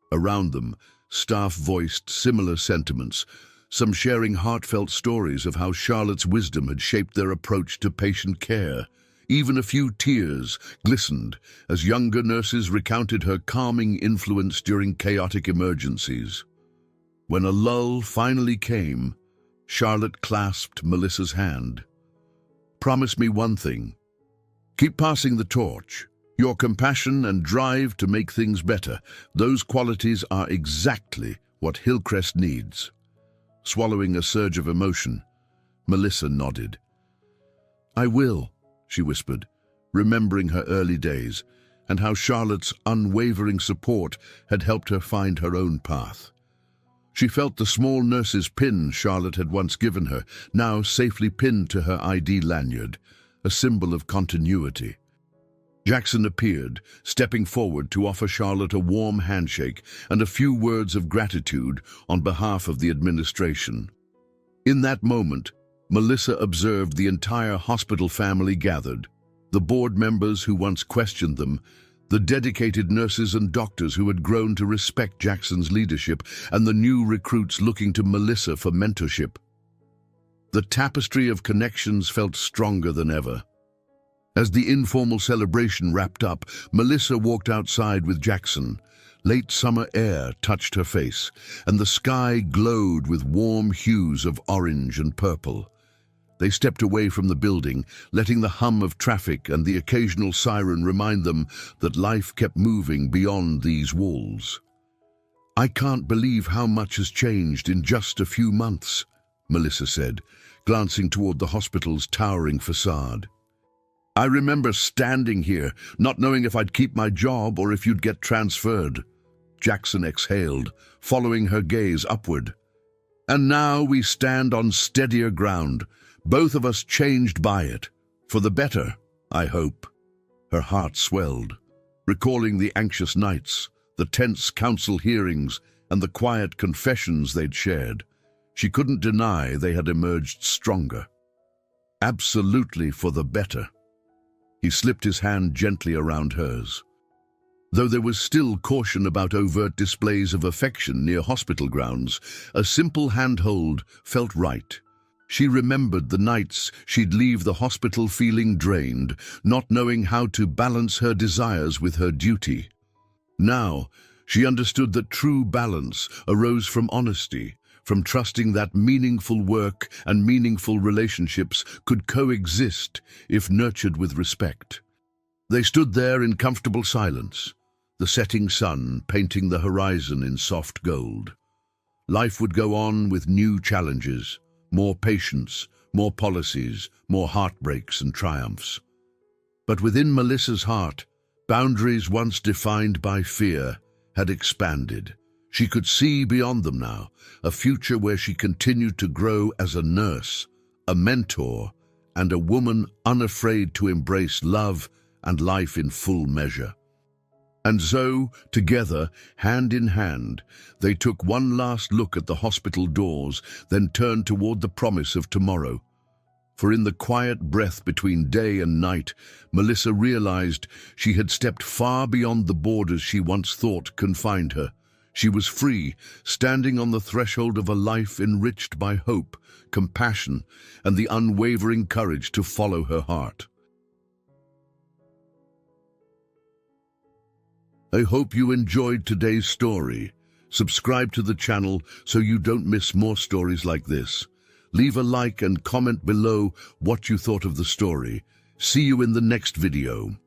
Around them, staff voiced similar sentiments, some sharing heartfelt stories of how Charlotte's wisdom had shaped their approach to patient care. Even a few tears glistened as younger nurses recounted her calming influence during chaotic emergencies. When a lull finally came, Charlotte clasped Melissa's hand. "Promise me one thing. Keep passing the torch. Your compassion and drive to make things better, those qualities are exactly what Hillcrest needs." Swallowing a surge of emotion, Melissa nodded. "I will," she whispered, remembering her early days and how Charlotte's unwavering support had helped her find her own path. She felt the small nurse's pin Charlotte had once given her, now safely pinned to her ID lanyard, a symbol of continuity. Jackson appeared, stepping forward to offer Charlotte a warm handshake and a few words of gratitude on behalf of the administration. In that moment, Melissa observed the entire hospital family gathered, the board members who once questioned them, The dedicated nurses and doctors who had grown to respect Jackson's leadership, and the new recruits looking to Melissa for mentorship. The tapestry of connections felt stronger than ever. As the informal celebration wrapped up, Melissa walked outside with Jackson. Late summer air touched her face, and the sky glowed with warm hues of orange and purple. They stepped away from the building, letting the hum of traffic and the occasional siren remind them that life kept moving beyond these walls. "I can't believe how much has changed in just a few months," Melissa said, glancing toward the hospital's towering facade. "I remember standing here, not knowing if I'd keep my job or if you'd get transferred." Jackson exhaled, following her gaze upward. "And now we stand on steadier ground, both of us changed by it. For the better, I hope." Her heart swelled, recalling the anxious nights, the tense council hearings, and the quiet confessions they'd shared. She couldn't deny they had emerged stronger. Absolutely for the better. He slipped his hand gently around hers. Though there was still caution about overt displays of affection near hospital grounds, a simple handhold felt right. She remembered the nights she'd leave the hospital feeling drained, not knowing how to balance her desires with her duty. Now, she understood that true balance arose from honesty, from trusting that meaningful work and meaningful relationships could coexist if nurtured with respect. They stood there in comfortable silence, the setting sun painting the horizon in soft gold. Life would go on with new challenges, more patience, more policies, more heartbreaks and triumphs. But within Melissa's heart, boundaries once defined by fear had expanded. She could see beyond them now, a future where she continued to grow as a nurse, a mentor, and a woman unafraid to embrace love and life in full measure. And so, together, hand in hand, they took one last look at the hospital doors, then turned toward the promise of tomorrow. For in the quiet breath between day and night, Melissa realized she had stepped far beyond the borders she once thought confined her. She was free, standing on the threshold of a life enriched by hope, compassion, and the unwavering courage to follow her heart. I hope you enjoyed today's story. Subscribe to the channel so you don't miss more stories like this. Leave a like and comment below what you thought of the story. See you in the next video.